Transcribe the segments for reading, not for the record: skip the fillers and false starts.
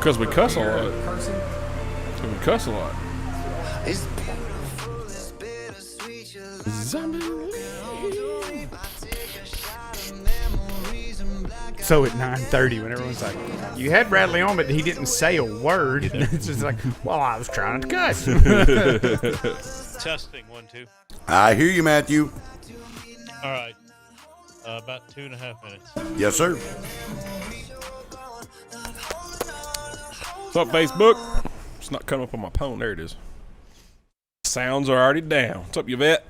Because we cuss a lot. Person. We cuss a lot. So at 9:30, when everyone's like, "You had Bradley on, but he didn't say a word," it's just like, "Well, I was trying to cuss." Testing 1 2. I hear you, Matthew. All right. About 2.5 minutes. Yes, sir. What's up, Facebook? It's not coming up on my phone. There it is. Sounds are already down. What's up, Yvette?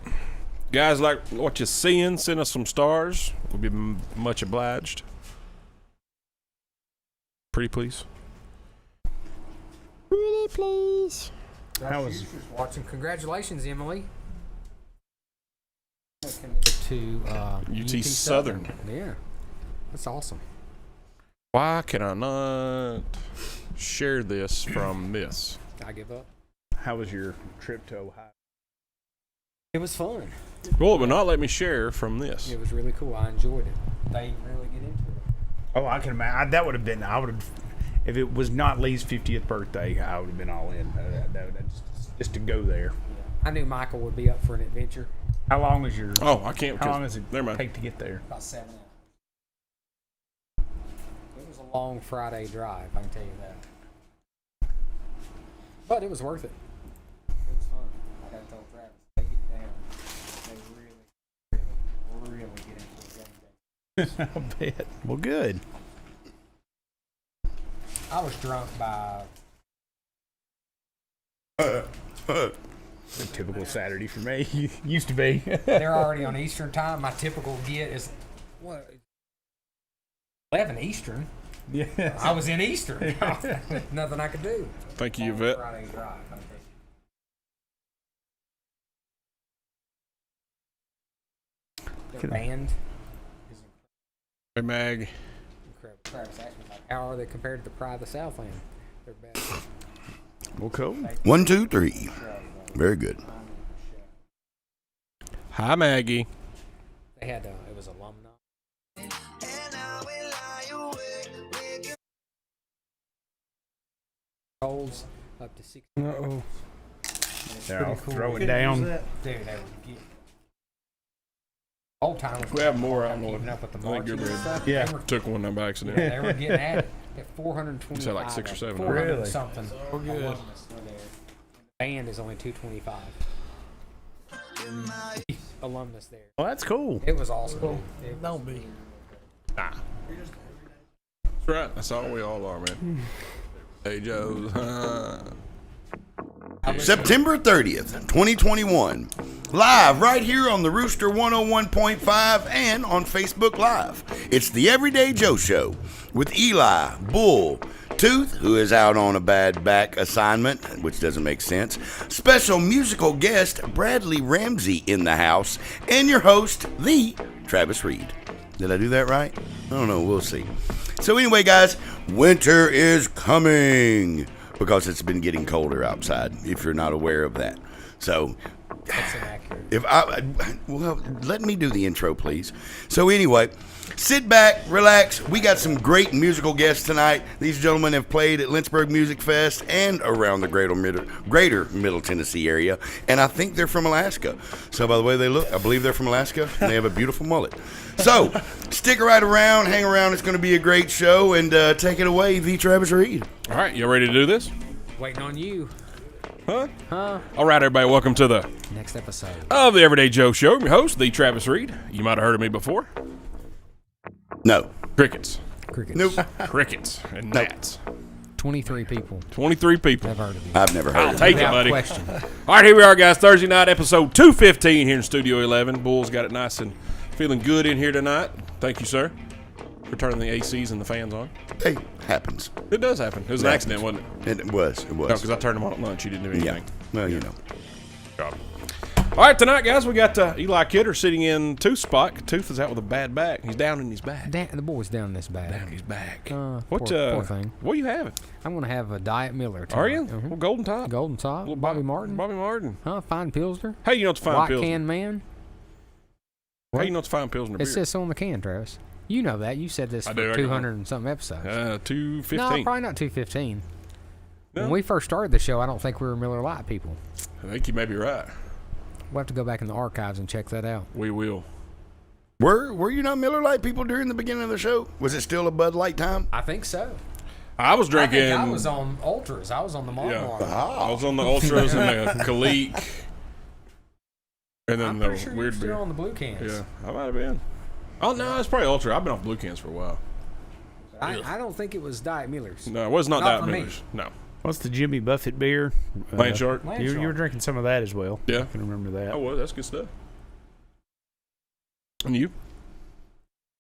Guys, like what you're seeing, send us some stars. We'll be much obliged. Pretty please. Pretty please. How was watching? Congratulations, Emily. To UT Southern. Yeah, that's awesome. Why can I not share this from this? I give up. How was your trip to Ohio? It was fun. Well, it would not let me share from this. It was really cool. I enjoyed it. They really get into it. Oh, I can imagine. That would have been. I would have. If it was not Lee's 50th birthday, I would have been all in. Just to go there. I knew Michael would be up for an adventure. How long was your? Oh, I can't. How long does it never mind. take to get there? About 7 hours. It was a long Friday drive, I can tell you that. But it was worth it. It was fun. I got to tell Travis, they get down. They really get into the game. I bet. Well, good. I was drunk by A typical Saturday for me. Used to be. they're already on Eastern time. My typical get is what 11 Eastern. Yeah. I was in Eastern. Nothing I could do. Thank you, Yvette. Friday drive. Their band is Hey, Mag. incredible. Travis asked me, like, how are they compared to the Pride of the Southland? They're better. Well, cool. 1 2 3. Very good. Hi, Maggie. They had it was alumni. Goals up to 6. Uh-oh. They're all cool. throwing down. Dude, they were getting old timers. We have more. I don't know. Keeping up with the I think marching you're and ready. stuff. Yeah. They were, Took one by accident. they were getting at it at 425. You said like 6 or 7. 400 Really? something. Oh, good. Alumnus were there. The band is only 225. Alumnus there. Well, that's cool. It was awesome. Don't be. Nah. That's right. That's all we all are, man. Hey, Joe. September 30th, 2021. Live right here on the Rooster 101.5 and on Facebook Live. It's the Everyday Joe Show with Eli, Bull, Tooth, who is out on a bad back assignment, which doesn't make sense. Special musical guest Bradley Ramsey in the house, and your host, the Travis Reed. Did I do that right? I don't know. We'll see. So anyway, guys, winter is coming because it's been getting colder outside, if you're not aware of that. So That's inaccurate. well, let me do the intro, please. So anyway, sit back, relax. We got some great musical guests tonight. These gentlemen have played at Lynchburg Music Fest and around the greater Middle Tennessee area, and I think they're from Alaska. So by the way they look, I believe they're from Alaska, and they have a beautiful mullet. So stick right around, hang around. It's going to be a great show, and take it away, the Travis Reed. All right, you ready to do this? Waiting on you. Huh? All right, everybody, welcome to the Next episode. of the Everyday Joe Show. I'm your host, the Travis Reed. You might have heard of me before. No. Crickets. Crickets. Nope. Crickets and gnats. 23 people 23 people. have heard of you. I've never heard I'll of take it, Without buddy. question. All right, here we are, guys. Thursday night, episode 215 here in Studio 11. Bull's got it nice and feeling good in here tonight. Thank you, sir, for turning the ACs and the fans on. Hey, happens. It does happen. It was an accident, wasn't it? It was. No, because I turned them on at lunch. You didn't do Yeah. anything. Well, you know. Got 'em. All right, tonight, guys, we got Eli Kidder sitting in Tooth's spot. Tooth is out with a bad back. He's down in his back. The boy's down this bad. Down his back. Poor thing. What are you having? I'm going to have a Diet Miller tonight. Are you? Mhm. Well, Golden Top. Golden Top. Little Bobby Martin. Bobby Martin. Huh? Fine Pilsner. Hey, you know it's fine White Pilsner. Can Man. Hey, you know it's fine Pilsner beer. It says so on the can, Travis. You know that. You said this I for do, I 200 and something episodes. 215. No, probably not 215. No. When we first started the show, I don't think we were Miller Lite people. I think you may be right. We'll have to go back in the archives and check that out. We will. Were you not Miller Lite people during the beginning of the show? Was it still a Bud Light time? I think so. I was drinking. I think I was on Ultras. I was on the Marmar. I was on the Ultras and the Kalik. And then I'm the pretty sure weird you're still beer. on the blue cans. Yeah, I might have been. Oh, no, it's probably Ultra. I've been off blue cans for a while. I don't think it was Diet Miller's. No, it was not Not that for me. Miller's. No. What's the Jimmy Buffett beer? Land Shark. Land You were Shark. drinking some of that as well. Yeah. I can remember that. Oh, well, that's good stuff. And you?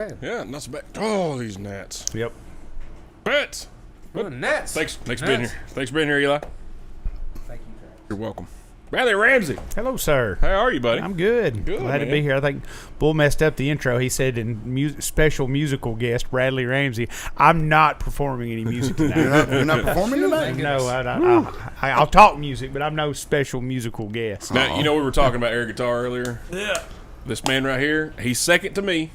Yeah. Yeah, not so bad. Oh, these gnats. Yep. Bats. Ooh, Nets. Thanks for being here. Thanks for being here, Eli. Thank you, Travis. You're welcome. Bradley Ramsey. Hello, sir. How are you, buddy? I'm good. Good, Glad to man. be here. I think Bull messed up the intro. He said, in special musical guest, Bradley Ramsey. I'm not performing any music tonight. You're not performing tonight? No, I'll talk music, but I'm no special musical guest. Now, you know, we were talking about air guitar earlier. Yeah. This man right here, he's second to me,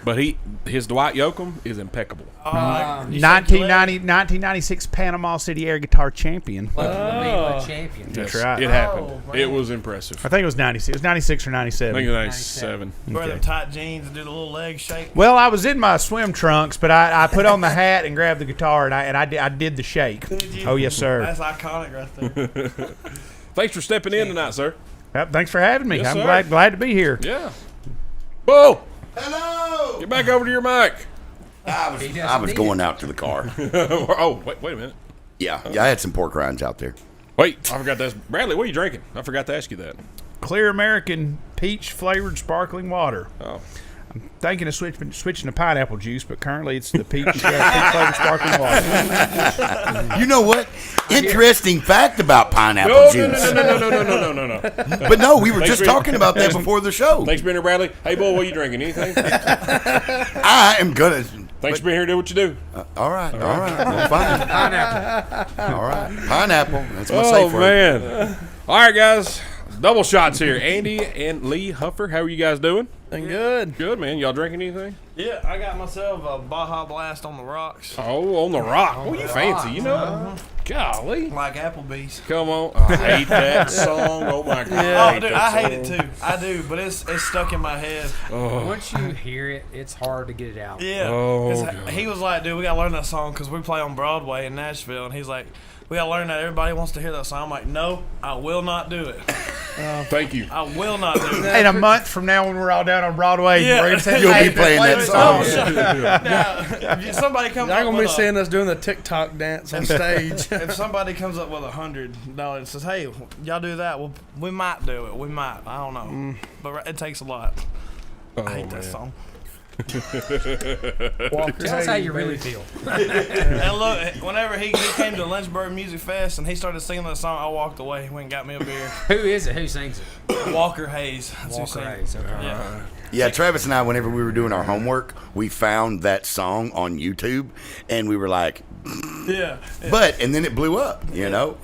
but his Dwight Yoakam is impeccable. 1996 Panama City Air Guitar Champion. The champion. That's Yes, right. It happened. Oh, man. It was impressive. I think it was 96. It was 96 or I 97. think it was 97. Wear them tight jeans and do the little leg shake. Well, I was in my swim trunks, but I put on the hat and grabbed the guitar, and I did the shake. Did you? Oh, yes, sir. That's iconic right there. Thanks for stepping in tonight, sir. Yep, thanks for having me. Yes, I'm sir. glad to be here. Yeah. Bull, Hello! get back over to your mic. I was going out to the car. Oh, wait a minute. Yeah, I had some pork rinds out there. Wait, I forgot to ask. Bradley, what are you drinking? I forgot to ask you that. Clear American peach flavored sparkling water. Oh. Thinking of switching to pineapple juice, but currently it's the peach flavored sparkling water. You know what? Interesting fact about pineapple No, juice. no. But no, we were Thanks just for- talking about that before the show. Thanks for being here, Bradley. Hey, Bull, what are you drinking? Anything? I am gonna. Thanks for being here. Do what you do. All right. Well, fine. Pineapple. All right. Pineapple. That's my Oh, safe word. man. All right, guys. Double shots here. Andy and Lee Huffer. How are you guys doing? And good. Good, man. Y'all drinking anything? Yeah, I got myself a Baja Blast on the rocks. Oh, on the rock. Oh, you fancy, you know? Golly. Like Applebee's. Come on. I hate that song. Oh, my God. Oh, dude, that I hate song. it too. I do, but it's stuck in my head. Once you hear it, it's hard to get it out. Yeah. Oh, 'Cause God. he was like, dude, we got to learn that song because we play on Broadway in Nashville. And he's like, we got to learn that. Everybody wants to hear that song. I'm like, no, I will not do it. Thank you. I will not do it. And a month from now, when we're all down on Broadway, Yeah. we're gonna say, You'll "Hey, be playing play that this song." Now, if somebody comes Y'all up gonna with be seeing us doing the TikTok dance on stage. if somebody comes up with $100 and says, "Hey, y'all do that," well, we might do it. We might. I don't know, but it takes a lot. I hate that song. Tell us how you really feel. And look, whenever he came to Lynchburg Music Fest and he started singing that song, I walked away. He went and got me a beer. Who is it? Who sings it? Walker Hayes. That's who Walker sang it. Hayes. Okay. Yeah. Yeah, Travis and I, whenever we were doing our homework, we found that song on YouTube, and we were like, Yeah. and then it blew up, you know?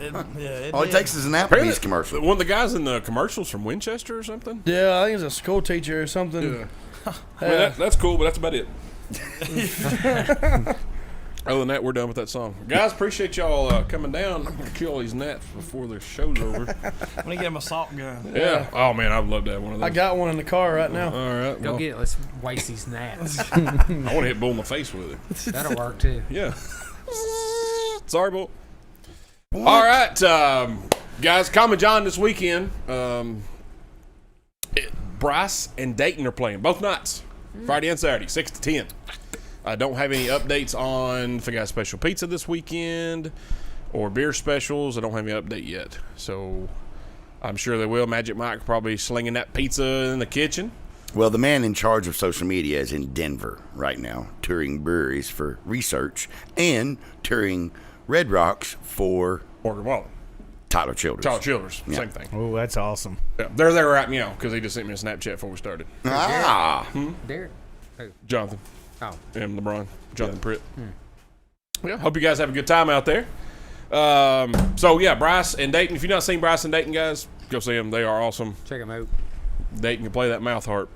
All it did. takes is an Applebee's commercial. One of the guys in the commercials from Winchester or something? Yeah, I think it's a school teacher or something. Yeah. I mean, that's cool, but that's about it. Other than that, we're done with that song. Guys, appreciate y'all coming down. I'm going to kill all these gnats before the show's over. I'm gonna get him a salt gun. Yeah. Oh, man, I'd love to have one of those. I got one in the car right now. All right. Go well, get it. Let's waste these gnats. I want to hit Bull in the face with it. That'll work too. Yeah. Sorry, Bull. All right, guys. Common John this weekend. Bryce and Dayton are playing both nights, Friday and Saturday, 6 to 10. I don't have any updates on if I got special pizza this weekend or beer specials. I don't have any update yet, so I'm sure they will. Magic Mike probably slinging that pizza in the kitchen. Well, the man in charge of social media is in Denver right now, touring breweries for research and touring Red Rocks for Morgan Wallen, Tyler Childers. Tyler Childers, Yeah. same thing. Oh, that's awesome. Yeah, they're there right now because he just sent me a Snapchat before we started. Ah, Derek. Jonathan. Oh. And LeBron, Jonathan Pritt. Yeah, hope you guys have a good time out there. So, yeah, Bryce and Dayton. If you've not seen Bryce and Dayton, guys, go see them. They are awesome. Check them out. Dayton can play that mouth harp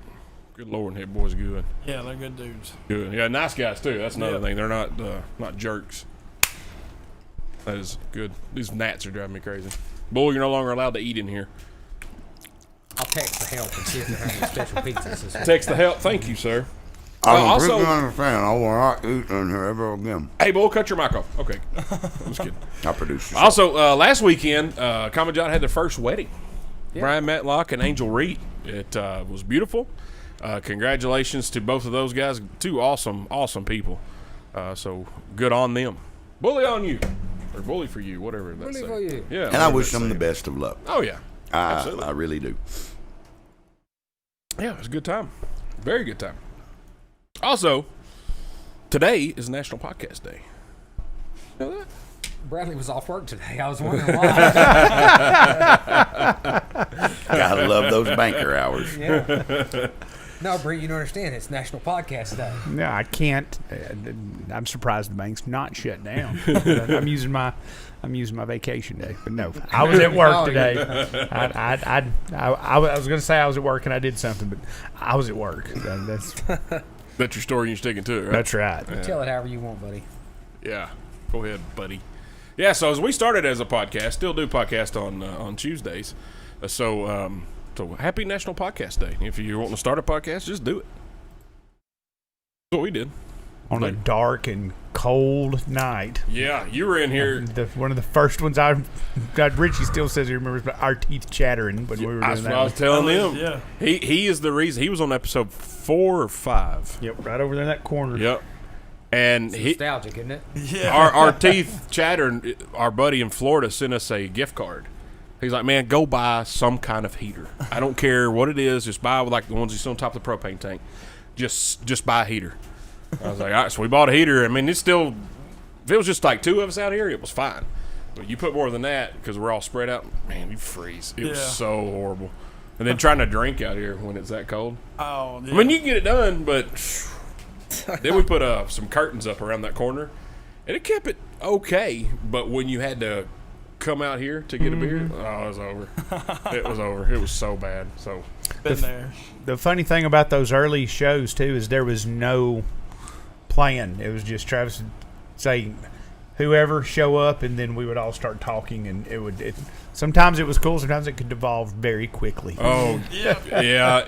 Good Lord, that boy's good. Yeah, they're good dudes. Good. Yeah, nice guys too. That's another Yeah. thing. They're not jerks. That is good. These gnats are driving me crazy. Bull, you're no longer allowed to eat in here. I'll text the help and see if they're having special pizzas this week. Text the help. Thank you, sir. I also- completely understand. I will not eat in here ever again. Hey, Bull, cut your mic off. Okay. I'm just kidding. I produce yourself. Also, last weekend, Common John had their first wedding. Brian Matlock and Angel Reed. It was beautiful. Congratulations to both of those guys. Two awesome people. So good on them. Bully on you. Or bully for you, whatever that's Bully for you. Yeah. And I wish them the best of luck. Oh, yeah. Absolutely. I really do. Yeah, it was a good time. Very good time. Also, today is National Podcast Day. You know that? Bradley was off work today. I was wondering why. Gotta love those banker hours. Yeah. No, Bree, you don't understand. It's National Podcast Day. No, I can't. I'm surprised the bank's not shut down. I'm using my vacation day, but no, I was at work today. I was going to say I was at work and I did something, but I was at work. That's Your story and you're sticking to it, right? that's right. Tell it however you want, buddy. Yeah. Go ahead, buddy. Yeah, so as we started as a podcast, still do podcast on Tuesdays. So happy National Podcast Day. If you're wanting to start a podcast, just do it. That's what we did. On a dark and cold night. Yeah, you were in here. One of the first ones Richie still says he remembers, but our teeth chattering when we were That's doing what I was that. telling them. Yeah. He is the reason. He was on episode 4 or 5. Yep, right over there in that corner. Yep. And Nostalgic, isn't it? Yeah. our teeth chattering. Our buddy in Florida sent us a gift card. He's like, man, go buy some kind of heater. I don't care what it is. Just buy like the ones you see on top of the propane tank. Just buy a heater. I was like, all right, so we bought a heater. I mean, it's still, if it was just like 2 of us out here, it was fine. But you put more than that because we're all spread out, man, you freeze. It was so horrible. And then trying to drink out here when it's that cold. Oh, yeah. I mean, you can get it done, but then we put some curtains up around that corner, and it kept it okay. But when you had to come out here to get a beer, oh, it was over. It was over. It was so bad. So Been there. The funny thing about those early shows too is there was no plan. It was just Travis would say whoever show up, and then we would all start talking, and sometimes it was cool, sometimes it could devolve very quickly. oh yeah,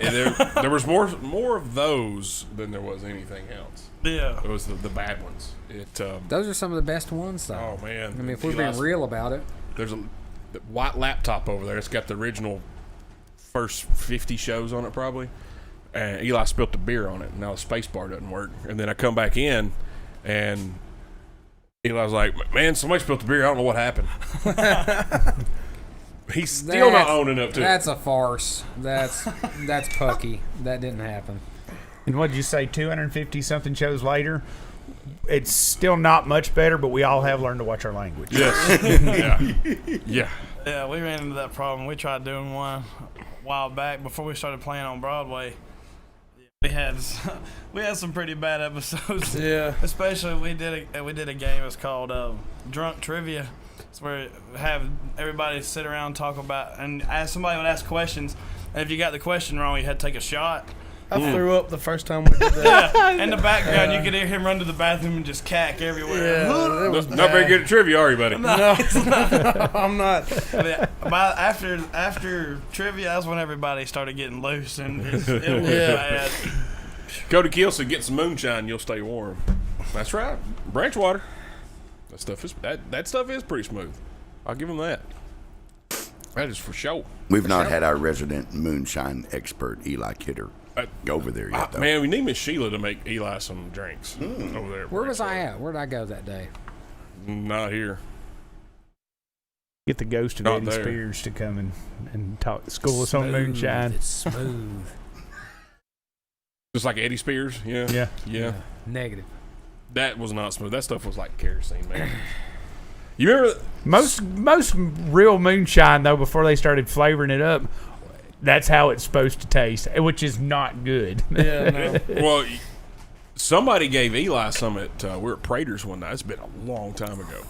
there was more of those than there was anything else. Yeah. It was the bad ones. Those are some of the best ones, though. Oh man. I mean, if we're being real about it. There's the white laptop over there. It's got the original first 50 shows on it probably. And Eli spilt the beer on it. Now the space bar doesn't work. And then I come back in, and Eli's like, man, somebody spilled the beer. I don't know what happened. He's still not owning up to it. That's a farce. That's pucky. That didn't happen. And what did you say, 250 something shows later? It's still not much better, but we all have learned to watch our language. Yes. Yeah. Yeah, we ran into that problem. We tried doing one a while back before we started playing on Broadway. We had some pretty bad episodes. Yeah. Especially we did a game. It's called Drunk Trivia. It's where have everybody sit around and talk about, and somebody would ask questions, and if you got the question wrong, you had to take a shot. I threw up the first time we did that. Yeah. In the background, you could hear him run to the bathroom and just cack everywhere. Yeah, it was Not very good at trivia, are you, buddy? No, I'm not. After trivia, that's when everybody started getting loose, and it was bad. Cody Kielson, get some moonshine, you'll stay warm. That's right. Branch water. That stuff is pretty smooth. I'll give him that. That is for sure. We've not had our resident moonshine expert, Eli Kidder, go over there yet, though. Man, we need Miss Sheila to make Eli some drinks over there. Where was I at? Where did I go that day? Not here. Get the ghost of Not Eddie there. Spears to come and talk, school us on moonshine. It's smooth. Just like Eddie Spears, yeah. Yeah. Negative. That was not smooth. That stuff was like kerosene, man. You remember? Most real moonshine, though, before they started flavoring it up, that's how it's supposed to taste, which is not good. Yeah, no. Well, somebody gave Eli some at we were at Prater's one night. It's been a long time ago,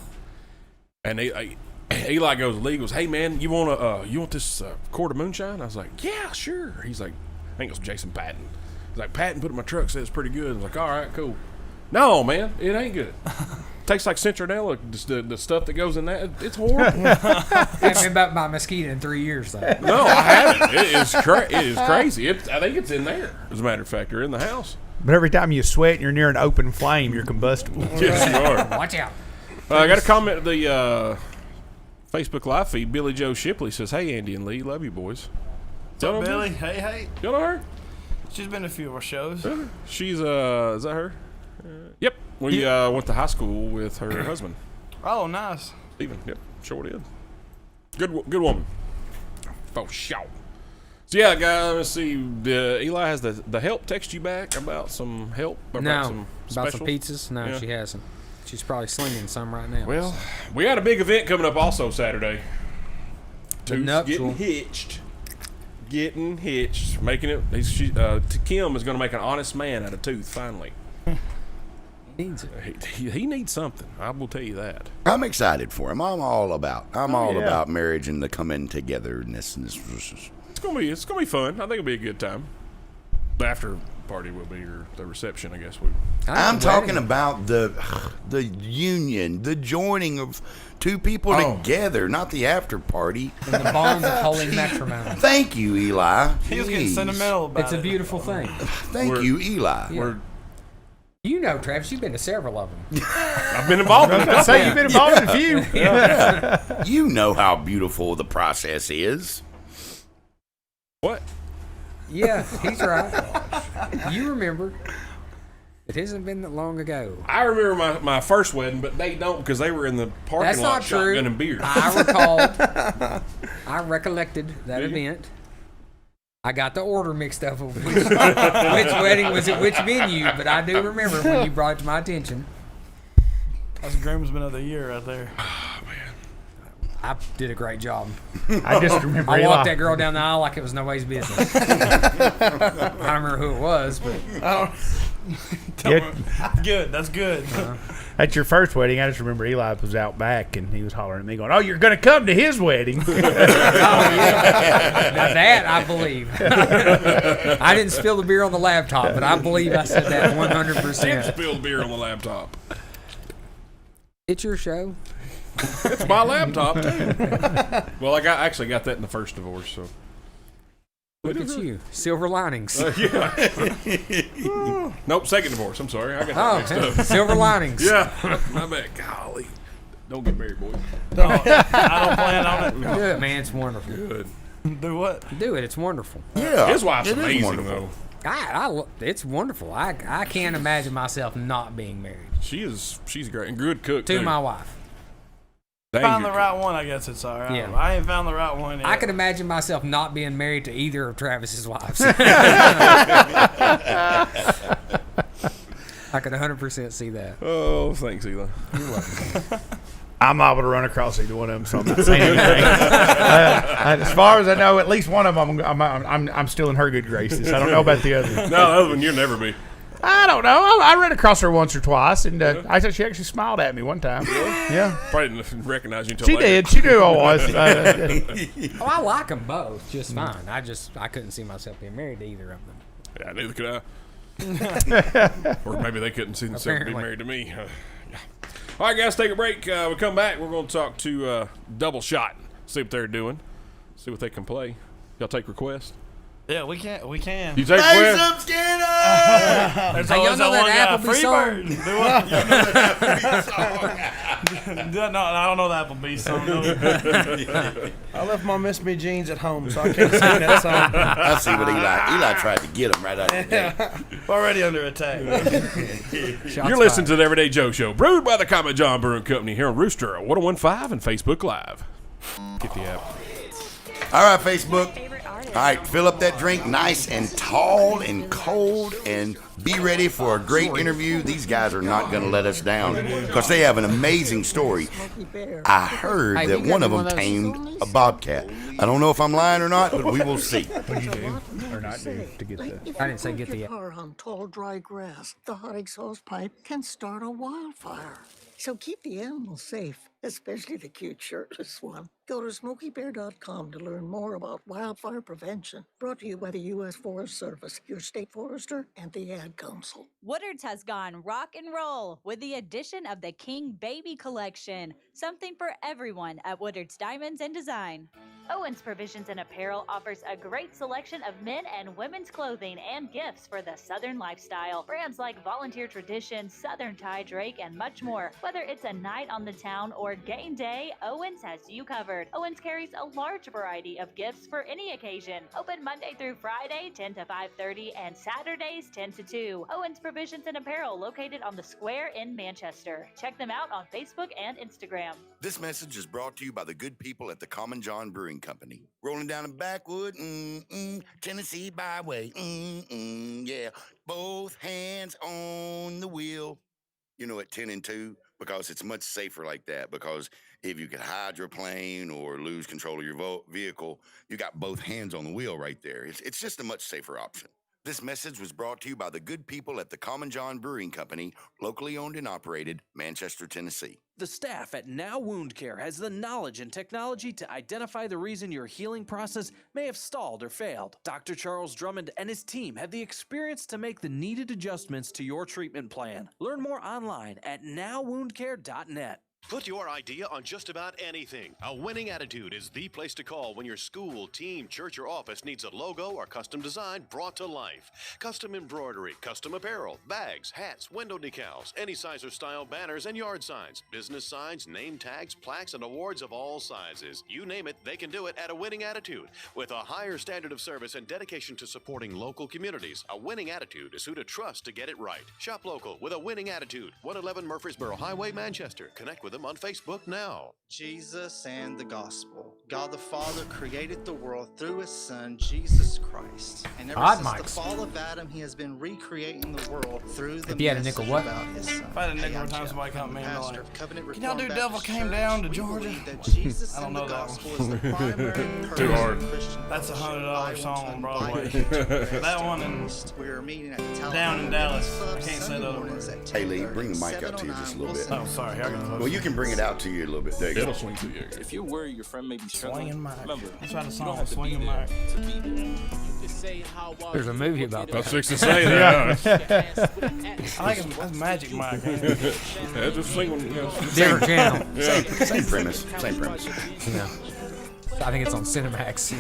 and Eli goes, "Hey man, you want this quart of moonshine?" I was like, "Yeah, sure." He's like, "I think it was Jason Patton." He's like, Patton put it in my truck, said it's pretty good. I was like, all right, cool. No, man, it ain't good. Tastes like citronella, the stuff that goes in that. It's horrible. I haven't been about my mosquito in 3 years, though. No, I haven't. It is crazy. I think it's in there, as a matter of fact, or in the house. But every time you sweat and you're near an open flame, you're combustible. Yes, you are. Watch out. I got a comment to the Facebook Live feed. Billy Joe Shipley says, "Hey, Andy and Lee, love you boys." What's up, Billy? Hey. You know her? She's been to a few of our shows. She's is that her? Yep. We went to high school with her husband. Oh, nice. Steven. Yep. Sure did. Good woman. For sure. So yeah, guys. Let's see. Eli has the help text you back about some help about some pizzas. No, Yeah. she hasn't. She's probably slinging some right now. Well, we got a big event coming up also Saturday. Tooth's nuptial. getting hitched, making it. Kim is going to make an honest man out of Tooth finally. Needs it. He needs something. I will tell you that. I'm excited for him. I'm all about marriage and the coming togetherness. And It's gonna be fun. I think it'll be a good time. The after party will be, or the reception, I guess. I'm talking about the union, the joining of two people together, not the after party. And the bonds of holy matrimony. Thank you, Eli. He was getting Jeez. sentimental about It's a beautiful thing. Thank you, Eli. Yeah. You know, Travis, you've been to several of them. I've been involved in it. Say you've been involved in a few. You know how beautiful the process is. What? Yeah, he's right. You remember. It hasn't been that long ago. I remember my first wedding, but they don't because they were in the parking That's lot not true. shotgunning beer. I recollected that event. I got the order mixed up of which wedding was at which venue, but I do remember when you brought it to my attention. That's groomsman of the year right there. I did a great job. I just remember I Eli. walked that girl down the aisle like it was nobody's business. I don't remember who it was, but Good. That's good. At your first wedding, I just remember Eli was out back and he was hollering at me, going, "Oh, you're going to come to his wedding." now that I believe. I didn't spill the beer on the laptop, but I believe I said that 100%. Spilled beer on the laptop. It's your show. It's my laptop too. Well, I actually got that in the first divorce, so. Look at you. Silver linings. Nope, second divorce. I'm sorry, I got that mixed up. Silver linings. Yeah, my bad. Golly, don't get married, boy. I don't plan on Do it, man. It's wonderful. Good. it. Do what? Do it. It's wonderful. Yeah, His wife's it is amazing wonderful. though. It's wonderful. I can't imagine myself not being married She's great and good cook to too. my wife. Dang Found the good right one, I guess it's all right. Yeah. I ain't found the right one yet. I can imagine myself not being married to either of Travis's wives. I could 100% see that. Oh, thanks, Eli. I'm liable to run across either one of them, so I'm not saying anything. As far as I know, at least one of them, I'm still in her good graces. I don't know about the other. No, the other one you'll never be. I don't know. I ran across her once or twice, and I said she actually smiled at me one time. Yeah, Probably didn't recognize you until she later. did. She knew who I was. Oh, I like them both just fine. I couldn't see myself being married to either of them. Yeah, neither could I. Or maybe they couldn't see themselves being Apparently. married to me. Yeah. All right, guys, take a break. We come back. We're going to talk to Double Shot. See what they're doing. See what they can play. Y'all take requests? Yeah, we can. You take requests? some Skinner! There's Hey, y'all always know that that one guy, Applebee Freebird. No, I don't know the Applebee song. No. I left my Miss Me jeans at home, so I can't sing that song. I see what Eli tried to get him right out of the gate. Already under attack. You're listening to the Everyday Joe Show, brewed by the Common John Brewing Company here on Rooster 1015 and Facebook Live. Get the app. All right, Facebook. All right, fill up that drink nice and tall and cold and be ready for a great interview. These guys are not going to let us down because they have an amazing story. I heard Hey, that we got one of one them of those. tamed a bobcat. I don't know if I'm lying or not, but we will see. What'd you do or not do to get the? I didn't say get your the. car on tall, dry grass. The hot exhaust pipe can start a wildfire. So keep the animals safe especially the cute shirtless one. Go to SmokeyBear.com to learn more about wildfire prevention. Brought to you by the U.S. Forest Service, your state forester, and the Ad Council. Woodard's has gone rock and roll with the addition of the King Baby Collection. Something for everyone at Woodard's Diamonds and Design. Owens Provisions and Apparel offers a great selection of men and women's clothing and gifts for the Southern lifestyle. Brands like Volunteer Tradition, Southern Tie Drake, and much more. Whether it's a night on the town or game day, Owens has you covered. Owens carries a large variety of gifts for any occasion. Open Monday through Friday, 10 to 5:30, and Saturdays, 10 to 2. Owens Provisions and Apparel, located on the Square in Manchester. Check them out on Facebook and Instagram. This message is brought to you by the good people at the Common John Brewing Company. Rolling down a backwood, Tennessee byway, yeah. Both hands on the wheel. You know, at 10 and 2, because it's much safer like that. Because if you could hydroplane or lose control of your vehicle, you got both hands on the wheel right there. It's just a much safer option. This message was brought to you by the good people at the Common John Brewing Company, locally owned and operated, Manchester, Tennessee. The staff at Now Wound Care has the knowledge and technology to identify the reason your healing process may have stalled or failed. Dr. Charles Drummond and his team have the experience to make the needed adjustments to your treatment plan. Learn more online at nowwoundcare.net. Put your idea on just about anything. A Winning Attitude is the place to call when your school, team, church, or office needs a logo or custom design brought to life. Custom embroidery, custom apparel, bags, hats, window decals, any size or style banners and yard signs, business signs, name tags, plaques, and awards of all sizes. You name it, they can do it at A Winning Attitude. With a higher standard of service and dedication to supporting local communities, A Winning Attitude is who to trust to get it right. Shop local with A Winning Attitude. 111 Murfreesboro Highway, Manchester. Connect with them on Facebook now. Jesus and the Gospel. God the Father created the world through His Son, Jesus Christ. And ever since the fall of Adam, He has been recreating the world through the message about His Son. If I had a nickel every time somebody come to me and pastor of Covenant can y'all do Reformed Devil Baptist Came Church, Down to we Georgia? believe that Jesus I don't and know the that Gospel one. is the primary purpose Too hard. of Christian That's a $100 song on Broadway. Broadway. That one and We're meeting at the Down in Dallas. I can't say the other one. Hey, Lee, bring the mic up to you just a little bit. Oh, sorry. I got close. Well, you can bring it out to you a little bit. There you go. It'll swing to you. If you're worried your friend may be struggling, Swinging mic. remember, That's how the you song don't have to be Swinging there mic. to be there. You can say how There's a movie about that. I was fixing to say that. I think that's Magic Mike. Ain't it? Yeah, just sing one. Different channel. Same premise. Same premise. Yeah. I think it's on Cinemax.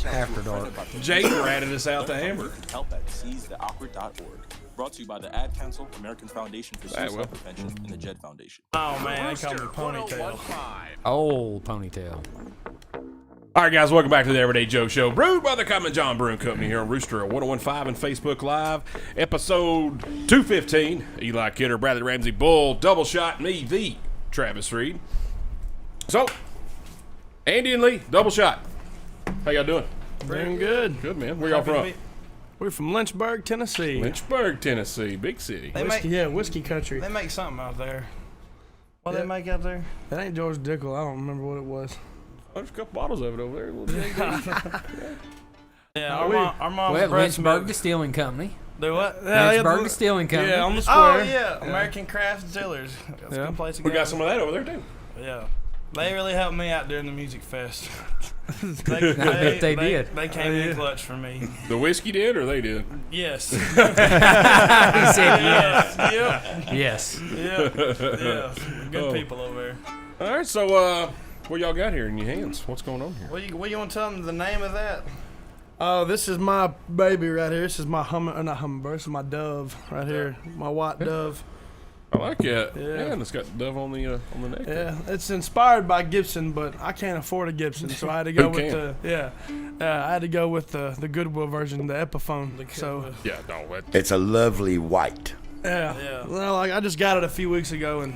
After dark. Jake ratted us out to Amber. Help at seizetheawkward.org. Brought to you by the Ad Council, American Foundation for Suicide Prevention, and the Jed Foundation. Oh man, they call me Ponytail. Old ponytail. All right, guys, welcome back to the Everyday Joe Show, brewed by the Common John Brewing Company here on Rooster at 101.5 and Facebook Live, episode 215. Eli Kidder, Bradley Ramsey, Bull, Double Shot, me, the Travis Reed. So, Andy and Lee, Double Shot. How y'all doing? Doing good. Good, man. Where y'all from? We're from Lynchburg, Tennessee. Lynchburg, Tennessee, big city. Whiskey country. They make something out there. What they make out there? That ain't George Dickel. I don't remember what it was. Oh, there's a couple bottles of it over there. Yeah, our mom's Well, breast Lynchburg milk. Distilling Company. Do what? Lynchburg Distilling Company. Yeah, on the square. Oh yeah, American Craft Distillers. That's a good place to go. We got some of that over there, too. Yeah. They really helped me out during the music fest. I bet they did. They came in clutch for me. The whiskey did, or they did? Yes. He said yes. Yep. Yes. Yep. Yeah. Good people over there. All right, so what y'all got here in your hands? What's going on here? What you want to tell them the name of that? Oh, this is my baby right here. This is my not hummingbird. This is my dove right here. My white dove. I like it. Yeah. And it's got the dove on the neck. Yeah, it's inspired by Gibson, but I can't afford a Gibson, so I had to go with I had to go with the Goodwill version, the Epiphone. So yeah, no, It's a lovely white. yeah. Well, I just got it a few weeks ago,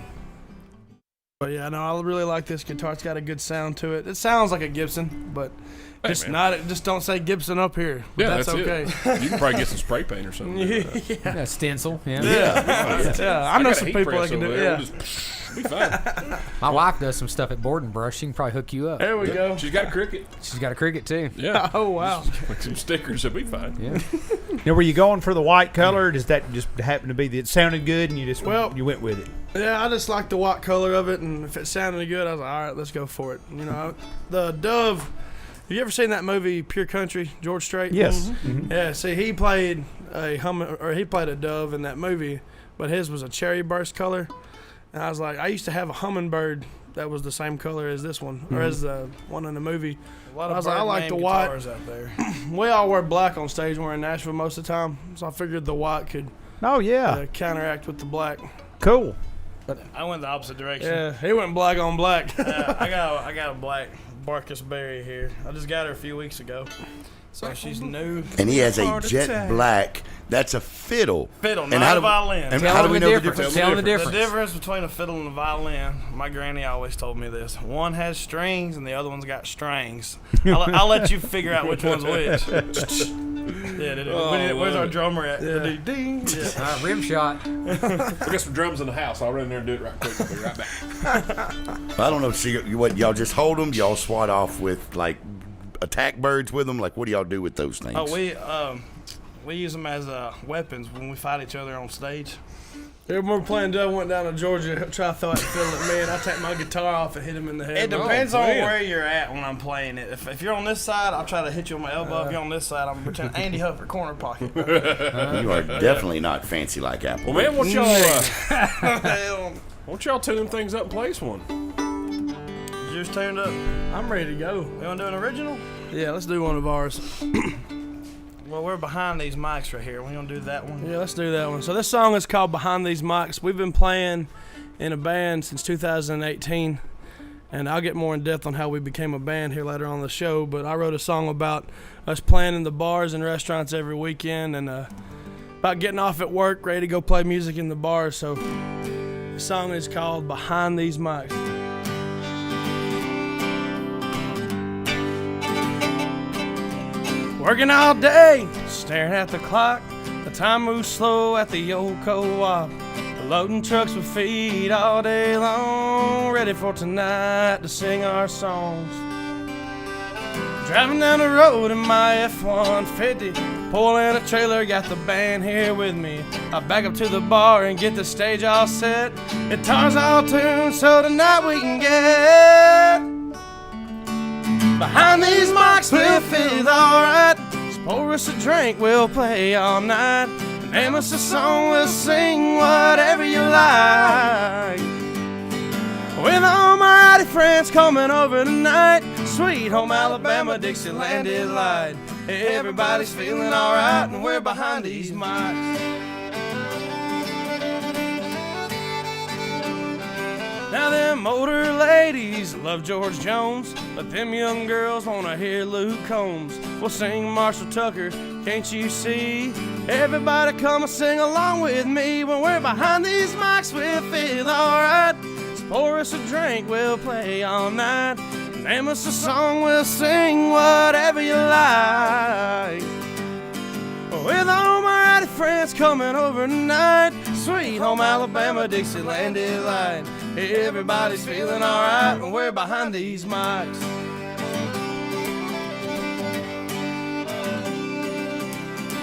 but yeah, no, I really like this guitar. It's got a good sound to it. It sounds like a Gibson, but just don't say Gibson up here. But Yeah, that's okay. You can probably get some spray paint or something. Yeah, stencil. Yeah. Yeah. I know got a some heat people press that can do over it. there. Yeah. We'll just be fine. My wife does some stuff at Board and Brush. She can probably hook you up. There we go. She's got a cricket. She's got a cricket too. Yeah. Oh wow. Like some stickers. It'll be fine. Yeah. Now, were you going for the white color? Or does that just happen to be that it sounded good and you just you went with it? Yeah, I just like the white color of it, and if it sounded good, I was like, all right, let's go for it. You know, the Dove. Have you ever seen that movie Pure Country, George Strait? Yes. Mm-hmm. Yeah. See, he played a dove in that movie, but his was a cherry burst color. And I was like, I used to have a hummingbird that was the same color as this one, or as the one in the movie. A lot of I was like, I like the white. out there. We all wear black on stage when we're in Nashville most of the time, so I figured the white could counteract with the black. Cool. I went the opposite direction. Yeah, he went black on black. I got a black Barkus Berry here. I just got her a few weeks ago, so she's new. And he has a jet black. That's a fiddle. Fiddle, not a violin. And how do we know the difference? Tell the difference. The difference between a fiddle and a violin. My granny always told me this. One has strings and the other one's got strings. I'll let you figure out which one's which. Yeah, where's our drummer at? Yeah. Ding. Yeah. Rim shot. We got some drums in the house. I'll run in there and do it right quick. I'll be right back. I don't know. So what y'all just hold them? Y'all swat off with like attack birds with them? Like what do y'all do with those things? Oh, we use them as weapons when we fight each other on stage. I remember playing Dove, went down to Georgia, try to throw it and fiddle at me, and I take my guitar off and hit him in the head. It depends on where you're at when I'm playing it. If you're on this side, I'll try to hit you on my elbow. If you're on this side, I'm pretending Andy Huffer, corner pocket. You are definitely not fancy like Apple. Well, man, won't y'all tune things up and play one? Yours tuned up? I'm ready to go. You want to do an original? Yeah, let's do one of ours. Well, we're behind these mics right here. We gonna do that one? Yeah, let's do that one. So this song is called Behind These Mics. We've been playing in a band since 2018, and I'll get more in depth on how we became a band here later on the show, but I wrote a song about us playing in the bars and restaurants every weekend, and about getting off at work, ready to go play music in the bars. So the song is called Behind These Mics. Working all day, staring at the clock. The time moves slow at the old co-op. Loading trucks with feed all day long, ready for tonight to sing our songs. Driving down the road in my F-150, pulling a trailer, got the band here with me. I back up to the bar and get the stage all set. Guitars all tuned so tonight we can get behind these mics. We'll feel alright. Just pour us a drink, we'll play all night. Name us a song, we'll sing whatever you like. With all my rowdy friends coming over tonight, Sweet Home Alabama, Dixieland Delight. Everybody's feeling alright, and we're behind these mics. Now them older ladies love George Jones, but them young girls wanna hear Luke Combs. We'll sing Marshall Tucker, can't you see? Everybody come and sing along with me. When we're behind these mics, we'll feel alright. Just pour us a drink, we'll play all night. Name us a song, we'll sing whatever you like. With all my rowdy friends coming over tonight, Sweet Home Alabama, Dixieland Delight. Everybody's feeling alright when we're behind these mics.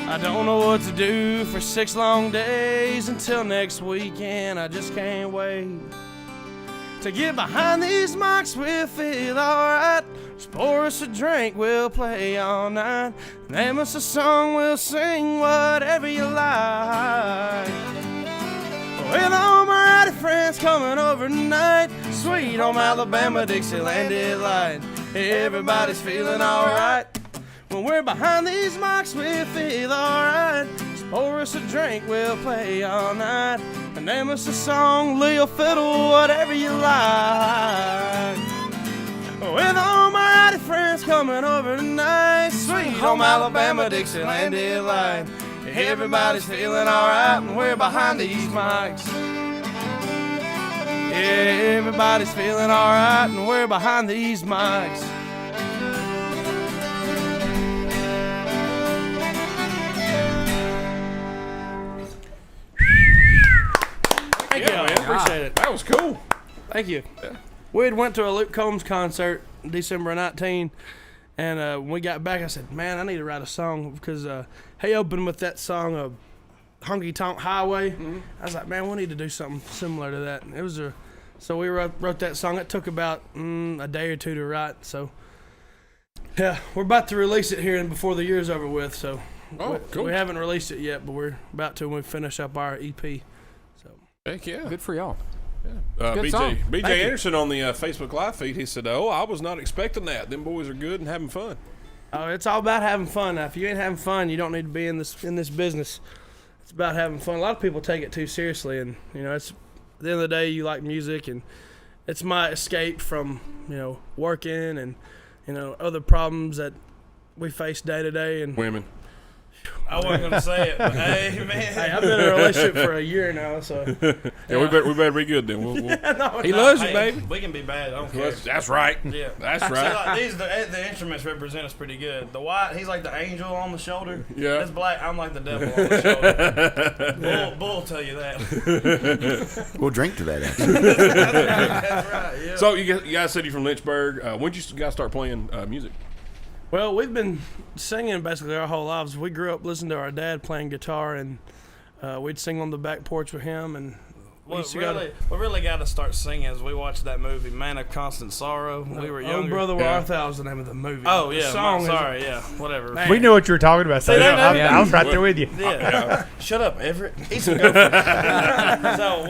I don't know what to do for 6 long days until next weekend. I just can't wait to get behind these mics. We'll feel alright. Just pour us a drink, we'll play all night. Name us a song, we'll sing whatever you like. With all my rowdy friends coming over tonight, Sweet Home Alabama, Dixieland Delight. Everybody's feeling alright. When we're behind these mics, we'll feel alright. Just pour us a drink, we'll play all night. And name us a song, Leo Fiddle, whatever you like. With all my rowdy friends coming over tonight, Sweet Home Alabama, Dixieland Delight. Everybody's feeling alright when we're behind these mics. Yeah, everybody's feeling alright when we're behind these mics. Thank you, man. Appreciate it. That was cool. Thank you. Yeah. We had went to a Luke Combs concert in December 19, and when we got back, I said, man, I need to write a song because he opened with that song of Honky Tonk Highway. I was like, man, we need to do something similar to that. And it was so we wrote that song. It took about a day or two to write. So yeah, we're about to release it here and before the year's over with. So cool. We haven't released it yet, but we're about to when we finish up our EP. So heck yeah, good for y'all. BJ song. Anderson on the Facebook Live feed, he said, I was not expecting that. Them boys are good and having fun. Oh, it's all about having fun. Now, if you ain't having fun, you don't need to be in this business. It's about having fun. A lot of people take it too seriously, and it's at the end of the day, you like music, and it's my escape from working and other problems that we face day to day. And women. I wasn't gonna say it, but hey, man. Hey, I've been in a relationship for a year now, so yeah, we better be good then. He No, loves hey, you, baby. We can be bad. I don't care. That's right. Yeah, that's So, right. like, the instruments represent us pretty good. The white, he's like the angel on the shoulder. Yeah. This black, I'm like the devil on the shoulder. Bull will tell you that. We'll drink to that, actually. That's right. Yeah. So you guys said you're from Lynchburg. When did you guys start playing music? Well, we've been singing basically our whole lives. We grew up listening to our dad playing guitar, and we'd sing on the back porch with him. And we really got to start singing as we watched that movie, Man of Constant Sorrow. We were younger. Oh, Brother Where Art Thou was the name of the movie. Oh, yeah. The song sorry, yeah. Whatever. Man. We knew what you were talking about. So I was right there with you. Yeah. Shut up, Everett. Eat some gopher. So,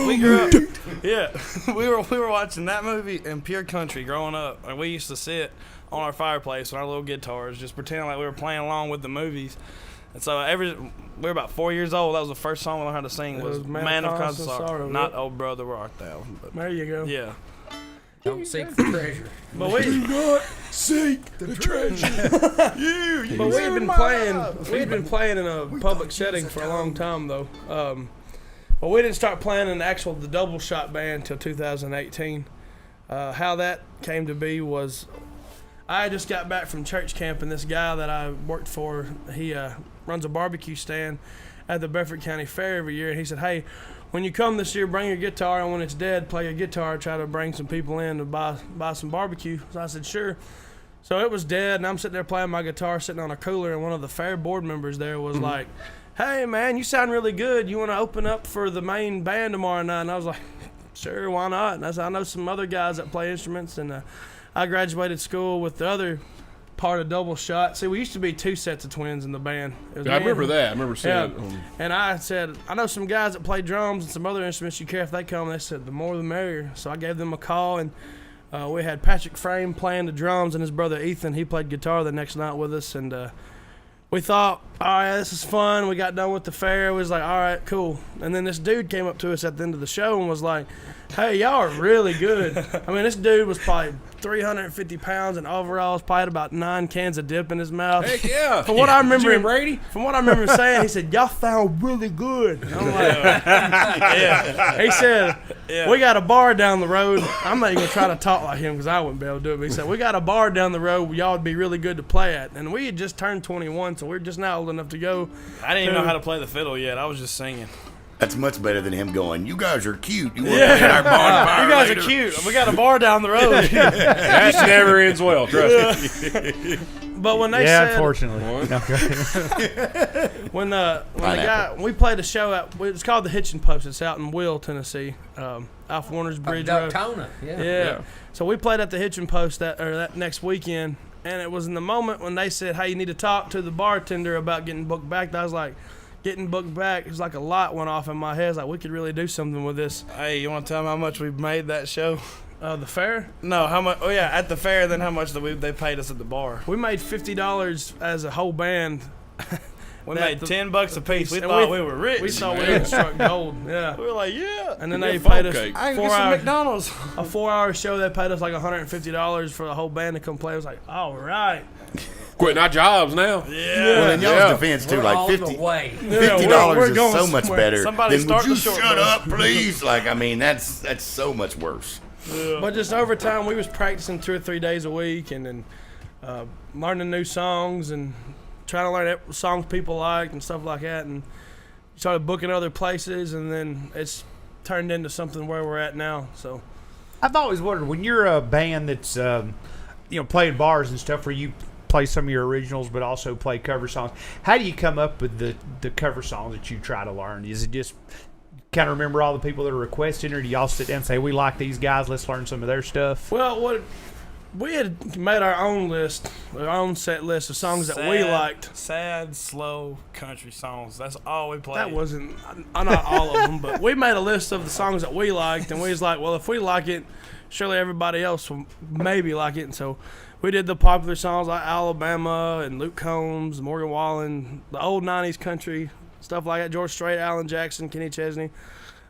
we grew up. Yeah. We were watching that movie in pure country growing up. And we used to sit on our fireplace on our little guitars, just pretending like we were playing along with the movies. And so we were about 4 years old. That was the first song we learned how to sing was Man of Constant Sorrow. Not Oh Brother Where Art Thou. But there you go. Yeah. Don't seek the treasure. But we do not seek the treasure. But we've been playing in a public setting for a long time though. But we didn't start playing in the double shot band until 2018. How that came to be was I just got back from church camp, and this guy that I worked for, he runs a barbecue stand at the Bedford County Fair every year. And he said, hey, when you come this year, bring your guitar, and when it's dead, play your guitar, try to bring some people in to buy some barbecue. So I said, sure. So it was dead, and I'm sitting there playing my guitar, sitting on a cooler, and one of the fair board members there was like, hey, man, you sound really good. You want to open up for the main band tomorrow night? And I was like, sure, why not? And I said, I know some other guys that play instruments, and I graduated school with the other part of double shot. See, we used to be two sets of twins in the band. I remember that. I remember seeing it. And I said, I know some guys that play drums and some other instruments. You care if they come? And they said, the more the merrier. So I gave them a call, and we had Patrick Frame playing the drums, and his brother Ethan, he played guitar the next night with us. And we thought, all right, this is fun. We got done with the fair. It was like, all right, cool. And then this dude came up to us at the end of the show and was like, hey, y'all are really good. I mean, this dude was probably 350 pounds in overalls, probably had about 9 cans of dip in his mouth. Heck yeah. From what I remember, Jim Brady? From what I remember him saying, he said, y'all sound really good. And I'm like, yeah. He said, we got a bar down the road. I'm not even going to try to talk like him because I wouldn't be able to do it. But he said, we got a bar down the road where y'all would be really good to play at. And we had just turned 21, so we're just now old enough to go. I didn't even know how to play the fiddle yet. I was just singing. That's much better than him going, you guys are cute. You want to play at our bonfire You guys later? are cute. We got a bar down the road. That never ends well, trust me. But when they said, unfortunately. when the guy, we played a show at, it's called the Hitching Post. It's out in Will, Tennessee, off Warner's Bridge Road. Daytona, Yeah. So we played at the Hitching Post that next weekend, and it was in the moment when they said, hey, you need to talk to the bartender about getting booked back. That was like, getting booked back, it was like a light went off in my head. It's like, we could really do something with this. Hey, you want to tell them how much we made that show? The fair? No, how much? Oh yeah, at the fair. Then how much they paid us at the bar? We made $50 as a whole band. We made $10 a piece. We thought we were rich. We thought we had struck gold. Yeah. We were like, yeah. And then they paid us I can get some McDonald's. A 4-hour show. They paid us like $150 for the whole band to come play. I was like, all right. Quitting our jobs now. Yeah. Well, in y'all's defense too, like $50 is so much better. Somebody than, start would you the short shut bus. up, please? Like, I mean, that's so much worse. Yeah. But just over time, we was practicing 2 or 3 days a week, and then learning new songs and trying to learn songs people liked and stuff like that, and started booking other places, and then it's turned into something where we're at now. So I've always wondered, when you're a band that's playing bars and stuff, where you play some of your originals, but also play cover songs. How do you come up with the cover songs that you try to learn? Is it just kind of remember all the people that are requesting, or do y'all sit down and say, we like these guys, let's learn some of their stuff? Well, we had made our own list, our own set list of songs that we liked. Sad, slow country songs. That's all we played. That wasn't, not all of them, but we made a list of the songs that we liked, and we was like, well, if we like it, surely everybody else will maybe like it. And so we did the popular songs like Alabama and Luke Combs, Morgan Wallen, the old 90s country, stuff like that, George Strait, Alan Jackson, Kenny Chesney.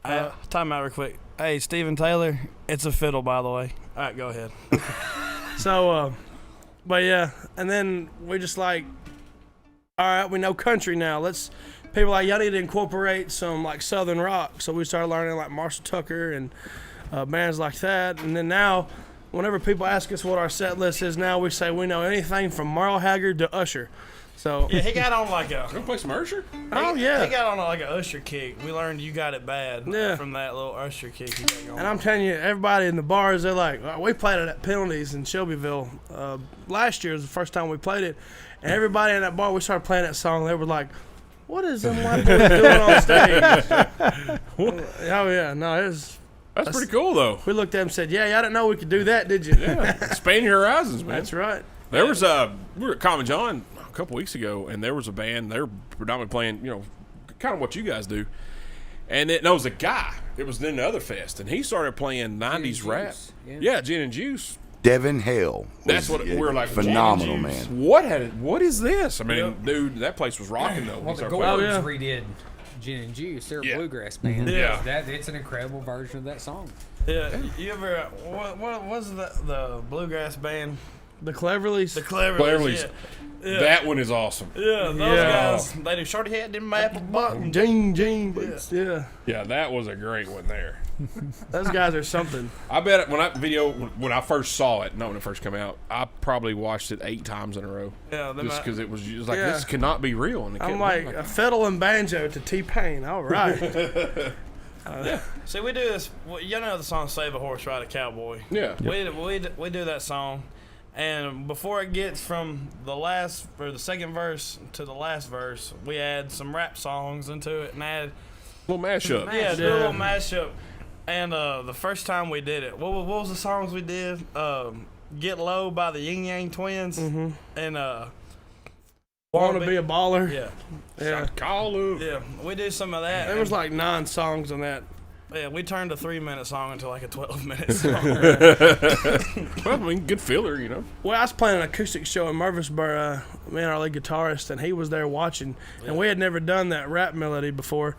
Time out real quick. Hey, Steven Taylor, it's a fiddle, by the way. All right, go ahead. So, but yeah, and then we just like, all right, we know country now. People like, y'all need to incorporate some like Southern rock. So we started learning like Marshall Tucker and bands like that. And then now, whenever people ask us what our set list is now, we say we know anything from Merle Haggard to Usher. So yeah, he got on like a. You play some Usher? Oh yeah, he got on like a Usher kick. We learned "You Got It Bad" from that little Usher kick he got going. And I'm telling you, everybody in the bars, they're like, we played it at Penalties in Shelbyville last year. Was the first time we played it, and everybody in that bar, we started playing that song. They were like, "What is them white boys doing on stage?" Oh yeah, no, That's pretty cool though. We looked at him and said, "Yeah, y'all didn't know we could do that, did you?" Yeah, expand your horizons, man. That's right. There was we were at Common John a couple weeks ago, and there was a band. They were predominantly playing, kind of what you guys do. And it was a guy. It was in the other fest, and he started playing 90s rap. Yeah, Gin and Juice. Devin Hale. That's what we're like. Phenomenal, man. What is this? I mean, dude, that place was rocking though. Well, the Gordons redid Gin and Juice. They're a bluegrass band. Yeah, it's an incredible version of that song. Yeah, you ever what was the bluegrass band? The Cleverleys. The Cleverleys. Yeah. That one is awesome. Yeah, those guys. They do shorty head, them apple button, Jean boots. Yeah. Yeah, that was a great one there. Those guys are something. I bet when I first saw it, not when it first came out, I probably watched it 8 times in a row. Yeah, just because it was just like this cannot be real. And I'm like a fiddle and banjo to T-Pain. All right. See, we do this. You know the song "Save a Horse, Ride a Cowboy." Yeah. We do that song. And before it gets from the second verse to the last verse, we add some rap songs into it and add a little mashup. Yeah, do a little mashup. And the first time we did it, what was the songs we did? "Get Low" by the Yin Yang Twins, and "Wanna Be a Baller." Yeah. Call up. Yeah, we did some of that. There was like 9 songs on that. Yeah, we turned a 3-minute song into like a 12-minute song. Well, I mean, good filler, Well, I was playing an acoustic show in Murfreesboro, me and our lead guitarist, and he was there watching, and we had never done that rap melody before.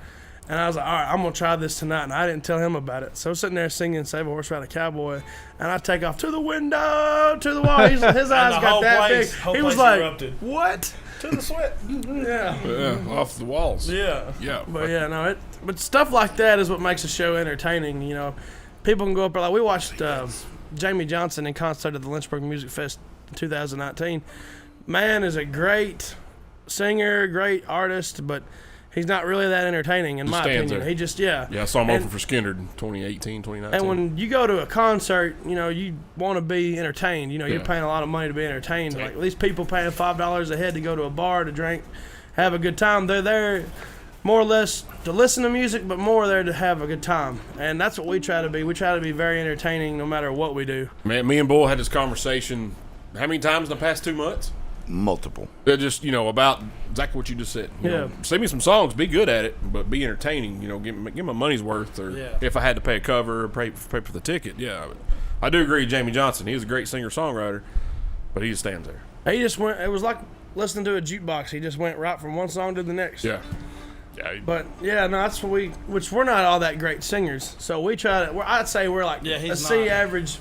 And I was like, all right, I'm going to try this tonight. And I didn't tell him about it. So I'm sitting there singing "Save a Horse, Ride a Cowboy." And I take off to the window, to the wall. His eyes got that big. He was like, erupted. What? To the sweat. Yeah, off the walls. Yeah. Yeah. But but stuff like that is what makes a show entertaining. People can go up there. Like we watched Jamie Johnson in concert at the Lynchburg Music Fest in 2019. Man is a great singer, great artist, but he's not really that entertaining in my opinion. There. He just, Yeah, I saw him open for Skinner in 2018, 2019. And when you go to a concert, you want to be entertained. You're paying a lot of money to be entertained. Like these people paying $5 a head to go to a bar to drink, have a good time. They're there more or less to listen to music, but more there to have a good time. And that's what we try to be. We try to be very entertaining no matter what we do. Man, me and Bull had this conversation how many times in the past 2 months? Multiple. They're just, about exactly what you just said. You know, send me some songs, be good at it, but be entertaining. Give my money's worth. Or if I had to pay a cover or pay for the ticket, I do agree with Jamie Johnson. He's a great singer-songwriter, but he just stands there. He just went, it was like listening to a jukebox. He just went right from one song to the next. Yeah. But, that's what which we're not all that great singers. So we try to, I'd say we're like a C average.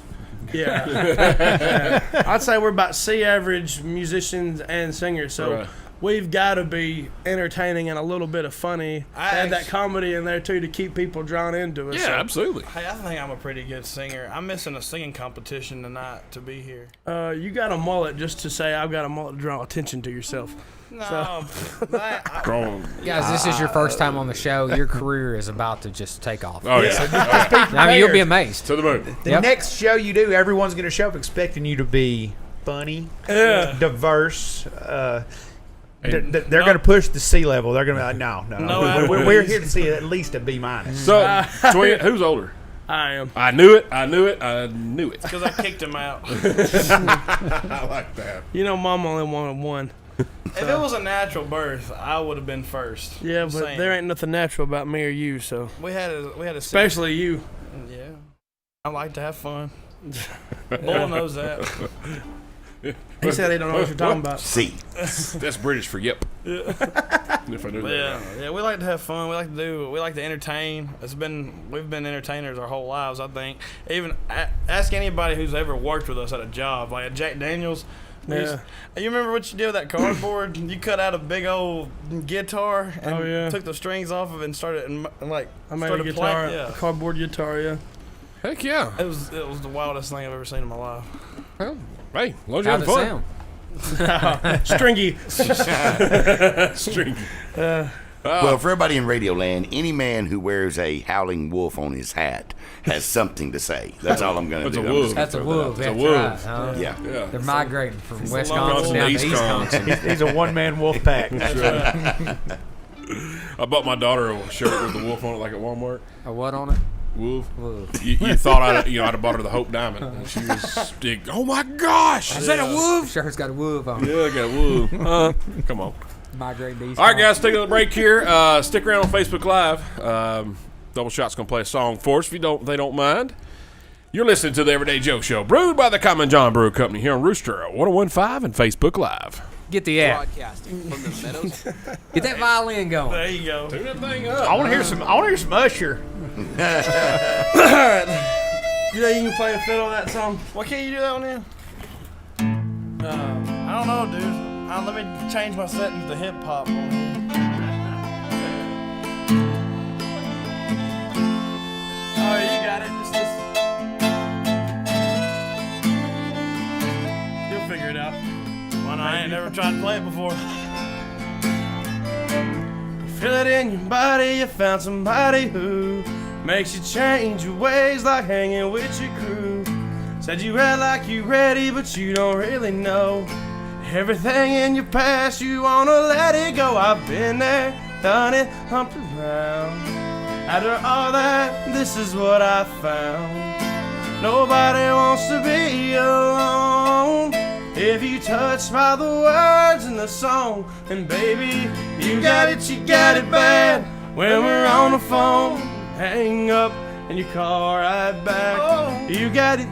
Yeah. I'd say we're about C average musicians and singers. So we've got to be entertaining and a little bit of funny. Add that comedy in there too to keep people drawn into us. Yeah, absolutely. Hey, I think I'm a pretty good singer. I'm missing a singing competition tonight to be here. You got a mullet just to say I've got a mullet to draw attention to yourself. No, guys, this is your first time on the show. Your career is about to just take off. Oh yeah, I mean, you'll be amazed. To the moon. The next show you do, everyone's going to show up expecting you to be funny, Yeah. diverse. They're going to push the C level. They're going to be like, no. We're here to see at least a B minus. So, twin, who's older? I am. I knew it. Because I kicked him out. I like that. You know, Mom only wanted one. If it was a natural birth, I would have been first. Yeah, I'm but saying. there ain't nothing natural about me or you, so. We had a Especially you. Yeah. I like to have fun. Bull knows that. He said he don't know what you're talking about. C. That's British for yep. If I knew that. Yeah, we like to have fun. We like to entertain. We've been entertainers our whole lives, I think. Even ask anybody who's ever worked with us at a job, like at Jack Daniels. Yeah. You remember what you did with that cardboard? You cut out a big old guitar and took the strings off of it and started I made a guitar, playing. a cardboard guitar, yeah. Heck yeah. It was the wildest thing I've ever seen in my life. Well, hey, as long as you're having fun. Stringy. Stringy. Well, for everybody in Radioland, any man who wears a howling wolf on his hat has something to say. That's all I'm going to do. That's a wolf. That's a wolf. That's a That's wolf. right. Yeah. They're migrating from Wisconsin down to East Wisconsin. He's a one-man wolf pack. That's right. I bought my daughter a shirt with the wolf on it, like at Walmart. A what on it? Wolf. Wolf. You thought I'd have bought her the Hope Diamond. And she was big. Oh my gosh! Is that a wolf? Shirt's got a wolf on it. Yeah, I got a wolf. Come on. Migrating to East All right, guys, take a break here. Stick around on Facebook Live. Double Shot's gonna play a song for us if they don't mind. You're listening to the Everyday Joe Show, brewed by the Common John Brew Company here on Rooster 1015 and Facebook Live. Get the app. Broadcasting from the meadows. Get that violin going. There you go. Tune that thing up. I want to hear some Usher. Alright. You know you can play a fiddle on that song? Why can't you do that one then? I don't know, dude. Let me change my settings to hip hop on here. Oh, you got it. Just listen. You'll figure it out. Why not? I ain't never tried to play it before. You feel it in your body. You found somebody who makes you change your ways, like hanging with your crew. Said you act like you ready, but you don't really know. Everything in your past, you wanna let it go. I've been there, done it, humped around. After all that, this is what I found. Nobody wants to be alone. If you touched by the words in the song, and baby, you got it bad. When we're on the phone, hang up and you call right back. Oh. You got it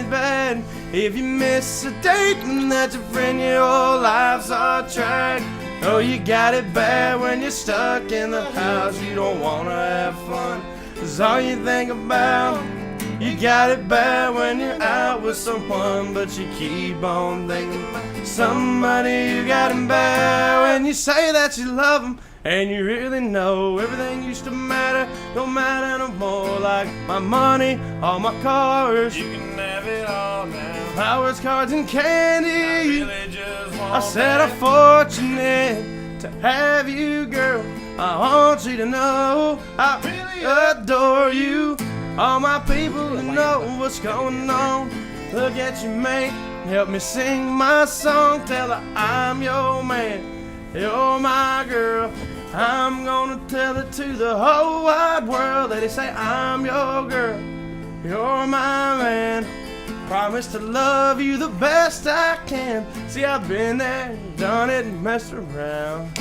bad. If you miss a date and that's a friend, your whole life's off track. Oh, you got it bad when you're stuck in the house. You don't wanna have fun, 'cause all you think about. You got it bad when you're out with someone, but you keep on thinking about somebody. You got it bad when you say that you love them, and you really know everything used to matter, don't matter no more. Like my money, all my cars, you can have it all now. Flowers, cards, and candy. I really just want I said I'm fortunate to have you, girl. I want you to know I really adore you. All my people know what's going on. Look at you, mate. Help me sing my song. Tell her I'm your man. You're my girl. I'm gonna tell it to the whole wide world that they say I'm your girl. You're my man. Promise to love you the best I can. See, I've been there, done it, and messed around.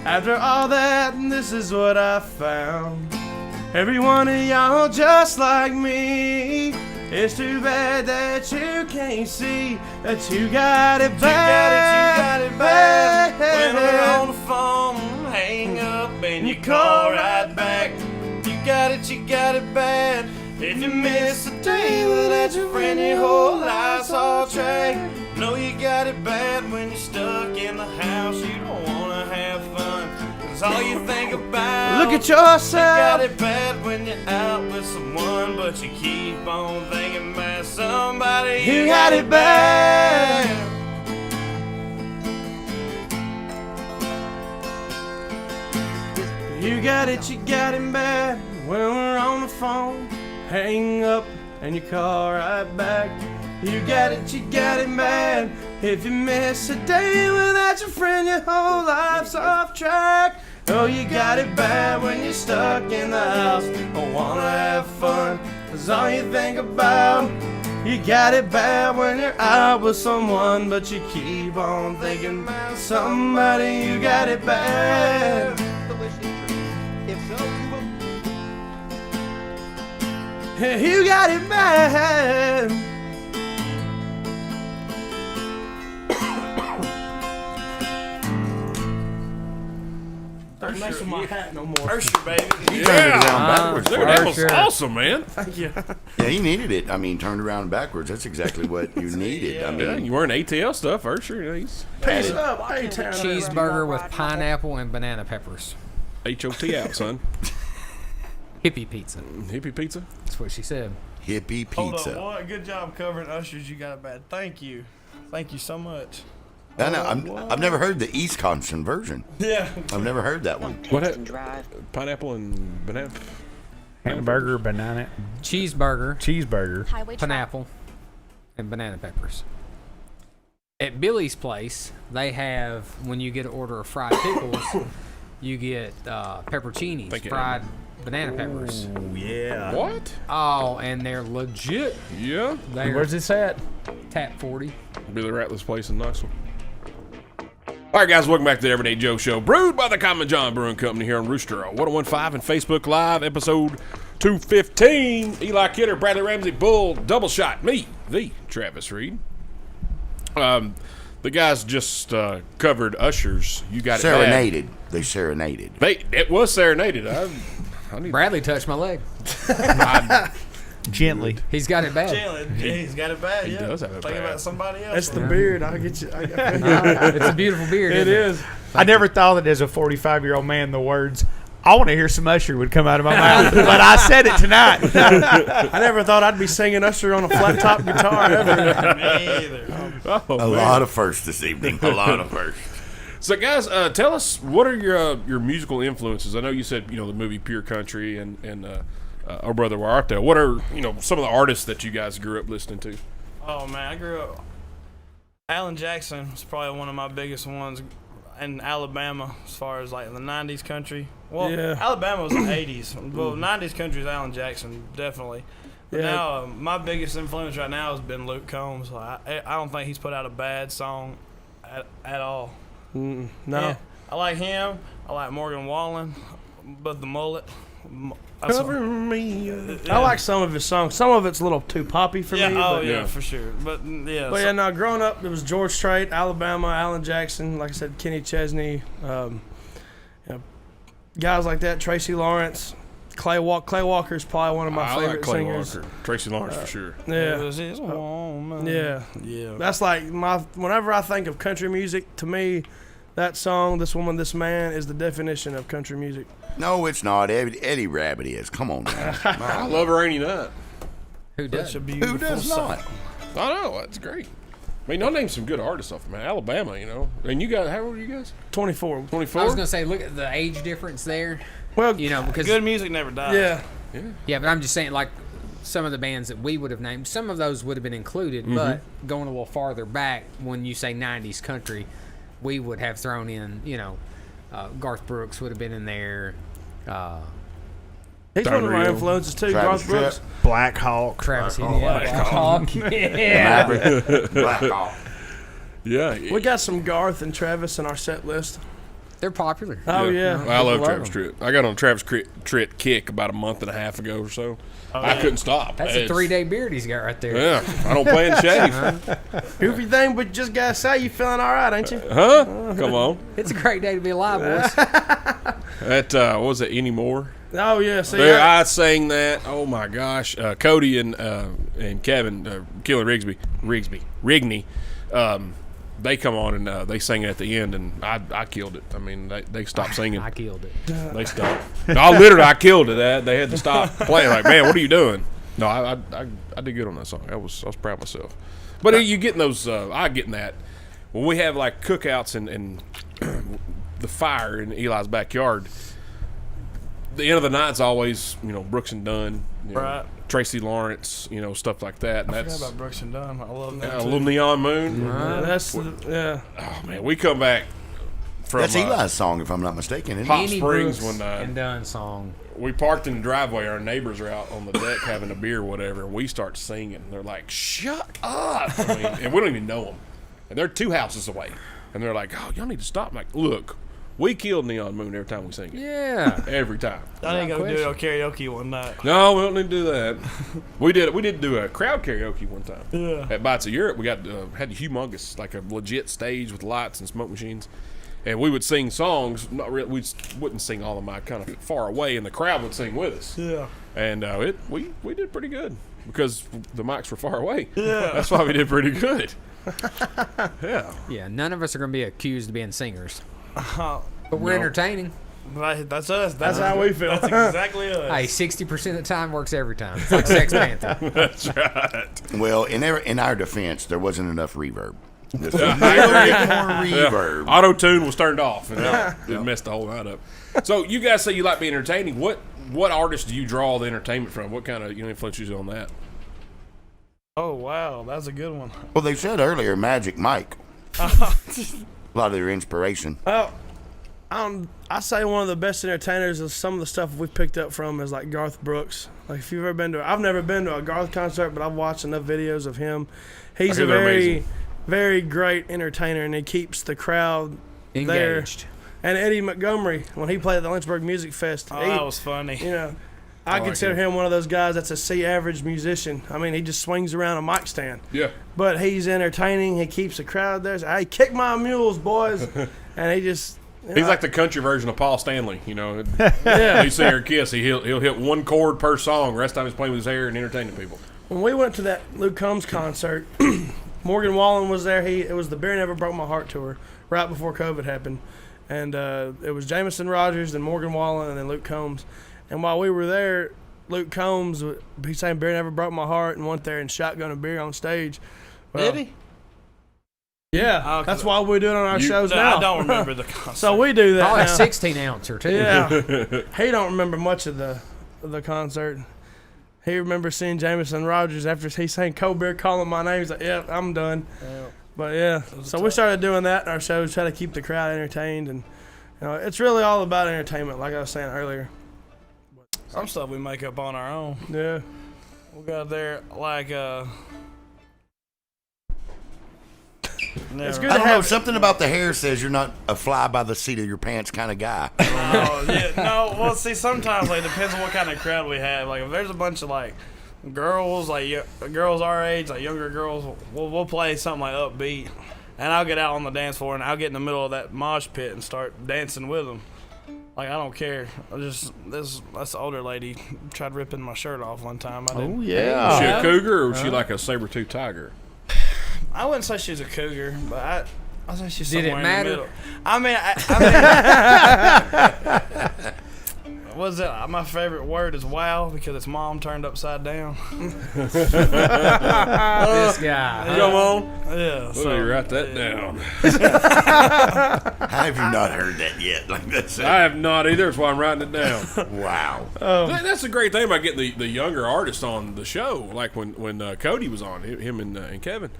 After all that, this is what I found. Every one of y'all just like me. It's too bad that you can't see that you got it bad. You got it bad. When we're on the phone, hang up and you call right back. You got it bad. If you miss a day without your friend, your whole life's off track. Know you got it bad when you're stuck in the house. You don't wanna have fun, 'cause all you think about. Look at yourself. You got it bad when you're out with someone, but you keep on thinking about somebody. You got it bad. You got it bad when we're on the phone. Hang up and you call right back. You got it, man. If you miss a day without your friend, your whole life's off track. Oh, you got it bad when you're stuck in the house. Don't wanna have fun, that's all you think about. You got it bad when you're out with someone, but you keep on thinking about somebody. You got it bad. You got it bad. Don't mess with my hat no more. Ursher, baby. You turned it around backwards. Dude, that was awesome, man. Thank you. Yeah, you needed it. I mean, turned around backwards. That's exactly what you needed. I Yeah, mean, you wearing ATL stuff, Ursher. He's Peace up. Hey, Cheeseburger with pineapple and banana peppers. HOT out, son. Hippie pizza. Hippie pizza? That's what she said. hippie Hold pizza. on, what? Good job covering Usher's You Got It Bad. Thank you. Thank you so much. I know. I've never heard the East Constant version. Yeah. I've never heard that one. What happened? Pineapple and banana? Hamburger, banana, Cheeseburger, cheeseburger. pineapple, and banana peppers. At Billy's place, they have, when you get an order of fried pickles, you get pepperoncinis, Thank you. fried banana peppers. Oh, yeah. What? Oh, and they're legit. Yeah. They're Where's this at? Tap 40. Billy Rattler's place in Knoxville. All right, guys, welcome back to the Everyday Joe Show, brewed by the Common John Brewing Company here on Rooster 1015 and Facebook Live, episode 215. Eli Kidder, Bradley Ramsey, Bull, Double Shot, me, the Travis Reed. The guys just covered Usher's You Got It Bad. Serenaded. They serenaded. It was serenaded. I need Bradley touched my leg. Gently. He's got it bad. He's got it bad, He yeah. does have it Think bad. about somebody else. That's the beard. I'll get you. It's a beautiful beard. It isn't is. I never thought that as a 45-year-old man, the words, I want to hear some Usher would come out of my mouth. But I said it tonight. I never thought I'd be singing Usher on a flat top guitar ever. Me either. A lot of firsts this evening. A lot of firsts. So, guys, tell us, what are your musical influences? I know you said, the movie Pure Country and Oh Brother, Where Art Thou? What are, some of the artists that you guys grew up listening to? Oh, man, I grew up. Alan Jackson was probably one of my biggest ones in Alabama as far as, like, the 90s country. Well, Yeah. Alabama was the 80s. Well, 90s country is Alan Jackson, definitely. But Yeah. now, my biggest influence right now has been Luke Combs. Like, I don't think he's put out a bad song at all. No. Yeah, I like him. I like Morgan Wallen, but the mullet. Cover me. I like some of his songs. Some of it's a little too poppy for Yeah, me. oh but, yeah, for sure. But yeah, But yeah, no, growing up, it was George Strait, Alabama, Alan Jackson, like I said, Kenny Chesney, guys like that, Tracy Lawrence, Clay Walker's probably one of my favorite like Clay singers. Walker. Tracy Lawrence for sure. Yeah. It was his woman. Yeah. Yeah. That's like whenever I think of country music, to me, that song, This Woman, This Man, is the definition of country music. No, it's not. Eddie Rabbit is. Come on now. I love a Rainy Night. Who does? Who does not? I know, that's great. I mean, I'll name some good artists off, man. Alabama, And you guys, how old are you guys? 24. 24? I was gonna say, look at the age difference there. Well, because good music never dies. Yeah. Yeah, but I'm just saying, like, some of the bands that we would have named, some of those would have been included, but going a little farther back, when you say 90s country, we would have thrown in, Garth Brooks would have been in there. He's one of my influences too, Travis Garth Brooks. Tritt. Black Hawk. Travis, Black Hawk. Yeah. Black Hawk. Yeah. We got some Garth and Travis in our set list. They're popular. Oh, yeah. Well, I love Travis Tritt. I got on Travis Tritt kick about a month and a half ago or so. I couldn't stop. That's a 3-day beard he's got right there. Yeah, I don't plan to shave. Goofy thing, but just gotta say, you feeling all right, ain't you? Huh? Come on. It's a great day to be alive, boys. That, what was it, Anymore? Oh, yeah. See, There, I sang that. Oh, my gosh. Cody and Kevin, Killing Rigney, they come on and they sang it at the end, and I killed it. I mean, they stopped singing. I killed it. They stopped. I killed it. They had to stop playing. Like, man, what are you doing? No, I did good on that song. I was proud of myself. But you getting those? I getting that when we have like cookouts and the fire in Eli's backyard. The end of the night's always Brooks and Dunn. Right. Tracy Lawrence, stuff like that. And I forgot about Brooks and Dunn. I love that. a little Neon Moon. Yeah. Oh man, we come back from That's Eli's song, if I'm not mistaken. Isn't Hot it? Springs Brooks one night. and Dunn song. We parked in the driveway. Our neighbors are out on the deck having a beer or whatever, and we start singing. They're like, "Shut up!" And we don't even know them. And they're 2 houses away. And they're like, "Oh, y'all need to stop." I'm like, look, we killed Neon Moon every time we sing it. Yeah. Every time. I didn't go do it on karaoke one night. No, we don't need to do that. We did do a crowd karaoke one time. Yeah. At Bites of Europe, we got had a humongous, like a legit stage with lights and smoke machines. And we would sing songs. Not really, we wouldn't sing all of them kind of far away, and the crowd would sing with us. Yeah. And we did pretty good because the mics were far away. Yeah. That's why we did pretty good. Yeah. Yeah, none of us are going to be accused of being singers. But we're No. entertaining. That's us. That's how we feel. That's exactly us. Hey, 60% of the time works every time. It's like Sex Panther. That's right. Well, in our defense, there wasn't enough reverb. There's a little bit more reverb. Auto tune was turned off, and it messed the whole night up. So you guys say you like being entertaining. What artists do you draw the entertainment from? What kind of influences you on that? Oh, wow. That's a good one. Well, they said earlier, Magic Mike. A lot of their inspiration. Well, I say one of the best entertainers is some of the stuff we've picked up from is like Garth Brooks. Like if you've ever been I've never been to a Garth concert, but I've watched enough videos of him. He's a very, very great entertainer, and he keeps the crowd engaged. There. And Eddie Montgomery, when he played at the Lynchburg Music Fest, that was funny. I consider him one of those guys that's a C-average musician. I mean, he just swings around a mic stand. Yeah. But he's entertaining. He keeps the crowd there. Hey, kick my mules, boys. And he just... He's like the country version of Paul Stanley, Yeah. Lead singer Kiss. He'll hit one chord per song. The rest of the time he's playing with his hair and entertaining people. When we went to that Luke Combs concert, Morgan Wallen was there. It was the Beer Never Broke My Heart tour right before COVID happened. And it was Jameson Rogers, then Morgan Wallen, and then Luke Combs. And while we were there, Luke Combs, he sang Beer Never Broke My Heart and went there and shotgun a beer on stage. Well, Did he? Yeah, that's why we're doing it on our shows now. I don't remember the concert. So we do that Probably now. a 16-ouncer, too. Yeah. He don't remember much of the concert. He remembers seeing Jameson Rogers after he sang Cold Beer calling my name. He's like, yeah, I'm done. Yeah. But yeah, so we started doing that in our shows, try to keep the crowd entertained. And it's really all about entertainment, like I was saying earlier. Some stuff we make up on our own. Yeah. We got there like It's I good don't to know. have Something about the hair says you're not a fly by the seat of your pants kind of guy. Well, see, sometimes it depends on what kind of crowd we have. Like if there's a bunch of girls, girls our age, like younger girls, we'll play something like upbeat, and I'll get out on the dance floor and I'll get in the middle of that mosh pit and start dancing with them. Like I don't care. This older lady tried ripping my shirt off one time. Oh yeah. Was she a cougar or was she like a saber-toothed tiger? I wouldn't say she's a cougar, but I say she's Did it somewhere matter? in the middle. I mean, what's it? My favorite word is wow because it's mom turned upside down. This guy. Come on. Yeah. Let me write that down. How have you not heard that yet? Like that's I have not either. That's why I'm writing it down. Wow. That's the great thing about getting the younger artists on the show. Like when Cody was on, him and Kevin.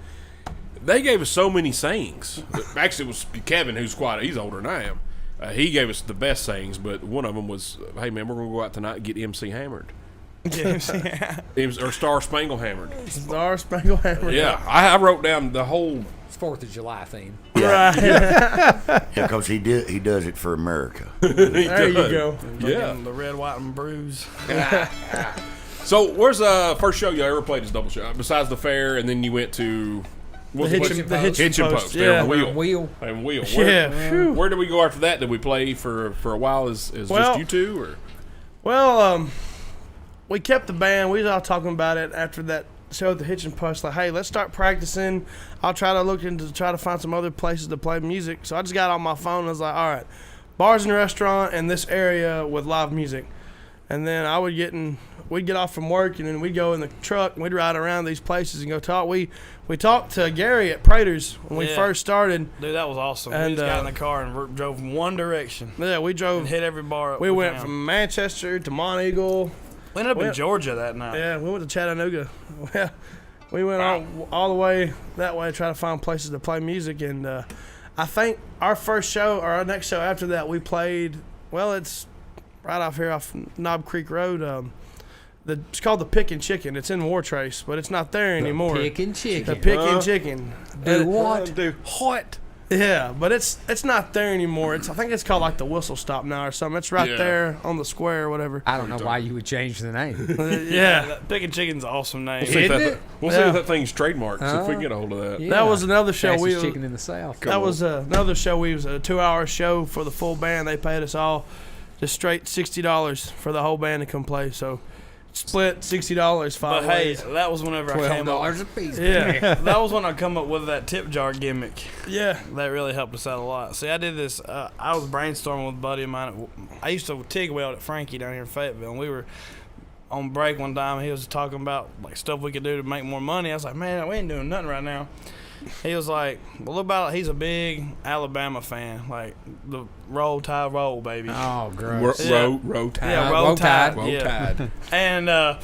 They gave us so many sayings. Actually, it was Kevin, he's older than I am. He gave us the best sayings, but one of them was, hey, man, we're going to go out tonight and get MC hammered. Or Star Spangled hammered. Star Spangled hammered. Yeah, I wrote down the whole... It's 4th of July theme. Right. Yeah, because he does it for America. There you go. Yeah. The red, white, and bruise. So, where's the first show you ever played as double show? Besides the fair, and then you went to... The Hitchin' Post. Yeah. Wheel. And Wheel. Yeah. Where did we go after that? Did we play for a while as just you two? Or? Well, we kept the band. We was all talking about it after that show at the Hitchin' Post. Like, hey, let's start practicing. I'll try to find some other places to play music. So I just got on my phone and I was like, all right, bars and restaurant in this area with live music. And then we'd get off from work and then we'd go in the truck and we'd ride around these places and go talk. We talked to Gary at Prater's when we first started. Dude, that was awesome. And, We just got in the car and drove one direction. Yeah, we drove. And hit every bar up We went found. from Manchester to Monteagle We ended up in Georgia that night. Yeah, we went to Chattanooga. We went all the way that way to try to find places to play music. And I think our first show, or our next show after that, we played, well, it's right off here off Knob Creek Road. It's called the Pick and Chicken. It's in War Trace, but it's not there anymore. Pick and Chicken. The Pick and Chicken. Do what? Do what? Yeah, but it's not there anymore. I think it's called like the Whistle Stop now or something. It's right there on the square or whatever. I don't know why you would change the name. Yeah. Pick and Chicken's an awesome name. We'll see if that thing's trademarked. See if we can get a hold of that. Yeah. That was another show. Fastest chicken in the South. That was another show. We was a 2-hour show for the full band. They paid us all just straight $60 for the whole band to come play. So split $60 5 ways. Hey, that was whenever I came up. $12 a piece. Yeah. That was when I come up with that tip jar gimmick. Yeah. That really helped us out a lot. See, I did this. I was brainstorming with a buddy of mine. I used to TIG weld at Frankie down here in Fayetteville, and we were on break one time. He was talking about like stuff we could do to make more money. I was like, man, we ain't doing nothing right now. He was like, well, look about it. He's a big Alabama fan, like the Roll Tide Roll, baby. Oh, gross. Roll Tide. Yeah, Roll Tide. Roll Yeah. Tide. And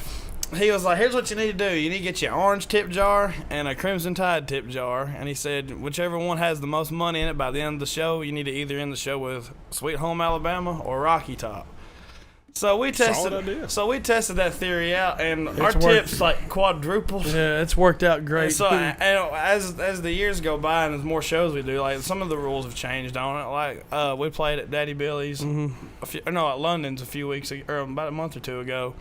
he was like, here's what you need to do. You need to get your orange tip jar and a Crimson Tide tip jar. And he said, whichever one has the most money in it by the end of the show, you need to either end the show with Sweet Home Alabama or Rocky Top. So we tested that theory out, and our tips like quadrupled. Yeah, it's worked out great. And so as the years go by and as more shows we do, like some of the rules have changed on it. Like we played at Daddy Billy's, at London's a few weeks ago, or about a month or two ago.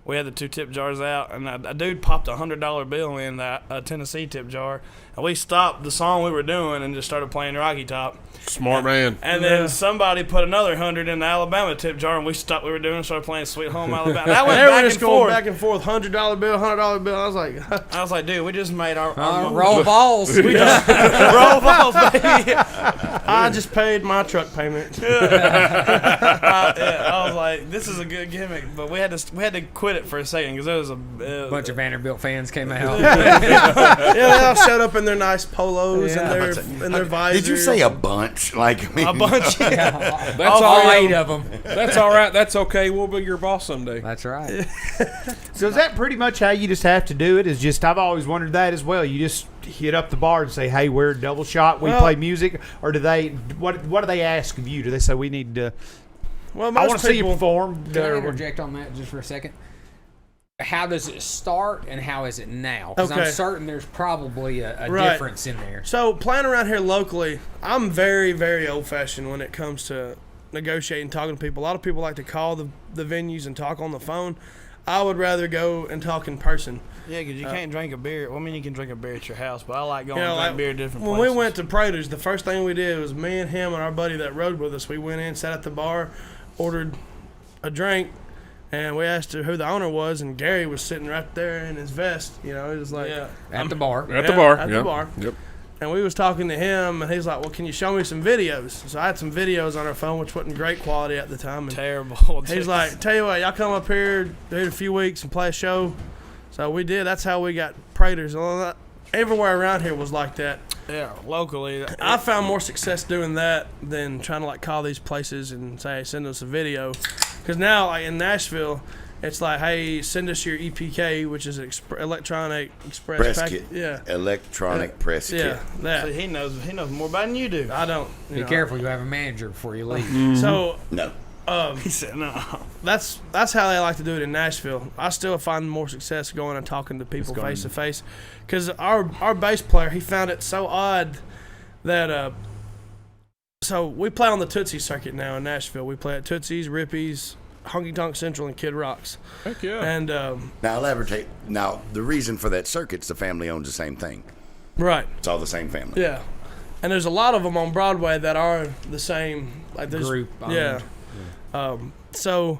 We had the 2 tip jars out, and a dude popped a $100 bill in that Tennessee tip jar, and we stopped the song we were doing and just started playing Rocky Top. Smart man. And then somebody put another 100 in the Alabama tip jar, and we stopped what we were doing and started playing Sweet Home Alabama. That went back and forth, $100 bill, $100 bill. I was like, dude, we just made our roll balls. We just roll balls, baby. I just paid my truck payment. I was like, this is a good gimmick, but we had to quit it for a second because there was a bunch of Vanderbilt fans came out. Yeah, they all showed up in their nice polos and their visors. Did you say a bunch? Like a bunch? Yeah. That's all 8 of them. That's all right. That's okay. We'll be your boss someday. That's right. So is that pretty much how you just have to do it? Is just I've always wondered that as well. You just hit up the bar and say, "Hey, we're double shot. We play music," or do they? What do they ask of you? Do they say we need to? Well, I want to see you perform. Can I interject on that just for a second? How does it start and how is it now? Because I'm certain there's probably a difference in there. So playing around here locally, I'm very, very old-fashioned when it comes to negotiating, talking to people. A lot of people like to call the venues and talk on the phone. I would rather go and talk in person. Yeah, because you can't drink a beer. Well, I mean, you can drink a beer at your house, but I like going and drink beer at different places. When we went to Prater's, the first thing we did was me and him and our buddy that rode with us, we went in, sat at the bar, ordered a drink, and we asked who the owner was, and Gary was sitting right there in his vest. You know, it was like at the bar. At the bar. At the bar. Yep. And we was talking to him, and he's like, well, can you show me some videos? So I had some videos on our phone, which wasn't great quality at the time. And terrible. He's like, tell you what, y'all come up here, do it a few weeks, and play a show. So we did. That's how we got Prater's. Everywhere around here was like that. Yeah, locally. I found more success doing that than trying to call these places and say, hey, send us a video. Because now, in Nashville, it's like, hey, send us your EPK, which is electronic express packet. Yeah, electronic press kit. Yeah, that. See, he knows more about than you do. I don't. Be careful, you have a manager before you leave. Mm-hmm. So no. He said no. That's how they like to do it in Nashville. I still find more success going and talking to people face to face, because our bass player, he found it so odd that so we play on the Tootsie circuit now in Nashville. We play at Tootsie's, Rippy's, Honky Tonk Central, and Kid Rock's. Heck yeah. And now elaborate. Now the reason for that circuit's the family owns the same thing. Right. It's all the same family. Yeah. And there's a lot of them on Broadway that are the same group. Yeah. So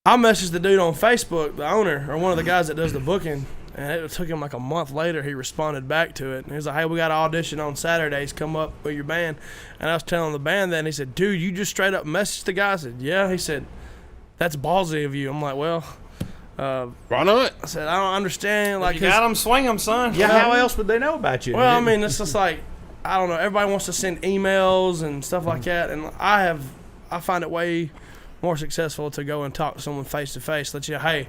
I messaged the dude on Facebook, the owner, or one of the guys that does the booking, and it took him a month later. He responded back to it, and he's like, hey, we got an audition on Saturdays. Come up with your band. And I was telling the band that, and he said, dude, you just straight up messaged the guy? I said, yeah. He said, that's ballsy of you. I'm like, well, why not? I said, I don't understand. If you got them, swing them, son. Yeah, how else would they know about you? Well, I mean, it's just like, I don't know. Everybody wants to send emails and stuff like that, and I find it way more successful to go and talk to someone face to face. Let you, hey,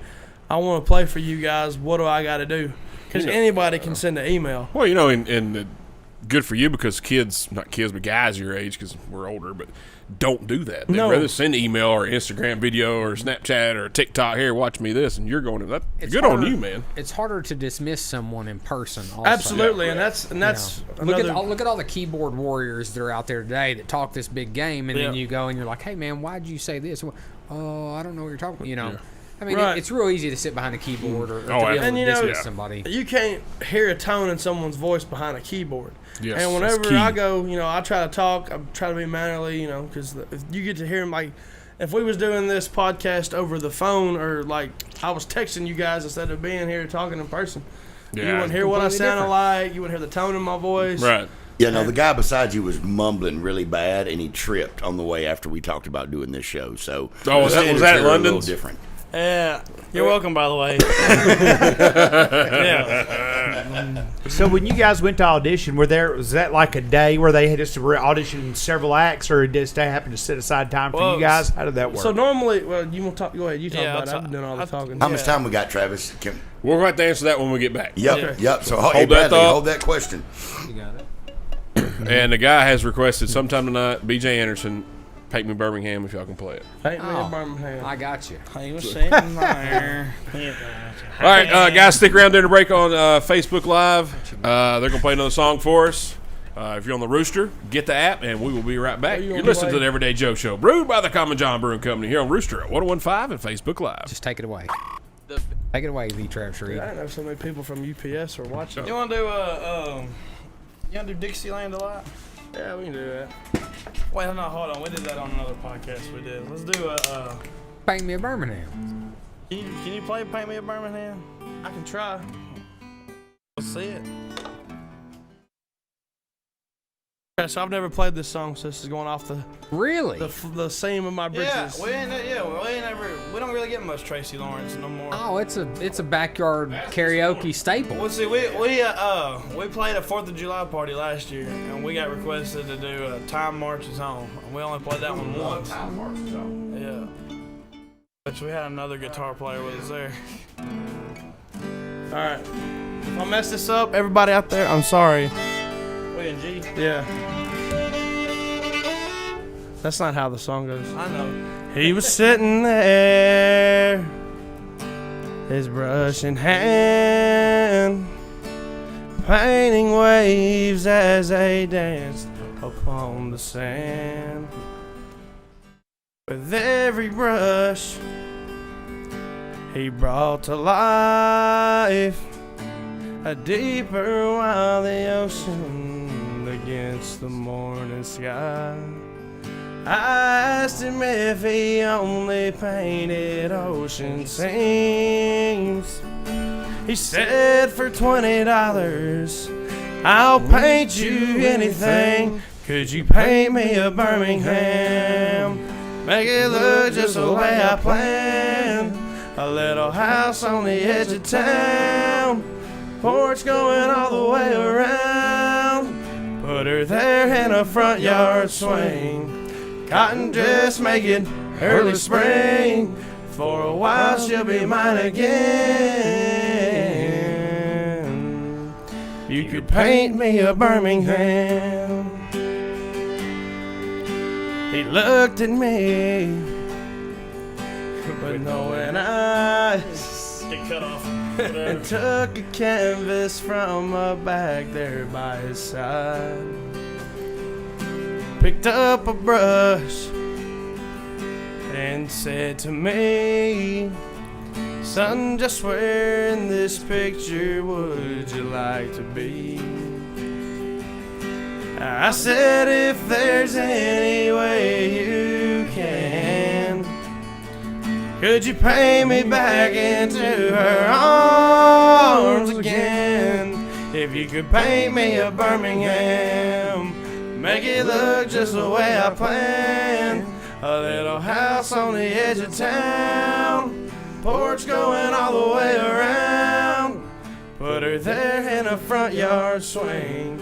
I want to play for you guys. What do I got to do? Because anybody can send an email. Well, and good for you because not kids, but guys your age, because we're older, but don't do that. They'd rather send email or Instagram video or Snapchat or TikTok. Here, watch me this, and you're going to that. Good on you, man. It's harder to dismiss someone in person. Also. Absolutely, and that's look at all the keyboard warriors that are out there today that talk this big game, and then you go and you're like, hey man, why'd you say this? Oh, I don't know what you're talking about. Yeah. I mean, it's real easy to sit behind a keyboard or to be able to dismiss somebody. You can't hear a tone in someone's voice behind a keyboard. Yes, and whenever I go, I try to talk. I try to be mannerly, because if you get to hear them, like, if we was doing this podcast over the phone or, like, I was texting you guys instead of being here talking in person, you wouldn't hear what I sounded like. You wouldn't hear the tone in my voice. Right. Yeah, no, the guy beside you was mumbling really bad, and he tripped on the way after we talked about doing this show. So, was that at London's? A little different. Yeah, you're welcome, by the way. Yeah. So when you guys went to audition, was that like a day where they had just auditioned several acts, or did they happen to set aside time for you guys? How did that work? So normally, you want to talk? Go ahead, you talk about it. I've been doing all the talking. How much time we got, Travis? We'll have to answer that when we get back. Yep. So hold that thought. Hold that question. You got it. And the guy has requested sometime tonight, B.J. Anderson, Paint Me Birmingham, if y'all can play it. Paint Me Birmingham. I got you. He was sitting there. All right, guys, stick around during the break on Facebook Live. They're going to play another song for us. If you're on the Rooster, get the app, and we will be right back. You're listening to the Everyday Joe Show, brewed by the Common John Brewing Company here on Rooster at 101.5 and Facebook Live. Just take it away. Take it away, V-Trav Shreve. I didn't know so many people from UPS are watching. You want to do Dixieland a lot? Yeah, we can do that. Wait, no, hold on. We did that on another podcast we did. Let's do Paint Me a Birmingham. Can you play Paint Me a Birmingham? I can try. Let's see it. Okay, so I've never played this song, so this is going off the seam of my britches. We don't really get much Tracy Lawrence no more. Oh, it's a backyard karaoke staple. Well, see, we played a 4th of July party last year, and we got requested to do Time Marches On, and we only played that one once. Time Marches On. Yeah. Which we had another guitar player with us there. All right. If I mess this up, everybody out there, I'm sorry. We in G? Yeah. That's not how the song goes. I know. He was sitting there, his brush in hand, painting waves as they danced upon the sand. With every brush he brought to life a deeper wily ocean against the morning sky. I asked him if he only painted ocean scenes. He said for $20 I'll paint you anything. Could you paint me a Birmingham? Make it look just the way I planned. A little house on the edge of town, porch going all the way around. Put her there in a front yard swing, cotton dress making early spring. For a while she'll be mine again. You could paint me a Birmingham. He looked at me with knowing eyes. Get cut off. And took a canvas from a bag there by his side. Picked up a brush and said to me, son, just where in this picture would you like to be? I said, if there's any way you can, could you paint me back into her arms again? If you could paint me a Birmingham, make it look just the way I planned. A little house on the edge of town, porch going all the way around. Put her there in a front yard swing,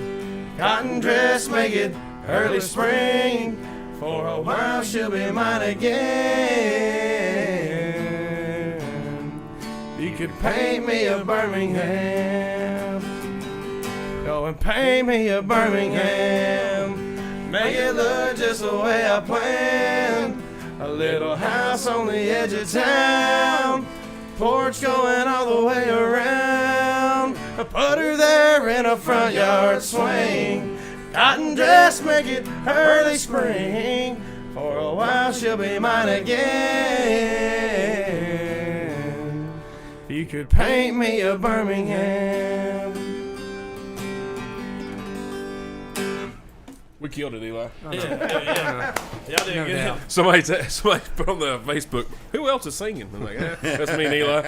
cotton dress make it early spring. For a while she'll be mine again. You could paint me a Birmingham. Go and paint me a Birmingham. Make it look just the way I planned. A little house on the edge of town. Porch going all the way around. I put her there in a front yard swing. Cotton dress, make it early spring. For a while she'll be mine again. You could paint me a Birmingham. We killed it, Eli. Yeah. Y'all did good. doubt. Somebody put on the Facebook, who else is singing? I'm like, that's me and Eli.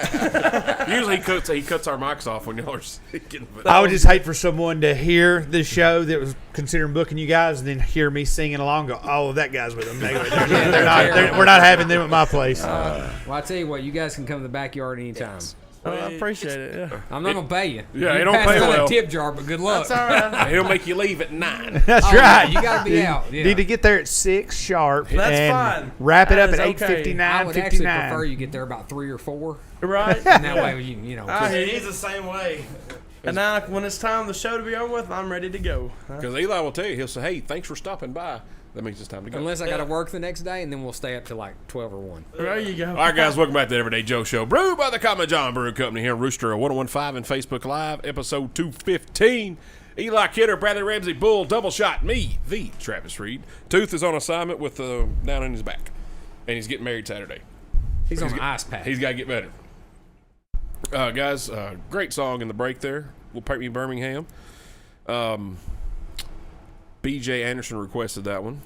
Usually he cuts our mics off when y'all are singing. But I would just hate for someone to hear the show that was considering booking you guys and then hear me singing along and go, oh, that guy's with them. We're not having them at my place. Well, I tell you what, you guys can come to the backyard anytime. I appreciate it, yeah. I'm not going to pay you. Yeah, you he don't pass pay down well. a tip jar, but good luck. That's all right. he'll make you leave at 9. That's Oh, right. yeah, you got to be out. Yeah. Need to get there at 6 sharp. That's and fine. Wrap it That up at is okay. 8:59. I would actually prefer you get there about 3 or 4. Right? And that way, you know. He's the same way. And now, when it's time for the show to be over with, I'm ready to go. Because Eli will tell you, he'll say, hey, thanks for stopping by. That means it's time to go. Unless I got to work the next day, and then we'll stay up to like 12 or 1. There you go. All right, guys, welcome back to the Everyday Joe Show. Brewed by the Common John Brew Company here in Rooster 1015 and Facebook Live, episode 215. Eli Kidder, Bradley Ramsey, Bull, Double Shot, me, the Travis Reed. Tooth is on assignment with down in his back, and he's getting married Saturday. He's on the ice pack. He's got to get better. Guys, great song in the break there. We'll Paint Me Birmingham. B.J. Anderson requested that one.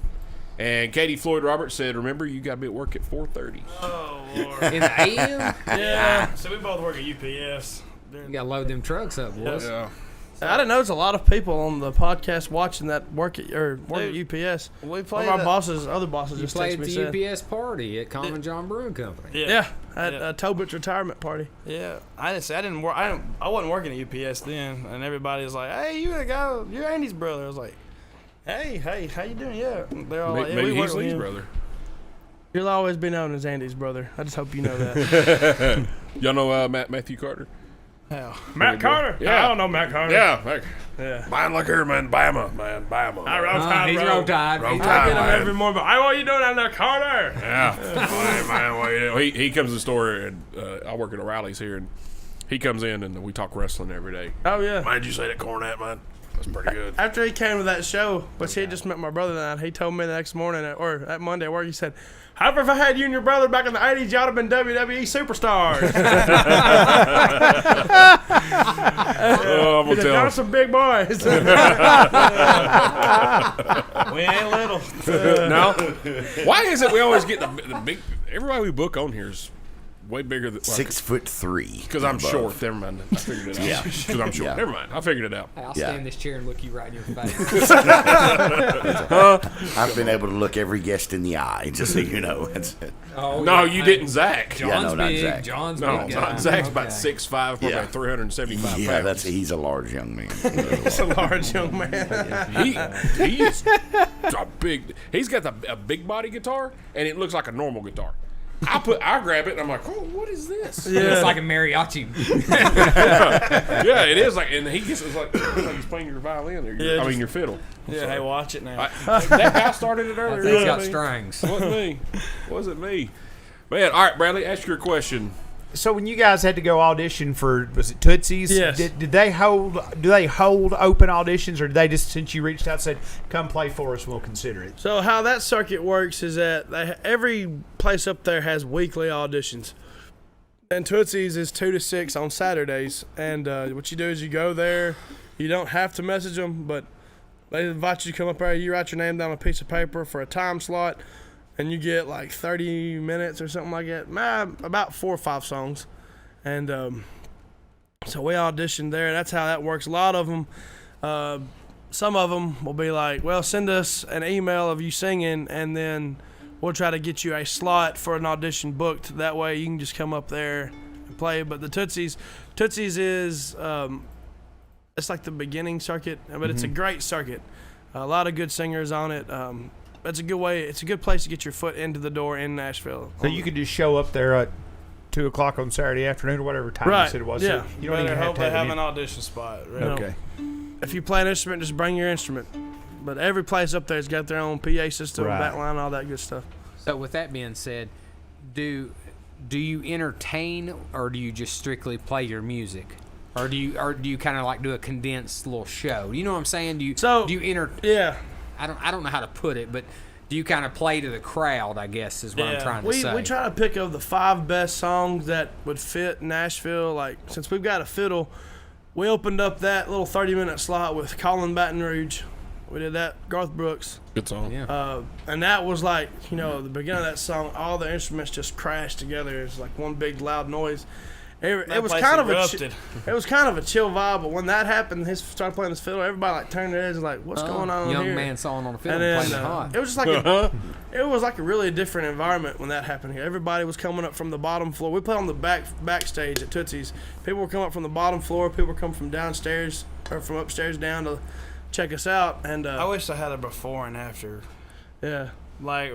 And Katie Floyd Roberts said, remember, you got to be at work at 4:30. Oh, Lord. In the AM? Yeah. So we both work at UPS. You got to load them trucks up, boys. Yeah. I didn't know there's a lot of people on the podcast watching that work at UPS. We One played of our other bosses You just played texted at me the said, UPS party at Common John Brewing Company. yeah, at Tobit's retirement party. Yeah, I wasn't working at UPS then, and everybody was like, "Hey, you the guy? You're Andy's brother." I was like, "Hey, how you doing?" Yeah, they're all like, "Yeah, Maybe we work he's with Lee's him." brother. You'll always be known as Andy's brother. I just hope you know that. Y'all know Matthew Carter? Matt Carter? Yeah. I don't know Matt Carter. Yeah. Yeah. Buying liquor, man. Bama, man. Bama. I roll tide, He's bro. roll tide. Roll He's Tide. I get him man. every morning, but hey, what you doing down there, Carter? Yeah. Hey, man, what you doing? He comes to the store, and I work at O'Reilly's here, and he comes in, and we talk wrestling every day. Oh, yeah. Man, did you say that cornet, man? That's pretty good. After he came to that show, which he had just met my brother and he told me the next morning, or that Monday at work, he said, however, if I had you and your brother back in the 80s, y'all would have been WWE superstars. Oh, I'm He's like, going to tell y'all him. some big boys. We ain't little. No? Why is it we always get the big... Everybody we book on here is way bigger than... 6'3". Because I'm short. Never mind. I figured it out. Yeah. Because I'm short. Yeah. Never mind. I figured it out. Hey, I'll Yeah. stand in this chair and look you right in your face. I've been able to look every guest in the eye, just so you know. That's it. Oh, No, yeah. you didn't, Zach. John's no, not big. Zach. John's No, big guy. Zach's about Okay. 6'5", probably Yeah. 375 Yeah, pounds. he's a large young man. He's a large young man. He's a big. He's got a big body guitar, and it looks like a normal guitar. I grab it and I'm like, oh, what is this? It's like a mariachi. Yeah, it is like, and he gets it's like he's playing your violin or your, your fiddle. Yeah, hey, watch it now. That guy started it earlier. I think he's got wasn't me? strings. Wasn't me. Man, all right, Bradley, ask your question. So when you guys had to go audition for, was it Tootsie's? Yes. Did they hold? Do they hold open auditions, or did they just, since you reached out, said, "Come play for us, we'll consider it"? So how that circuit works is that every place up there has weekly auditions. And Tootsie's is 2 to 6 on Saturdays. And what you do is you go there. You don't have to message them, but they invite you to come up there. You write your name down on a piece of paper for a time slot, and you get like 30 minutes or something like that. About 4 or 5 songs. And so we auditioned there. That's how that works. A lot of them, some of them will be like, well, send us an email of you singing, and then we'll try to get you a slot for an audition booked. That way you can just come up there and play. But the Tootsie's is, it's like the beginning circuit, but it's a great circuit. A lot of good singers on it. that's a good way. It's a good place to get your foot into the door in Nashville. So you could just show up there at 2 o'clock on Saturday afternoon or whatever time you said it was. Yeah. So you don't even have to have an audition spot. Right? Okay. If you play an instrument, just bring your instrument. But every place up there's got their own PA system, backline, all that good stuff. So with that being said, do you entertain or do you just strictly play your music? Or do you kind of like do a condensed little show? You know what I'm saying? Do you Yeah. I don't know how to put it, but do you kind of play to the crowd, I guess, is what I'm trying to say. We try to pick up the 5 best songs that would fit Nashville. Like, since we've got a fiddle, we opened up that little 30-minute slot with Colin Baton Rouge. We did that, Garth Brooks. Good song. Yeah. And that was like, the beginning of that song, all the instruments just crashed together. It's like one big loud noise. It was kind of a chill vibe, but when that happened, he started playing his fiddle. Everybody like turned their heads and like, what's going on young here? man sawing on a fiddle And playing then, hot. it was just like a really different environment when that happened here. Everybody was coming up from the bottom floor. We played on the backstage at Tootsie's. People were coming up from the bottom floor. People were coming from downstairs or from upstairs down to check us out. And I wish I had a before and after. Yeah, like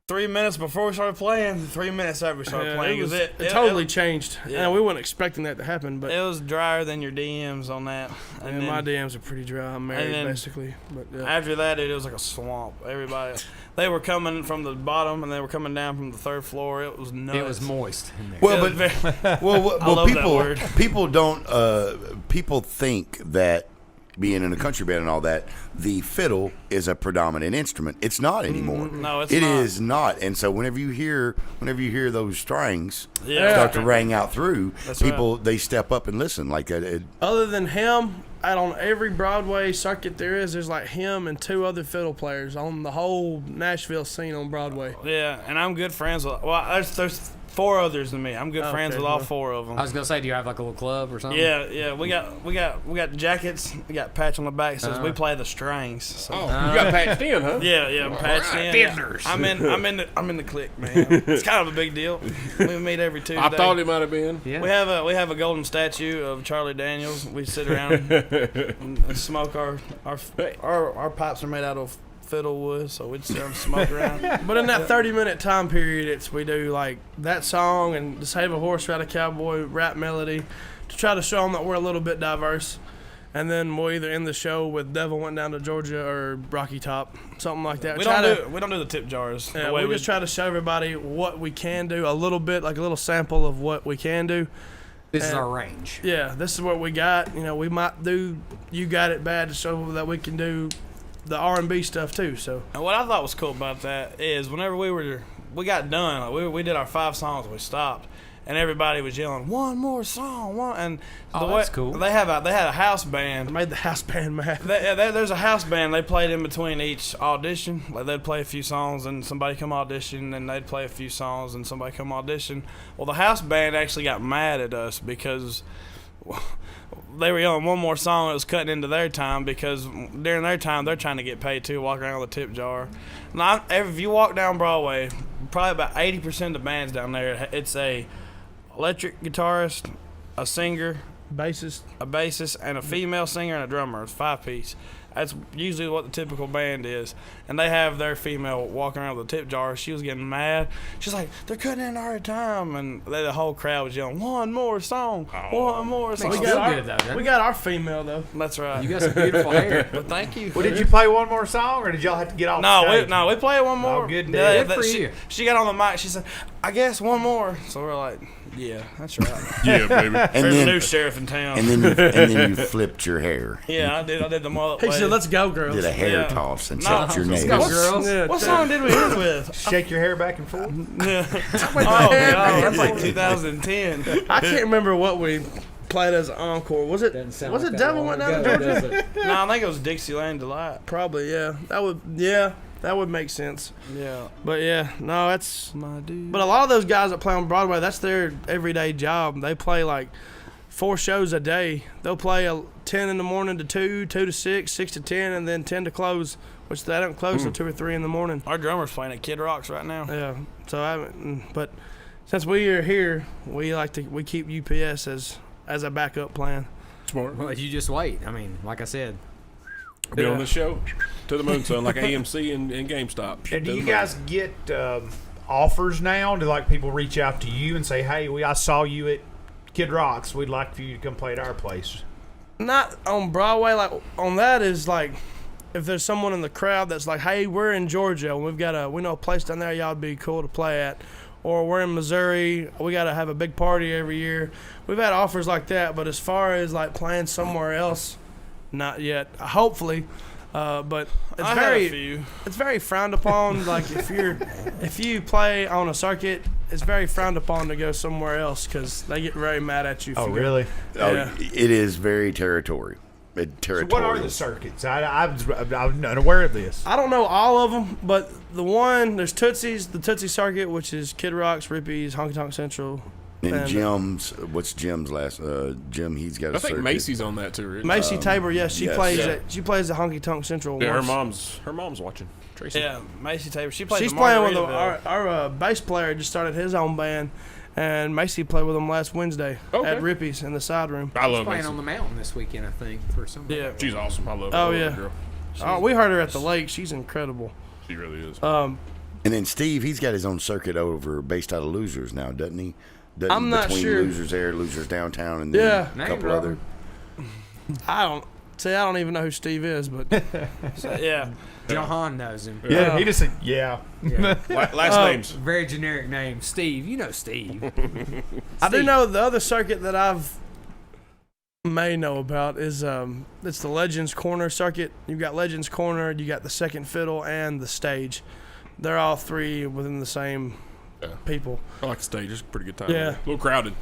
3 minutes before we started playing, 3 minutes after we started playing. It totally changed. Yeah, and we weren't expecting that to happen, but it was drier than your DMs on that. And my DMs are pretty dry. I'm married, basically. But after that, it was like a swamp. Everybody, they were coming from the bottom and they were coming down from the 3rd floor. It was nuts. It was moist. Well, people don't. People think that, being in a country band and all that, the fiddle is a predominant instrument. It's not anymore. No, it's not. It not. is not. And so whenever you hear those strings start to ring out through, people they step up and listen like that. Other than him, out on every Broadway circuit there's like him and 2 other fiddle players on the whole Nashville scene on Broadway. Yeah, and I'm good friends with. Well, there's 4 others than me. I'm good friends with all 4 of them. I was gonna say, do you have like a little club or something? Yeah. We got jackets. We got patch on the back that says we play the strings. So. You got patched in, huh? Yeah, patched in. Fiddlers. I'm in the clique, man. It's kind of a big deal. We meet every Tuesday. I thought it might have been. Yeah. We have a golden statue of Charlie Daniels. We sit around and smoke. Our pipes are made out of fiddle wood, so we'd sit and smoke around. But in that 30-minute time period, we do like that song and the Save a Horse, Ride a Cowboy rap melody to try to show them that we're a little bit diverse. And then we'll either end the show with Devil Went Down to Georgia or Rocky Top, something like that. We don't do the tip jars. Yeah, we just try to show everybody what we can do, a little bit, like a little sample of what we can do. This is our range. Yeah, this is what we got. We might do You Got It Bad to show that we can do the R&B stuff too. So, and what I thought was cool about that is whenever we got done, like we did our 5 songs, we stopped, and everybody was yelling one more song, and that's cool. They had a house band. They made the house band mad. There's a house band. They played in between each audition. Like they'd play a few songs and somebody come audition, and they'd play a few songs and somebody come audition. Well, the house band actually got mad at us because they were yelling one more song. It was cutting into their time because during their time they're trying to get paid too, walking around with a tip jar. Now, if you walk down Broadway, probably about 80% of the bands down there, it's a electric guitarist, a singer, a bassist, and a female singer and a drummer. It's 5-piece. That's usually what the typical band is. And they have their female walking around with a tip jar. She was getting mad. She's like, they're cutting in our time. And the whole crowd was yelling, one more song, one more song. We got our female, though. That's right. You got some beautiful hair. Well, thank you. Well, did you play one more song, or did y'all have to get off the stage? We played one more. Oh, good Good for you. She got on the mic. She said, I guess one more. So we're like, yeah, that's right. Yeah, baby. And There's then, a new sheriff in town. and then you flipped your hair. Yeah, I did the mullet. He said, let's go, girls. Did a hair Yeah. toss and No, chopped your let's nails. go, girls. Yeah, What song did we end with? Shake your hair back and forth. Oh, God, that's like 2010. I can't remember what we played as an encore. Was it Devil Went Down to Georgia? No, I think it was Dixieland Delight. Probably, yeah. That would make sense. Yeah. But yeah, no, that's My dude. But a lot of those guys that play on Broadway, that's their everyday job. They play like 4 shows a day. They'll play 10 in the morning to 2, 2 to 6, 6 to 10, and then 10 to close, which they don't close till 2 or 3 in the morning. Our drummer's playing at Kid Rock's right now. Yeah. So but since we are here, we keep UPS as a backup plan. Smart. Well, you just wait. I mean, like I said, Be on the show to the moon, son, like AMC and GameStop. And do you guys get offers now? Do like people reach out to you and say, "Hey, I saw you at Kid Rock's. We'd like for you to come play at our place." Not on Broadway. Like on that is like, if there's someone in the crowd that's like, "Hey, we're in Georgia. And we know a place down there y'all'd be cool to play at," or we're in Missouri. We got to have a big party every year. We've had offers like that, but as far as like playing somewhere else, not yet. Hopefully. But it's very frowned upon. Like if you play on a circuit, it's very frowned upon to go somewhere else because they get very mad at you. Oh, really? Yeah. It is very territorial. So what are the circuits? I'm unaware of this. I don't know all of them, but there's Tootsie's, the Tootsie Circuit, which is Kid Rock's, Rippy's, Honky Tonk Central. And Jim's, what's Jim's last? Jim, he's got a circuit. I think Macy's on that too, Rich. Macy Tabor, yes, she plays at Honky Tonk Central. Yeah, her mom's watching. Tracy. Yeah, Macy Tabor. She's playing with our bass player. Just started his own band, and Macy played with him last Wednesday at Rippy's in the side room. I love playing Macy on the mountain this weekend, I think, for some. Yeah, she's awesome. I love her. Oh yeah. Girl. We heard her at the lake. She's incredible. She really is. And then Steve, he's got his own circuit over based out of Losers now, doesn't he? I'm not sure. Losers there, Losers downtown, and then a couple other. I don't even know who Steve is, but yeah. Johan knows him. Yeah, he just said, yeah. Last names. Very generic name. Steve. You know Steve. I do know the other circuit that may know about is it's the Legends Corner circuit. You've got Legends Corner, you got the Second Fiddle, and the Stage. They're all three within the same people. I like the Stage. It's a pretty good time. Yeah. A little crowded.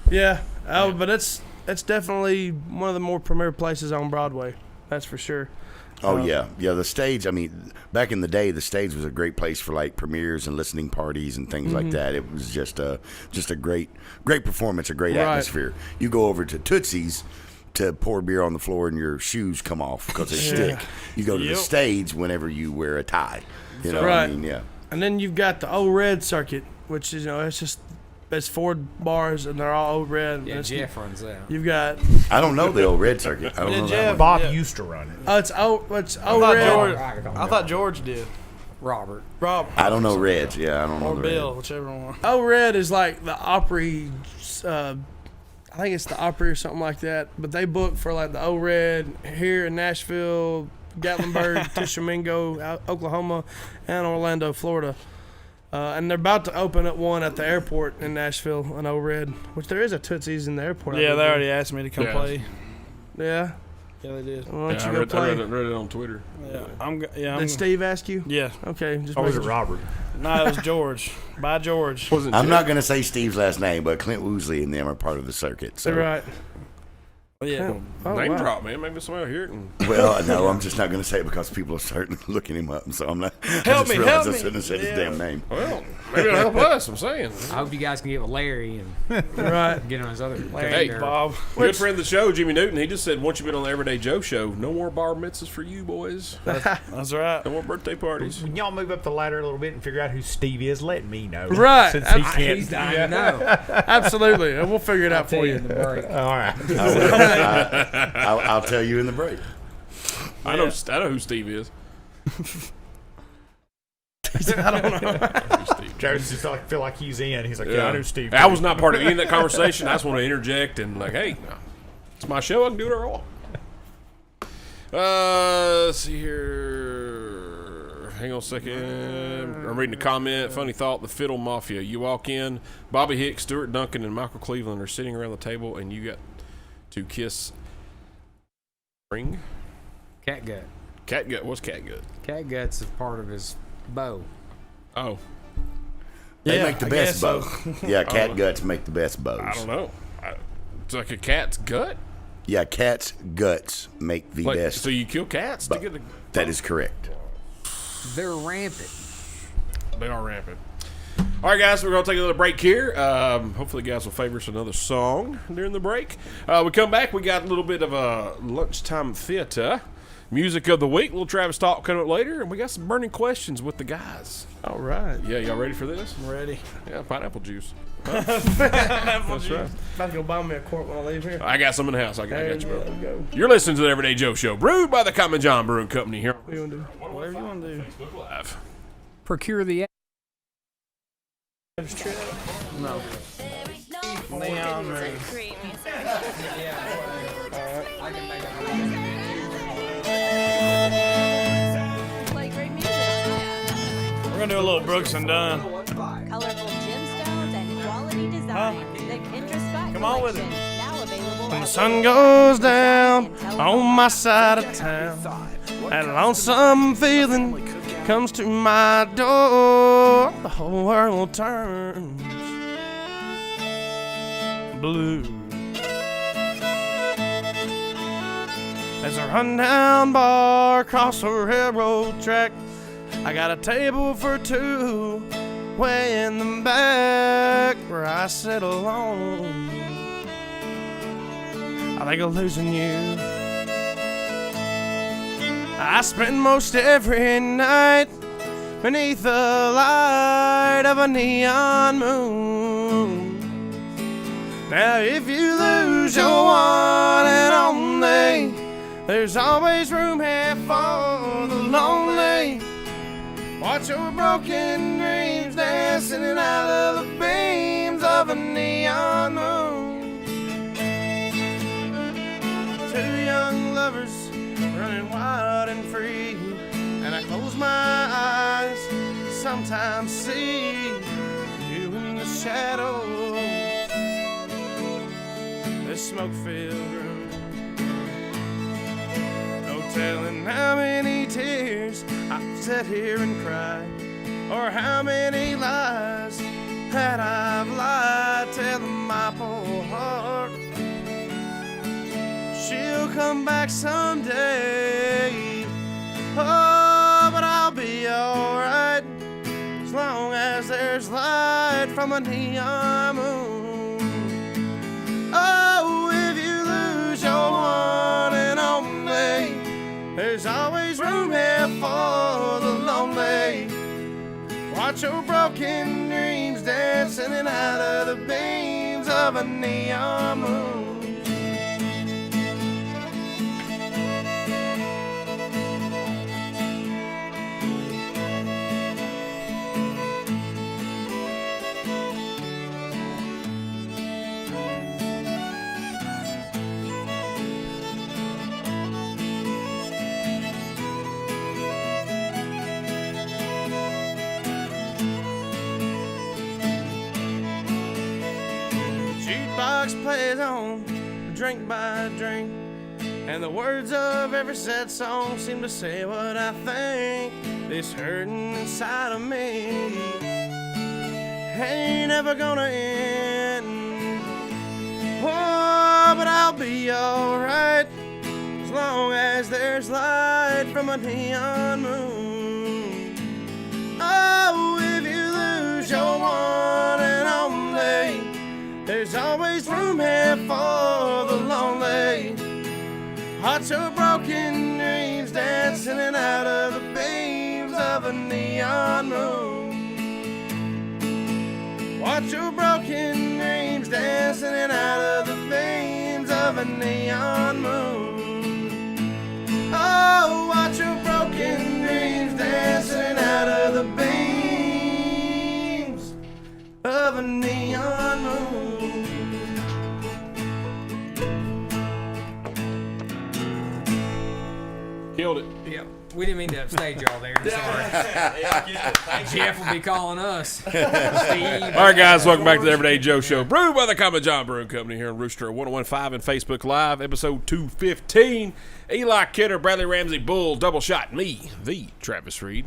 Yeah. But it's definitely one of the more premier places on Broadway. That's for sure. Oh yeah. The Stage, I mean, back in the day, the Stage was a great place for like premieres and listening parties and things like that. It was just a great performance, a great atmosphere. You go over to Tootsie's to pour beer on the floor and your shoes come off because they stick. You go to the Stage whenever you wear a tie. You know what I mean? Yeah. And then you've got the Old Red circuit, which is, it's 4 bars and they're all Old Red. Yeah, Jeff runs that. You've got. I don't know the Old Red circuit. I don't know that one. Bob used to run it. It's Old Red. I thought George did. Robert. I don't know Reds. Yeah, I don't know. Or the Bill, Red. whichever one. Old Red is like the Opry. I think it's the Opry or something like that. But they book for like the Old Red here in Nashville, Gatlinburg, Tishomingo, Oklahoma, and Orlando, Florida. And they're about to open up one at the airport in Nashville, an Old Red, which there is a Tootsie's in the airport. Yeah, they already asked me to come play. Yeah. Yeah, they did. Why don't you go play? I read it on Twitter. Yeah, Did Steve ask you? Yeah. Okay. Or was it Robert? No, it was George. By George. I'm not going to say Steve's last name, but Clint Woosley and them are part of the circuit. So. Right. Yeah. Name drop, man. Maybe somebody will hear it. Well, no, I'm just not going to say it because people are starting looking him up, so I'm not. Help me! I shouldn't have said his damn name. Well, maybe it'll help us. I'm saying. I hope you guys can get with Larry and get on his other. Hey, Bob. Good friend of the show, Jimmy Newton. He just said, once you've been on the Everyday Joe show, no more bar mitzvahs for you boys. That's right. No more birthday parties. When y'all move up the ladder a little bit and figure out who Steve is, let me know. Right. Since he can't. He's dying to know. Absolutely. And we'll figure it out for you. In the break. All right. I'll tell you in the break. I know who Steve is. I don't know. Jared's just feel like he's in. He's like, yeah, I know Steve. I was not part of any of that conversation. I just want to interject and hey, it's my show. I can do it all. Let's see here. Hang on a second. I'm reading a comment. Funny thought, the Fiddle Mafia. You walk in, Bobby Hicks, Stuart Duncan, and Michael Cleveland are sitting around the table, and you got to kiss ring? Catgut. Catgut? What's catgut? Catgut's a part of his bow. Oh. They make the best bow. Yeah, cat guts make the best bows. I don't know. It's like a cat's gut? Yeah, cat's guts make the best. So you kill cats to get the... That is correct. They're rampant. They are rampant. All right, guys, we're going to take another break here. Hopefully, guys will favor us another song during the break. We come back. We got a little bit of a lunchtime theater. Music of the week, little Travis talk coming up later, and we got some burning questions with the guys. All right. Yeah, y'all ready for this? I'm ready. Yeah, pineapple juice. That's right. About to go buy me a quart when I leave here. I got some in the house. I got you, bro. Go. You're listening to the Everyday Joe Show, brewed by the Common John Brewing Company here. What do you want to do? Whatever you want to do. Facebook Live. Procure the. No. Neon Moon. Play great music. We're gonna do a little Brooks and Dunn. Colorful gemstones and quality design. The Kendra Scott Come on with collection, now available. When the sun goes down on my side of town, that lonesome feeling comes to my door. The whole world turns blue. There's a rundown bar across the railroad track. I got a table for two way in the back where I sit alone. I think of losing you. I spend most every night beneath the light of a neon moon. Now if you lose your one and only, there's always room here for the lonely. Watch your broken dreams dancing in and out of the beams of a neon moon. Two young lovers running wild and free, and I close my eyes, sometimes see you in the shadows, this smoke-filled room. No telling how many tears I've sat here and cried, or how many lies that I've lied, telling my poor heart she'll come back someday. Oh, but I'll be alright as long as there's light from a neon moon. Oh, if you lose your one and only, there's always room here for the lonely. Watch your broken dreams dancing in and out of the beams of a neon moon. Plays on drink by drink, and the words of every sad song seem to say what I think. This hurting inside of me ain't ever gonna end. Oh, but I'll be alright as long as there's light from a neon moon. Oh, if you lose your one and only, there's always room here for the lonely. Watch your broken dreams dancing in and out of the beams of a neon moon. Watch your broken dreams dancing in and out of the beams of a neon moon. Oh, watch your broken dreams dancing in and out of the beams of a neon moon. Killed it. Yeah, we didn't mean to upstage y'all there. Sorry. Jeff will be calling us. Steve. All right, guys, welcome back to the Everyday Joe Show, brewed by the Common John Brewing Company here on Rooster 1015 and Facebook Live, episode 215. Eli Kidder, Bradley Ramsey, Bull, Double Shot, me, the Travis Reed.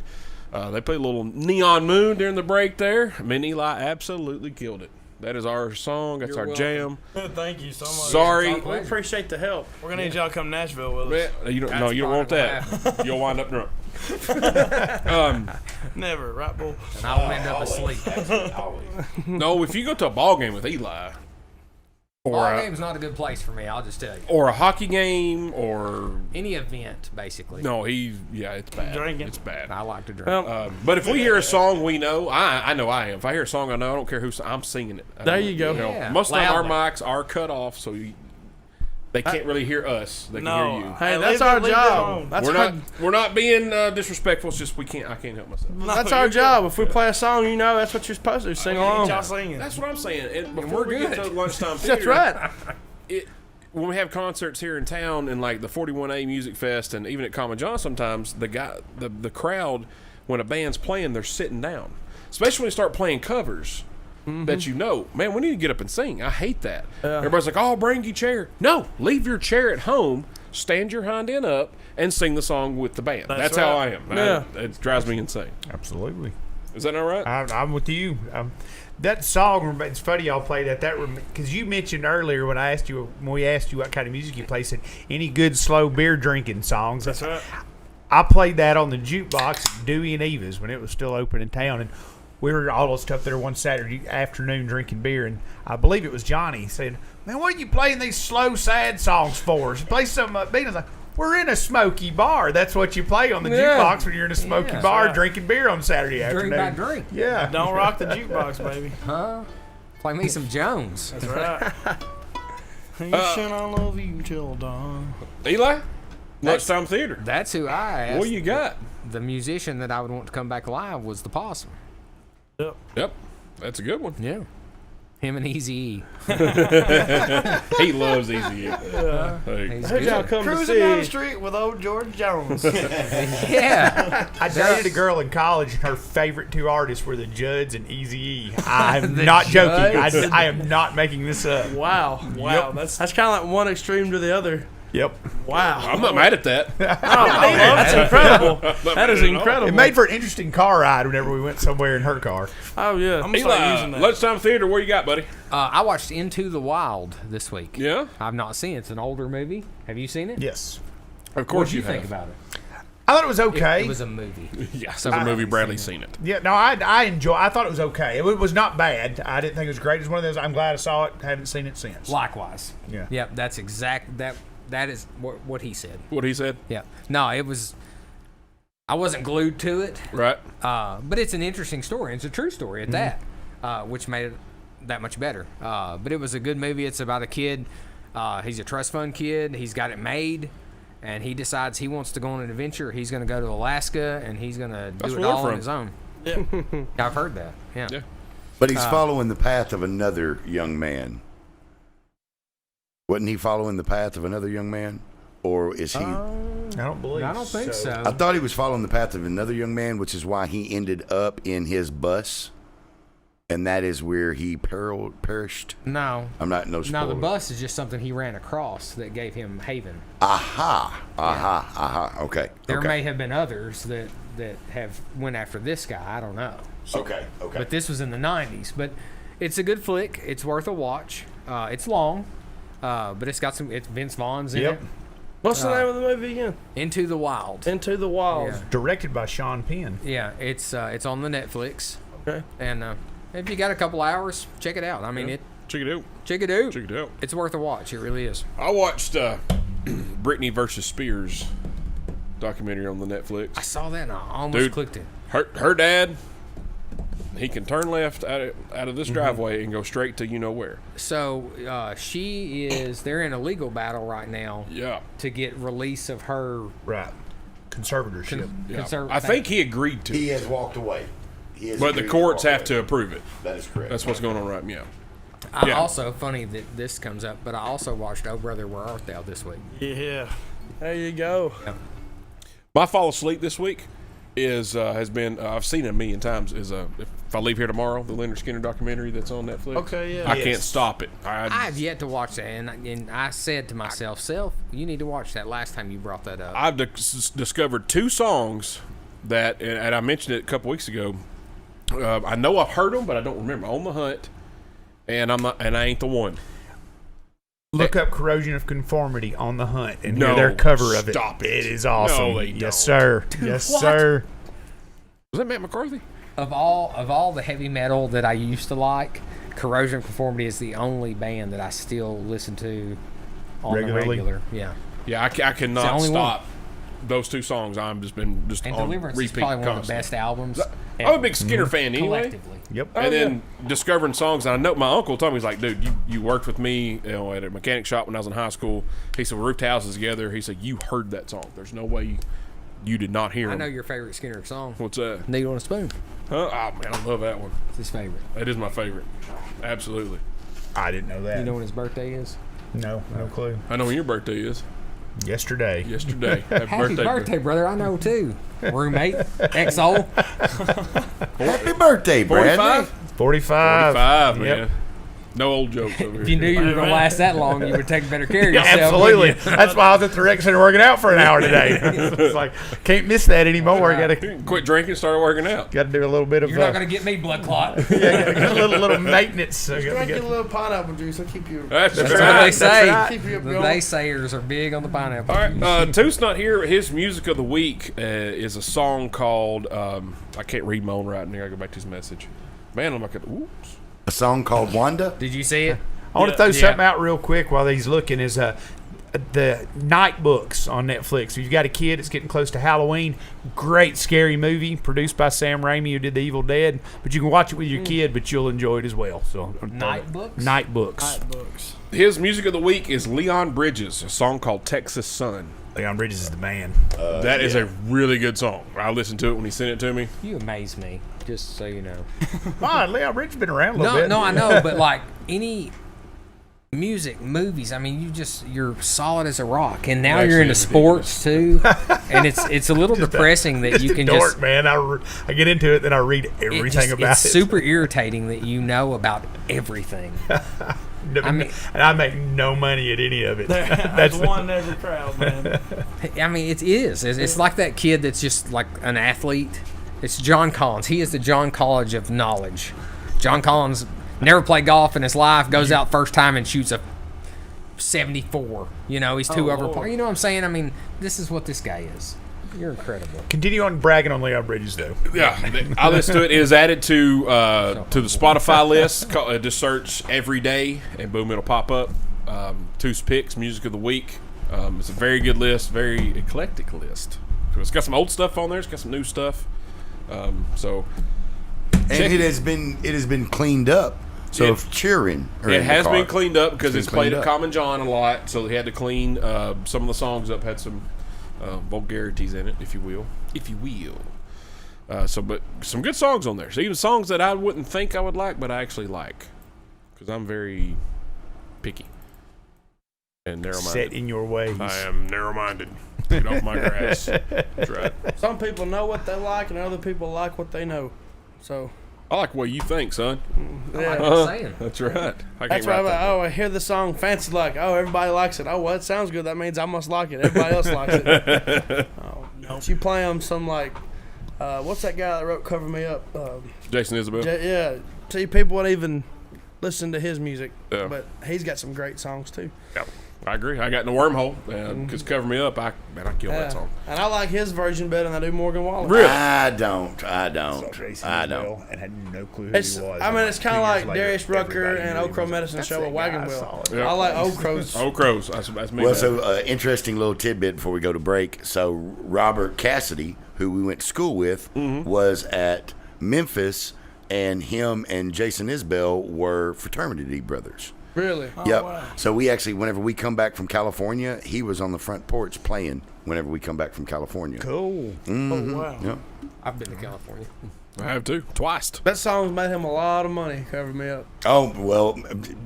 They played a little Neon Moon during the break there. I mean, Eli absolutely killed it. That is our song. That's our jam. Thank you so much. Sorry. We appreciate the help. We're going to need y'all to come to Nashville with us. You don't, no, you don't want that. You'll wind up drunk. Never, right, Bull? And I will end up asleep. No, if you go to a ball game with Eli, Ball game's not a good place for me. I'll just tell you. Or a hockey game, or any event, basically. No, it's bad. Drinking. It's bad. I like to drink. But if we hear a song we know, I know I am. If I hear a song I know, I don't care I'm singing it. There you go. Yeah. Most of the time our mics are cut off, so they can't really hear us. They can hear you. Hey, that's our job. We're not being disrespectful. It's just I can't help myself. That's our job. If we play a song, that's what you're supposed to sing along. That's what I'm saying. And before we get to lunchtime theater, that's right. When we have concerts here in town and like the 41A Music Fest and even at Common John, sometimes the crowd, when a band's playing, they're sitting down. Especially when they start playing covers. That man, we need to get up and sing. I hate that. Everybody's like, "Oh, bring your chair." No, leave your chair at home, stand your hind end up, and sing the song with the band. That's how I am. Yeah. It drives me insane. Absolutely. Is that not right? I'm with you. That song, it's funny y'all play that because you mentioned earlier when we asked you what kind of music you play, said any good slow beer drinking songs. That's right. I played that on the jukebox at Dewey and Eva's when it was still open in town, and we were almost up there one Saturday afternoon drinking beer, and I believe it was Johnny said, "Man, what are you playing these slow, sad songs for? Play something upbeat." I was like, "We're in a smoky bar. That's what you play on the jukebox when you're in a smoky bar drinking beer on Saturday afternoon." Drink by drink. Yeah. Don't rock the jukebox, baby. Huh? Play me some Jones. That's right. You should I love you till dawn. Eli? Lunchtime theater. That's who I asked. What you got? The musician that I would want to come back live was the Possum. Yep. That's a good one. Yeah. Him and Eazy-E. He loves Eazy-E. Who'd y'all come cruising to down the street with old George Jones. Yeah. I dated a girl in college, and her favorite two artists were the Judds and Eazy-E. I'm not joking. I am not making this up. Wow. Yep. That's kind of like one extreme to the other. Yep. Wow. I'm not mad at that. That's incredible. That is incredible. It made for an interesting car ride whenever we went somewhere in her car. Oh, yeah. I'm going to start using that. Lunchtime theater, where you got, buddy? I watched Into the Wild this week. Yeah? I've not seen it. It's an older movie. Have you seen it? Yes. Of course you you think have. about it? I thought it was okay. It was a movie. Yeah, it's a movie. Bradley's seen it. Yeah, no, I thought it was okay. It was not bad. I didn't think it was great. It's one of those, I'm glad I saw it. Haven't seen it since. Likewise. Yeah. Yep, that's exact. That is what he said. What he said? Yeah. No, it was. I wasn't glued to it. Right. But it's an interesting story. It's a true story at that, which made it that much better. But it was a good movie. It's about a kid. He's a trust fund kid. He's got it made, and he decides he wants to go on an adventure. He's going to go to Alaska, and he's going to do it all on his own. Yeah. I've heard that. Yeah. But he's following the path of another young man. Wasn't he following the path of another young man? Or is he? I don't believe I don't think so. I thought he was following the path of another young man, which is why he ended up in his bus. And that is where he perished. No. I'm not no spoiler. No, the bus is just something he ran across that gave him haven. Okay. There may have been others that have went after this guy. I don't know. Okay. But this was in the 90s. But it's a good flick. It's worth a watch. It's long, but it's got some. It's Vince Vaughn's in it. What's the name of the movie again? Into the Wild. Into the Wild. Yeah. Directed by Sean Penn. Yeah, it's on the Netflix. Okay. And if you got a couple hours, check it out. I mean, Check it out. check it out. Check it out. It's worth a watch. It really is. I watched Britney versus Spears documentary on the Netflix. I saw that and I almost clicked it. Her dad, he can turn left out of this driveway and go straight to you know where. So they're in a legal battle right now. Yeah. To get release of her conservatorship. I think he agreed to. He has walked away. But the courts have to approve it. That is correct. That's what's going on right now. I also, funny that this comes up, but I also watched Oh Brother, Where Art Thou this week. Yeah. There you go. Yeah. My fall asleep this week has been I've seen it a million times. If I leave here tomorrow, the Leonard Skinner documentary that's on Netflix. Okay, yeah. I can't stop it. I have yet to watch that, and I said to myself, "Self, you need to watch that." Last time you brought that up, I've discovered two songs that, and I mentioned it a couple weeks ago. I know I've heard them, but I don't remember. On the Hunt, and I ain't the one. Look up Corrosion of Conformity on the Hunt and hear their cover of it. Stop it. It is awesome. No, they yes, don't. sir. Yes, sir. Was that Matt McCarthy? of all the heavy metal that I used to like, Corrosion of Conformity is the only band that I still listen to on Regularly? the regular. Yeah. Yeah, I cannot only stop those two songs. I'm just been just And on Deliverance repeat is probably one of the constantly. best albums. I'm a big Skinner fan anyway. Collectively. Yep. And then discovering songs, and I know my uncle told me, he's like, dude, you worked with me at a mechanic shop when I was in high school. He said, we roofed houses together. He said, you heard that song. There's no way you did not hear I him. know your favorite Skinner song. What's that? Needle on a Spoon. Huh? Oh, man, I love that one. It's his favorite. That is my favorite. Absolutely. I didn't know that. You know when his birthday is? No clue. I know when your birthday is. Yesterday. Happy birthday, brother. I know, too. Roommate. XO. Happy birthday, Bradley. 45. 45, man. Yep. No old jokes over If you here. knew you were going to last that long, you would take better care of Yeah, yourself. absolutely. wouldn't you? That's why I was at the rec center working out for an hour today. It's like, can't miss that anymore. Gotta Quit drinking, started working out. do a little bit of. You're not going to get me blood clot. yeah, got a little maintenance. Just try to get a little pineapple juice. I'll keep you. That's That's right. what they say. right. Keep you up The going. naysayers are big on the pineapple. All right, Toot's not here. His music of the week is a song called I can't read my own writing here. I go back to his message. Man, I'm like, oops. A song called Wanda. Did you see it? I want to throw something out real quick while he's looking. Is the Night Books on Netflix. If you've got a kid, it's getting close to Halloween. Great scary movie produced by Sam Raimi, who did The Evil Dead. But you can watch it with your kid, but you'll enjoy it as well. So Night Books? Night Books. Night books. His music of the week is Leon Bridges, a song called Texas Sun. Leon Bridges is the man. That is a really good song. I listened to it when he sent it to me. You amaze me, just so you know. Fine, Leon Bridges has been around a little bit. No, I know, but like any music, movies, I mean, you're solid as a rock, and now you're into sports too, and it's a little depressing that you can dork, just man. I get into it, then I read everything about it's it. super irritating that you know about everything. I mean, and I make no money at any of it. That's one in every crowd, man. I mean, it is. It's like that kid that's just like an athlete. It's John Collins. He is the John College of knowledge. John Collins never played golf in his life, goes out first time and shoots a 74. You know, he's two over par. You know what I'm saying? I mean, this is what this guy is. You're incredible. Continue on bragging on Leon Bridges, though. Yeah, I listen to it. It is added to the Spotify list. Just search every day, and boom, it'll pop up. Two's Picks, Music of the Week. It's a very good list, very eclectic list. It's got some old stuff on there. It's got some new stuff. And it has been cleaned up. So if cheering, it has been cleaned up because it's played cleaned at up. Common John a lot. So they had to clean some of the songs up. Had some vulgarities in it, if you will. But some good songs on there. So even songs that I wouldn't think I would like, but I actually like, because I'm very picky and narrow-minded. Set in your ways. I am narrow-minded. Get off my grass. That's right. Some people know what they like, and other people like what they know. So I like what you think, son. yeah. That's right. That's right. I hear the song "Fancy Like." Oh, everybody likes it. Oh, well, it sounds good. That means I must like it. Everybody else likes it. Oh no! You play them some like, what's that guy that wrote "Cover Me Up"? Jason Isabel. Yeah. See, people won't even listen to his music, Yeah. but he's got some great songs too. Yeah, I agree. I got in the wormhole because Cover Me Up. I killed that song. And I like his version better than I do Morgan Wallen. Really? I don't. And had no clue who It's, he was. I mean, it's kind of 2 like years later, Darius Rucker everybody and knew he Old Crow was- Medicine that's Show that with guy Wagon I Wheel. saw it. Yeah. I like Old Crows. Old Crows. That's me. Well, man. so interesting little tidbit before we go to break. So Robert Cassidy, who we went to school with, was at Memphis, and him and Jason Isbell were fraternity brothers. Really? Yep. Wow. So we actually, whenever we come back from California, he was on the front porch playing whenever we come back from California. Cool. Mhm. Oh, wow. Yep. I've been to California. I have too. Twice. That song's made him a lot of money. Cover Me Up. Oh, well,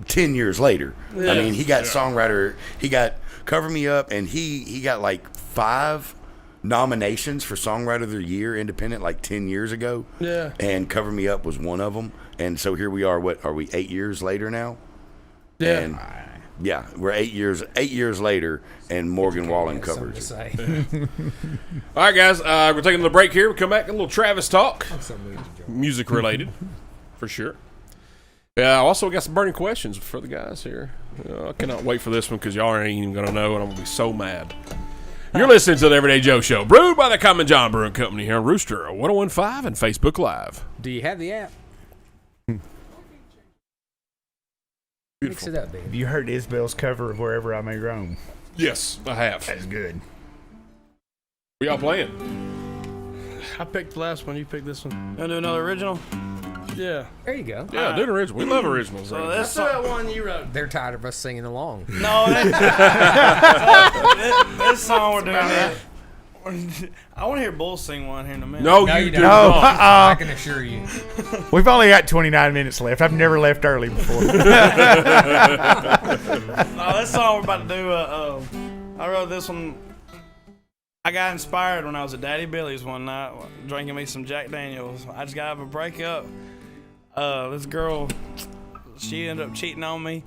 10 years later. Yeah. I mean, he got songwriter, he got Cover Me Up, and he got like 5 nominations for Songwriter of the Year independent like 10 years ago. Yeah. And Cover Me Up was one of them. And so here we are, what, are we 8 years later now? Yeah. And yeah, we're 8 years later, and Morgan Wallen Something covers to it. say. All right, guys. We're taking a little break here. We come back, a little Travis talk, music related, for sure. Yeah. Also, got some burning questions for the guys here. I cannot wait for this one because y'all ain't even gonna know, and I'm gonna be so mad. You're listening to the Everyday Joe Show, brewed by the Common John Brewing Company here on Rooster 1015 and Facebook Live. Do you have the app? Mix it up, baby. Have you heard Isabel's cover of Wherever I May Roam? Yes, I have. That's good. We all playing? I picked the last one. You picked this one. You want to do another original? Yeah. There you go. Yeah, do an original. We love originals. So Right? that's that one you wrote. They're tired of us singing along. No, this song we're doing it. I want to hear Bull sing one here in a minute. No, you do No, not. I can assure you. We've only got 29 minutes left. I've never left early before. No, this song we're about to do. I wrote this one. I got inspired when I was at Daddy Billy's one night, drinking me some Jack Daniels. I just got out of a breakup. This girl, she ended up cheating on me.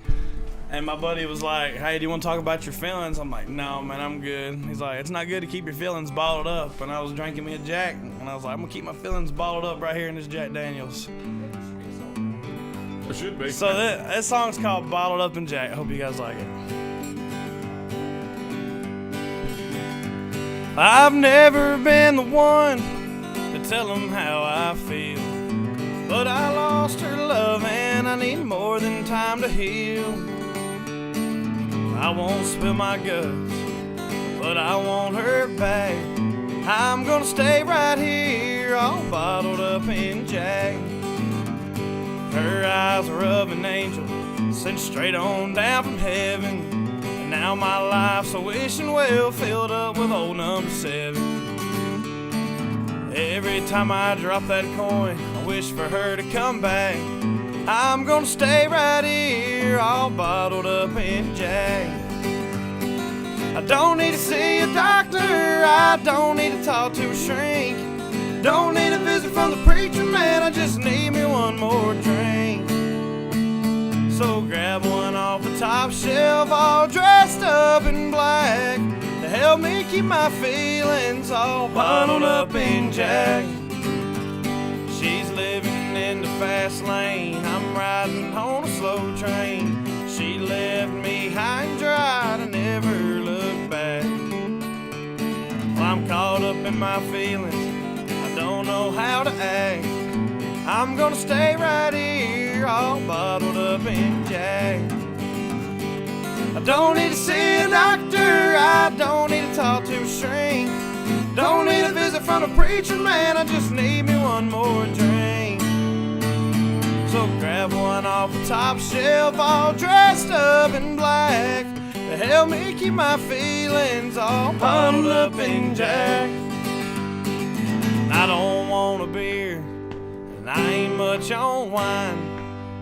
And my buddy was like, hey, do you want to talk about your feelings? I'm like, no, man, I'm good. He's like, it's not good to keep your feelings bottled up. And I was drinking me a Jack, and I was like, I'm going to keep my feelings bottled up right here in this Jack Daniels. It should be. So that song's called Bottled Up in Jack. I hope you guys like it. I've never been the one to tell them how I feel, but I lost her love and I need more than time to heal. I won't spill my guts, but I want her back. I'm gonna stay right here, all bottled up in Jack. Her eyes are of an angel, sent straight on down from heaven. And now my life's so wishing well, filled up with old number 7. Every time I drop that coin, I wish for her to come back. I'm gonna stay right here, all bottled up in Jack. I don't need to see a doctor, I don't need to talk to a shrink. Don't need a visit from the preacher man, I just need me one more drink. So grab one off the top shelf, all dressed up in black, to help me keep my feelings all bottled up in Jack. She's living in the fast lane, I'm riding on a slow train. She left me high and dry to never look back. Well, I'm caught up in my feelings, I don't know how to act. I'm gonna stay right here, all bottled up in Jack. I don't need to see a doctor, I don't need to talk to a shrink. Don't need a visit from a preacher man, I just need me one more drink. So grab one off the top shelf, all dressed up in black, to help me keep my feelings all bottled up in Jack. I don't want a beer, and I ain't much on wine.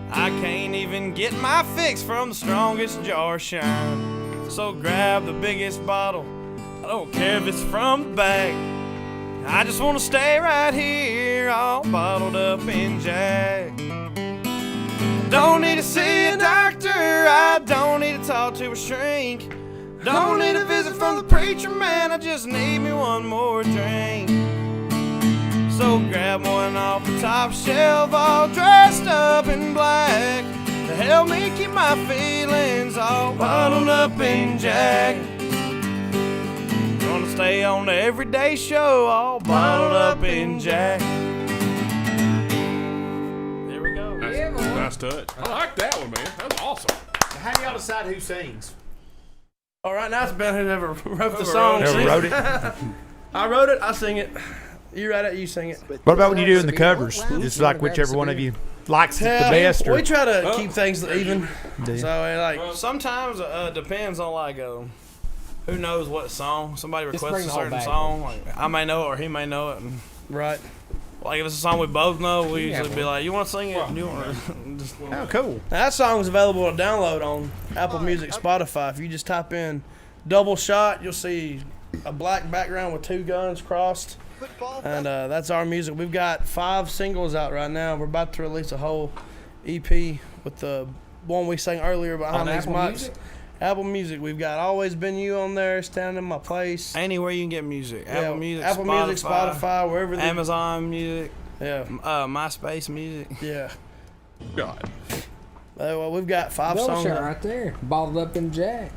I can't even get my fix from the strongest jar of shine. So grab the biggest bottle, I don't care if it's from the back. I just want to stay right here, all bottled up in Jack. Don't need to see a doctor, I don't need to talk to a shrink. Don't need a visit from the preacher man, I just need me one more drink. So grab one off the top shelf, all dressed up in black, to help me keep my feelings all bottled up in Jack. Gonna stay on the everyday show, all bottled up in Jack. There we go. Nice touch. I like that one, man. That was awesome. How do y'all decide who sings? All right, now it's Ben who never wrote the song. Never wrote it? I wrote it, I sing it. You write it, you sing it. What about when you do in the covers? It's like whichever one of you likes it the best. Or We try to keep things even. So like sometimes it depends on like who knows what song. Somebody requests a certain song. Like I may know it or he may know it. And, right. Like if it's a song we both know, we usually be like, "You want to sing it? You want to?" Just, oh, cool. Now, that song is available to download on Apple Music, Spotify. If you just type in "Double Shot," you'll see a black background with 2 guns crossed. And that's our music. We've got 5 singles out right now. We're about to release a whole EP with the one we sang earlier behind these mics. Apple Music. We've got Always Been You on there, Standing in My Place. Anywhere you can get music. Apple Music, Apple Spotify, Music, Spotify, wherever. Amazon Music. Yeah. MySpace Music. Yeah. God. Well, we've got 5 songs right there. Bottled up in Jack.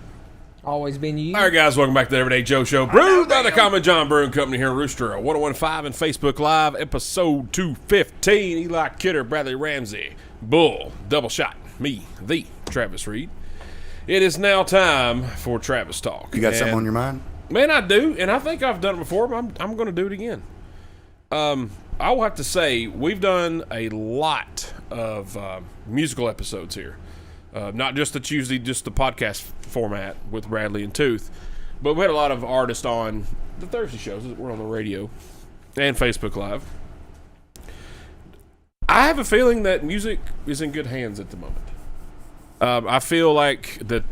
Always Been You. All right, guys, welcome back to the Everyday Joe Show. Brewed by the Common John Brewing Company here in Rooster. 1015 and Facebook Live, episode 215. Eli Kidder, Bradley Ramsey, Bull, Double Shot, me, the Travis Reed. It is now time for Travis Talk. You got something on your mind? Man, I do, and I think I've done it before, but I'm going to do it again. I will have to say we've done a lot of musical episodes here. Not just the Tuesday, just the podcast format with Bradley and Tooth, but we had a lot of artists on the Thursday shows that were on the radio and Facebook Live. I have a feeling that music is in good hands at the moment. I feel like the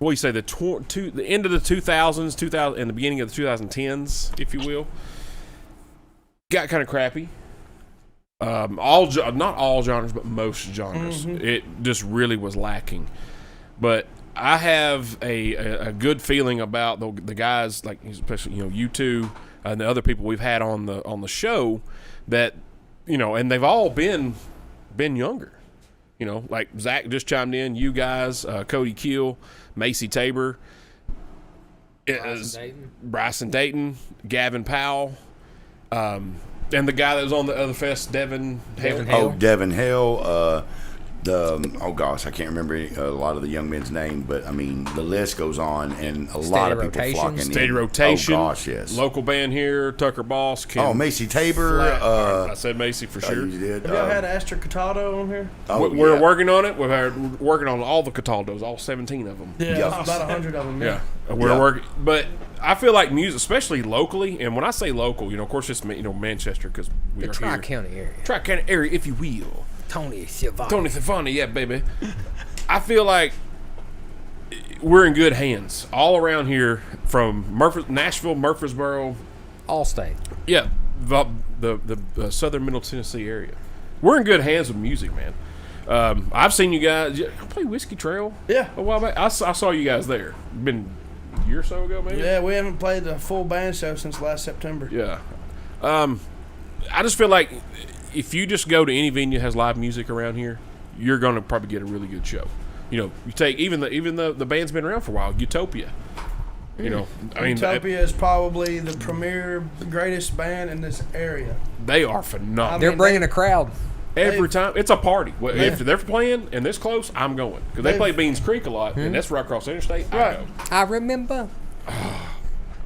end of the 2000s, and the beginning of the 2010s, if you will, got kind of crappy. Not all genres, but most genres. It just really was lacking. But I have a good feeling about the guys, like especially you two and the other people we've had on the show, that and they've all been younger. Like Zach just chimed in. You guys, Cody Keel, Macy Tabor, Bryson Dayton, Gavin Powell. And the guy that was on the other fest, Devin Hale. Oh, Devin Hale. Oh gosh, I can't remember a lot of the young men's name, but I mean the list goes on, and a lot of people flocking in. Steady Rotation. Oh gosh, yes. Local band here, Tucker Boss. Macy Tabor. I said Macy for sure. You did. Have y'all had Astor Cataldo on here? We're working on it. We're working on all the Cataldos, all 17 of them. Yeah, about 100 of them. Yeah, we're working, but I feel like music, especially locally, and when I say local, of course it's Manchester because we are here. Tri-County area, if you will. Tony Schiavone, yeah, baby. I feel like we're in good hands all around here, from Nashville, Murfreesboro, Allstate. Yeah, the southern Middle Tennessee area. We're in good hands with music, man. I've seen you guys play Whiskey Trail. Yeah, a while back. I saw you guys there. Been a year or so ago, maybe. Yeah, we haven't played a full band show since last September. Yeah, I just feel like if you just go to any venue that has live music around here, you're going to probably get a really good show. You take even the band's been around for a while, Utopia. Utopia is probably the premier, greatest band in this area. They are phenomenal. They're bringing a crowd every time. It's a party. If they're playing and this close, I'm going, because they play Beans Creek a lot, and that's right across the interstate. Right. I go. I remember.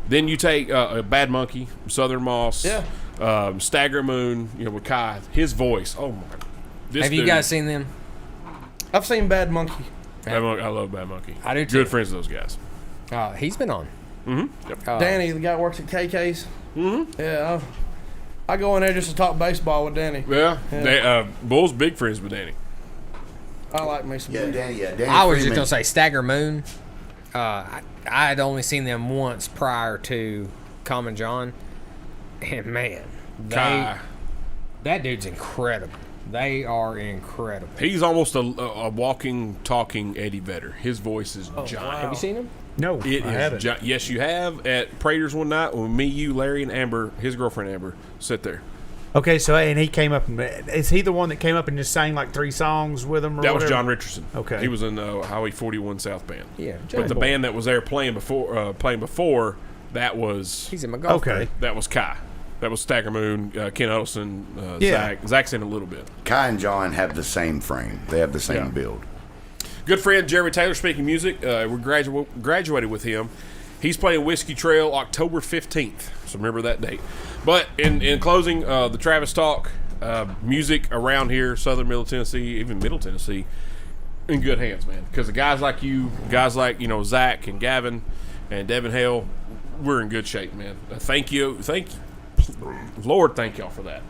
Then you take Bad Monkey, Southern Moss. Yeah. Stagger Moon, with Kai, his voice. Oh my! Have you guys seen them? I've seen Bad Monkey. I love Bad Monkey. I do too. Good friends with those guys. He's been on. Mm-hmm. Yep. Danny, the guy who works at KK's. Mm-hmm. Yeah, I go in there just to talk baseball with Danny. Yeah. Bull's big friends with Danny. I like me some. Danny. I was just gonna say Stagger Moon. I had only seen them once prior to Common John. And man, that dude's incredible. They are incredible. He's almost a walking, talking Eddie Vedder. His voice is giant. Wow. Have you seen him? No, I haven't. Yes, you have. At Prater's one night when me, you, Larry, and Amber, his girlfriend Amber, sit there. Okay, so and he came up. Is he the one that came up and just sang like 3 songs with him? That was John Richardson. Okay, he was in the Highway 41 South band. Yeah, but the band that was there playing before, that was he's in my golf. Okay, that was Kai. That was Stagger Moon, Ken Huddleston, Zach. Zach's in a little bit. Kai and John have the same frame. They have the same build. Good friend Jeremy Taylor, speaking music. We graduated with him. He's playing Whiskey Trail October 15th. So remember that date. But in closing, the Travis Talk, music around here, southern Middle Tennessee, even Middle Tennessee, in good hands, man. Because the guys like you, guys like, Zach and Gavin and Devin Hale, we're in good shape, man. Thank you. Lord, thank y'all for that.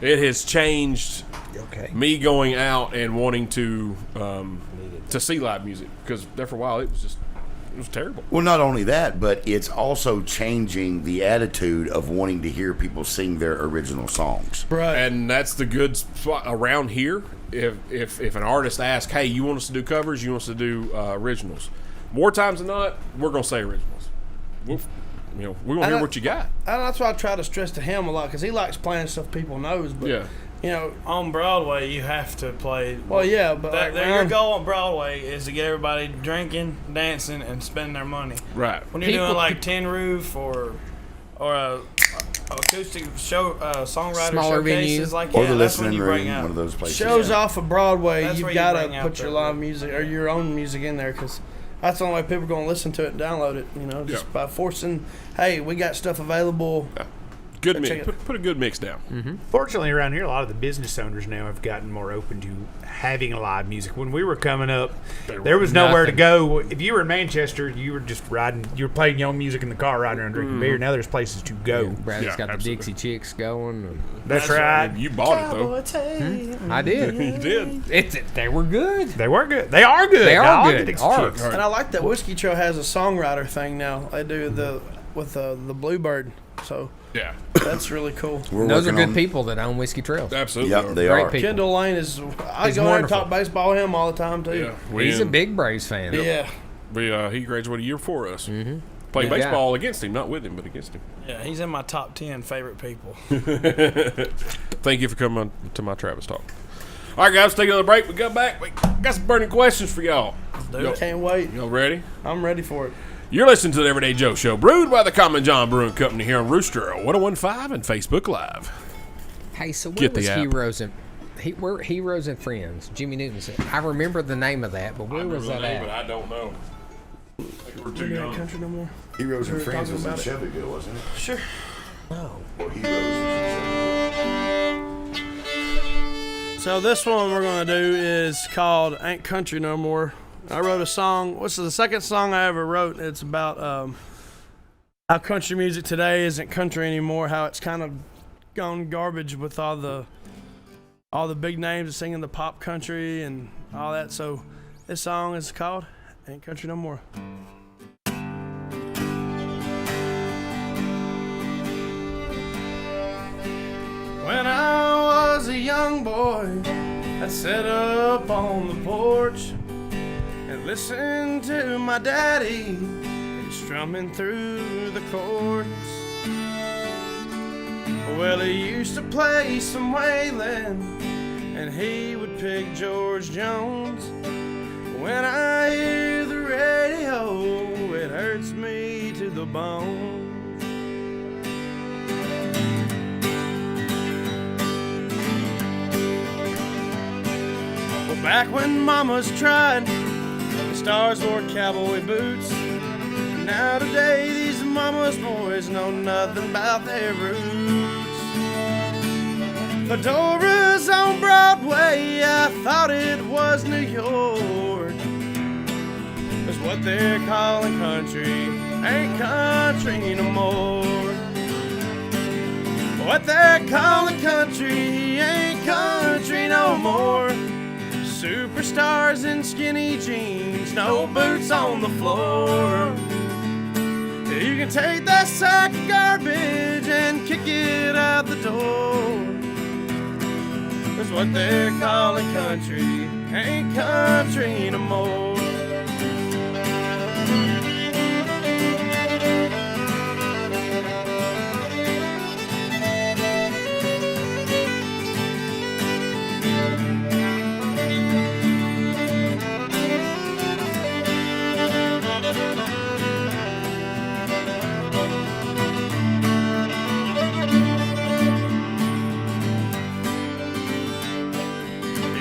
It has changed me going out and wanting to see live music, because there for a while it was terrible. Well, not only that, but it's also changing the attitude of wanting to hear people sing their original songs. Right. And that's the good spot around here. If an artist asks, hey, you want us to do covers, you want us to do originals, more times than not, we're going to say originals. We want to hear what you got. And that's why I try to stress to him a lot, because he likes playing stuff people knows. But on Broadway you have to play. Well, yeah, but your goal on Broadway is to get everybody drinking, dancing, and spending their money. Right. When you're doing like Tin Roof or acoustic show songwriter Smaller showcases venues. like Or that, the that's when listening you bring room, out one of those places. Shows off of Broadway, That's you've where you got bring to out put your the- live music or your own music in there because that's the only way people are going to listen to it and download it. You know, just by forcing, hey, we got stuff available. Yeah. Good Check mix. it. Put a good mix down. Fortunately, around here, a lot of the business owners now have gotten more open to having live music. When we were coming up, there was nowhere to go. If you were in Manchester, you were just riding. You were playing your own music in the car, riding around drinking beer. Now there's places to go. Bradley's got absolutely. the Dixie Chicks going. And That's right. You bought it though. I did. You did. They were good. They were good. They are good. They are I like good. the Dixie Are. Chicks. And I like that Whiskey Trail has a songwriter thing now. They do with the Bluebird. So Yeah. that's really cool. Those are good people that own Whiskey Trails. Absolutely. Yep, they Great are. people. Kendall Lane is. I He's go there and wonderful. talk baseball with him all the time too. Yeah. He's a big Braves fan. Yeah. He graduated a year before us. Mm-hmm. Played Good guy. baseball against him, not with him, but against him. Yeah, he's in my top 10 favorite people. Thank you for coming on to my Travis Talk. All right, guys, let's take another break. We got back. We got some burning questions for y'all. Can't wait. Y'all ready? I'm ready for it. You're listening to the Everyday Joe Show, brewed by the Common John Brewing Company here on Rooster 1015 and Facebook Live. Hey, so Get what the was app. We're Heroes and Friends? Jimmy Newton said. I remember the name of that, but where was that But at? I don't know. I think we're too Maybe that young. country no more. Heroes and We were Friends talking was in about Shelbyville, wasn't it? Sure. No. Or Heroes was in Shelbyville. So this one we're gonna do is called "Ain't Country No More." I wrote a song. What's the second song I ever wrote? It's about how country music today isn't country anymore. How it's kind of gone garbage with all the big names singing the pop country and all that. So this song is called "Ain't Country No More." When I was a young boy, I'd sit up on the porch and listen to my daddy strumming through the chords. Well, he used to play some Waylon and he would pick George Jones. When I hear the radio, it hurts me to the bone. Well, back when mamas tried, the stars wore cowboy boots. Now today, these mama's boys know nothing about their roots. Fedoras on Broadway, I thought it was New York. 'Cause what they're calling country ain't country no more. What they're calling country ain't country no more. Superstars in skinny jeans, no boots on the floor. You can take that sack of garbage and kick it out the door. 'Cause what they're calling country ain't country no more.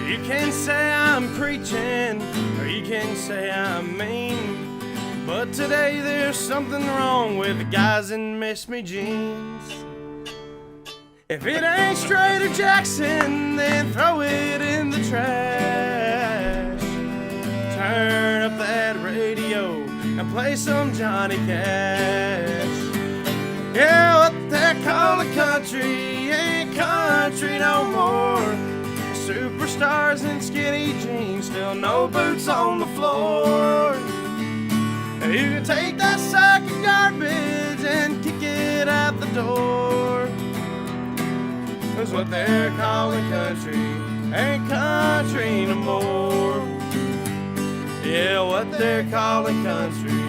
You can say I'm preaching, or you can say I'm mean, but today there's something wrong with the guys in Miss Me jeans. If it ain't straight or Jackson, then throw it in the trash. Turn up that radio and play some Johnny Cash. Yeah, what they're calling country ain't country no more. Superstars in skinny jeans, still no boots on the floor. You can take that sack of garbage and kick it out the door. 'Cause what they're calling country ain't country no more. Yeah, what they're calling country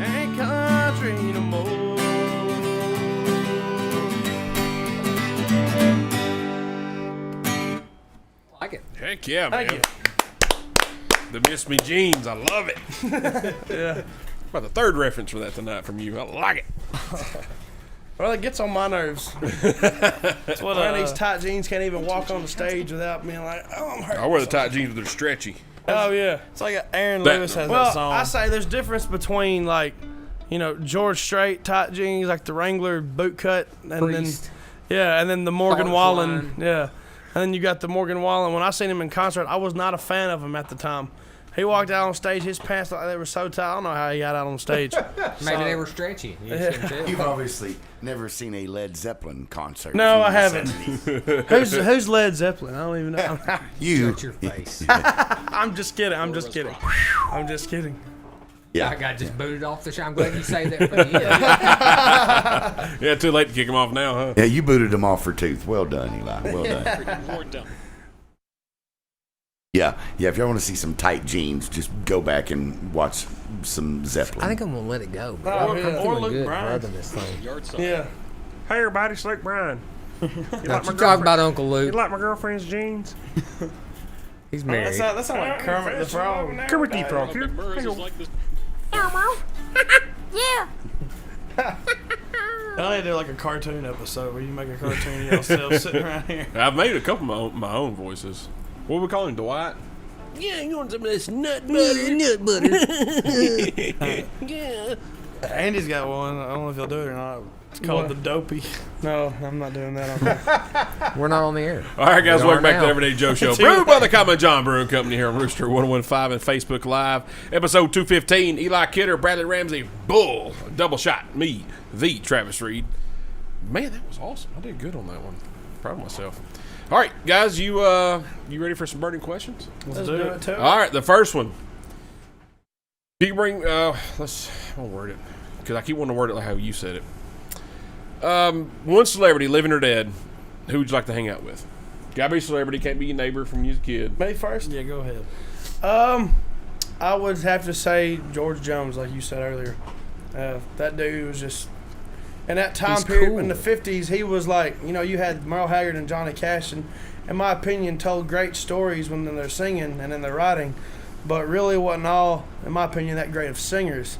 ain't country no more. Like it. Heck yeah, man. Thank you. The Miss Me Jeans, I love it. Yeah. About the third reference for that tonight from you. I like it. Well, it gets on my nerves. That's what wearing these tight jeans, can't even walk on the stage without being like, oh, I'm hurt. I wear the tight jeans, but they're stretchy. Oh, yeah. It's like Aaron Lewis has that song. I say there's difference between, like, George Strait tight jeans, like the Wrangler boot cut. And then the Morgan Wallen. Yeah. And then you got the Morgan Wallen. When I seen him in concert, I was not a fan of him at the time. He walked out on stage, his pants looked like they were so tight. I don't know how he got out on stage. Maybe they were stretchy. You've obviously never seen a Led Zeppelin concert. No, I haven't. Who's Led Zeppelin? I don't even know. You. Shut your face. I'm just kidding. I'm just kidding. Yeah. I got just booted off the show. I'm glad you say that. But Yeah, too late to kick him off now, huh? Yeah, you booted him off for tooth. Well done, Eli. Well done. Yeah. If y'all want to see some tight jeans, just go back and watch some Zeppelin. I think I'm gonna let it go. Or Luke Bryan. This thing. Yeah. Hey, everybody, it's Luke Bryan. Don't you talk about Uncle Luke. You like my girlfriend's jeans? He's married. That sounds like Kermit the Frog. Kermit the Frog. Here. Yeah. I need to do like a cartoon episode where you make a cartoon of yourself sitting around here. I've made a couple of my own voices. What do we call him, Dwight? Yeah, you want some of this nut butter? Nut butter. Yeah. Andy's got one. I don't know if he'll do it or not. It's called the Dopey. No, I'm not doing that. We're not on the air. All right, guys, We welcome are back to now. the Everyday Joe Show. Brewed by the Common John Brewing Company here on Rooster 1015 and Facebook Live. Episode 215, Eli Kidder, Bradley Ramsey, Bull, double shot, me, the Travis Reed. Man, that was awesome. I did good on that one. Proud of myself. All right, guys, you ready for some burning questions? Let's do it too. All right, the first one. Do you bring, I'll word it, because I keep wanting to word it like how you said it. One celebrity, living or dead, who would you like to hang out with? Gotta be a celebrity, can't be your neighbor from you as a kid. Me first? Yeah, go ahead. I would have to say George Jones, like you said earlier. That dude was just, in that time period in the 50s, he was like, you had Merle Haggard and Johnny Cash, and in my opinion, told great stories when they're singing and in their writing, but really wasn't all, in my opinion, that great of singers.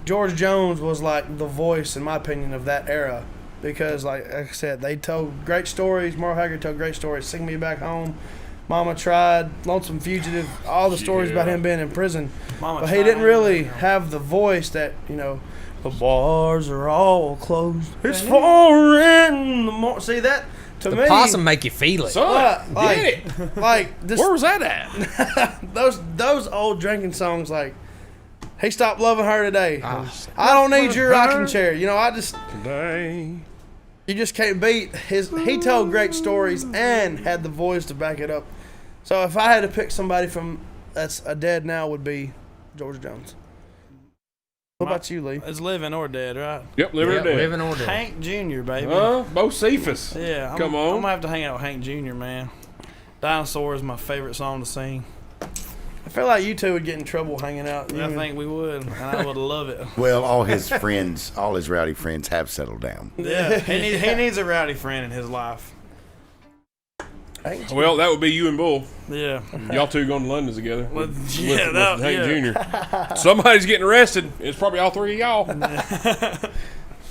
George Jones was like the voice, in my opinion, of that era, because like I said, they told great stories. Merle Haggard told great stories. Sing Me Back Home, Mama Tried, Lonesome Fugitive, all the stories about him being in prison. But he didn't really have the voice that, the bars are all closed. It's 4 in the morning. See that? To The me, possum make you feel it. like this, where was that at? those old drinking songs, like he stopped loving her today. I don't need your rocking chair. I just today. You just can't beat his. He told great stories and had the voice to back it up. So if I had to pick somebody from that's a dead now, would be George Jones. What about you, Lee? It's living or dead, right? Yep, living or dead. Living or dead. Hank Jr., baby. Bo Cephas. Yeah, Come on. I'm gonna have to hang out with Hank Jr., man. Dinosaur is my favorite song to sing. I feel like you two would get in trouble hanging out. I think we would, and I would love it. Well, all his friends, all his rowdy friends have settled down. Yeah, he needs a rowdy friend in his life. Well, that would be you and Bull. Yeah. Y'all two going to London together. With Hank Jr. Somebody's getting arrested. It's probably all three of y'all.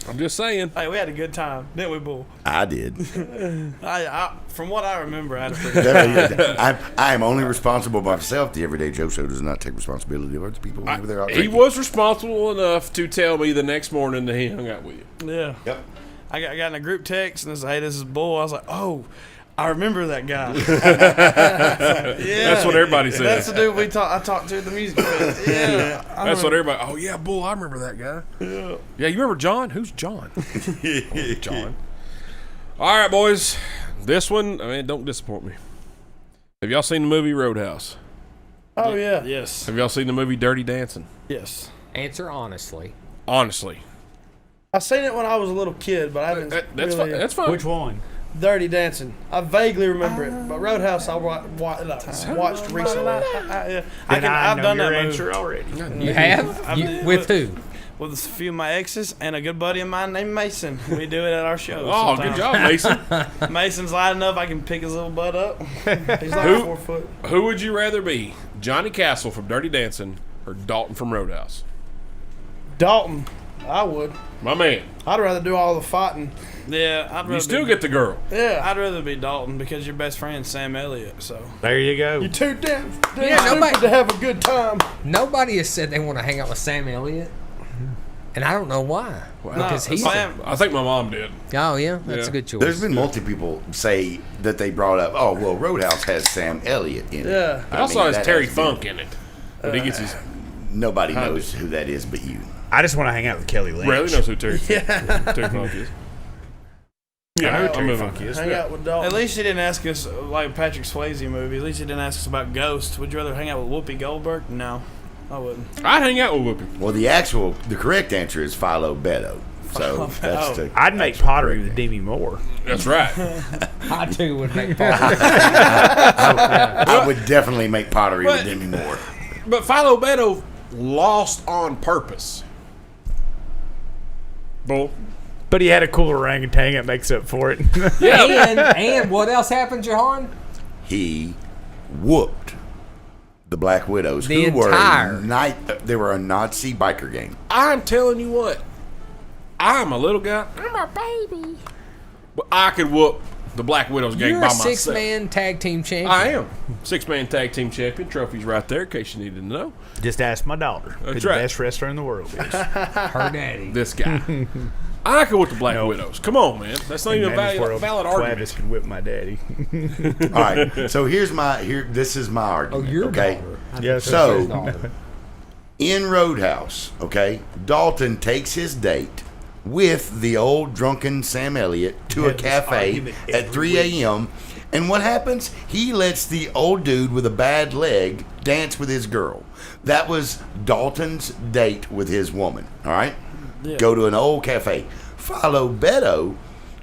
I'm just saying. Hey, we had a good time, didn't we, Bull? I did. From what I remember, I had a pretty good time. I am only responsible by myself. The Everyday Joe Show does not take responsibility of other people whenever they're out He drinking. was responsible enough to tell me the next morning that he hung out with you. Yeah. Yep. I got in a group text and it said, "Hey, this is Bull." I was like, "Oh, I remember that guy." That's what everybody says. That's the dude I talked to at the music fest. Yeah. That's what everybody. Oh yeah, Bull. I remember that guy. Yeah. Yeah, you remember John? Who's John? John. All right, boys. This one, don't disappoint me. Have y'all seen the movie Roadhouse? Oh yeah. Yes. Have y'all seen the movie Dirty Dancing? Yes. Answer honestly. Honestly. I seen it when I was a little kid, but I haven't. That's really, fine. That's fine. Which one? Dirty Dancing. I vaguely remember it, but Roadhouse I watched recently. I've done that movie already. You have? With who? With a few of my exes and a good buddy of mine named Mason. We do it at our shows. Oh, sometimes. good job, Mason. Mason's light enough I can pick his little butt up. He's like 4 foot. Who would you rather be? Johnny Castle from Dirty Dancing or Dalton from Roadhouse? Dalton. I would. My man. I'd rather do all the fighting. Yeah, I'd rather You still get the girl. Yeah. I'd rather be Dalton because your best friend's Sam Elliott. So There you go. You're too damn Yeah, stupid to have a good time. Nobody has said they want to hang out with Sam Elliott, and I don't know why. Because he's. I think my mom did. Oh yeah, that's a good choice. There's been multiple people say that they brought up, oh, well, Roadhouse has Sam Elliott in it. Yeah. It also has that Terry has been- Funk in it. But he gets his. Nobody knows who that is but you. I just want to hang out with Kelly Lynch. Bradley knows who Terry Funk is. Yeah, I know I'm Terry moving. Funk is. Hang out with Dalton. at least he didn't ask us like Patrick Swayze movie. At least he didn't ask us about Ghost. Would you rather hang out with Whoopi Goldberg? No, I wouldn't. I'd hang out with Whoopi. Well, the correct answer is Philo Beto. So that's the. I'd make pottery with Demi Moore. That's right. I too would make pottery. I would definitely make pottery with Demi Moore. But Philo Beto lost on purpose. Bull. But he had a cool orangutan that makes up for it. and what else happened, Jahan? He whooped the Black Widows, The who were entire- they were a Nazi biker gang. I'm telling you what. I'm a little guy. I'm a baby. But I could whoop the Black Widows gang You're by a myself. 6-man tag team champion. I am. 6-man tag team champion. Trophy's right there in case you needed to know. Just ask my daughter. That's Who the right. best wrestler in the world is. Her daddy. This guy. I could whip the Black Widows. Come on, man. That's not even a Man's valid, World, valid argument. Travis could whip my daddy. All right, so this is my argument. your okay, daughter. Yes, so in Roadhouse, okay, Dalton takes his date with the old drunken Sam Elliott to a Had this cafe argument at every 3 week. a.m. And what happens? He lets the old dude with a bad leg dance with his girl. That was Dalton's date with his woman. All right, go to an old cafe. Philo Beto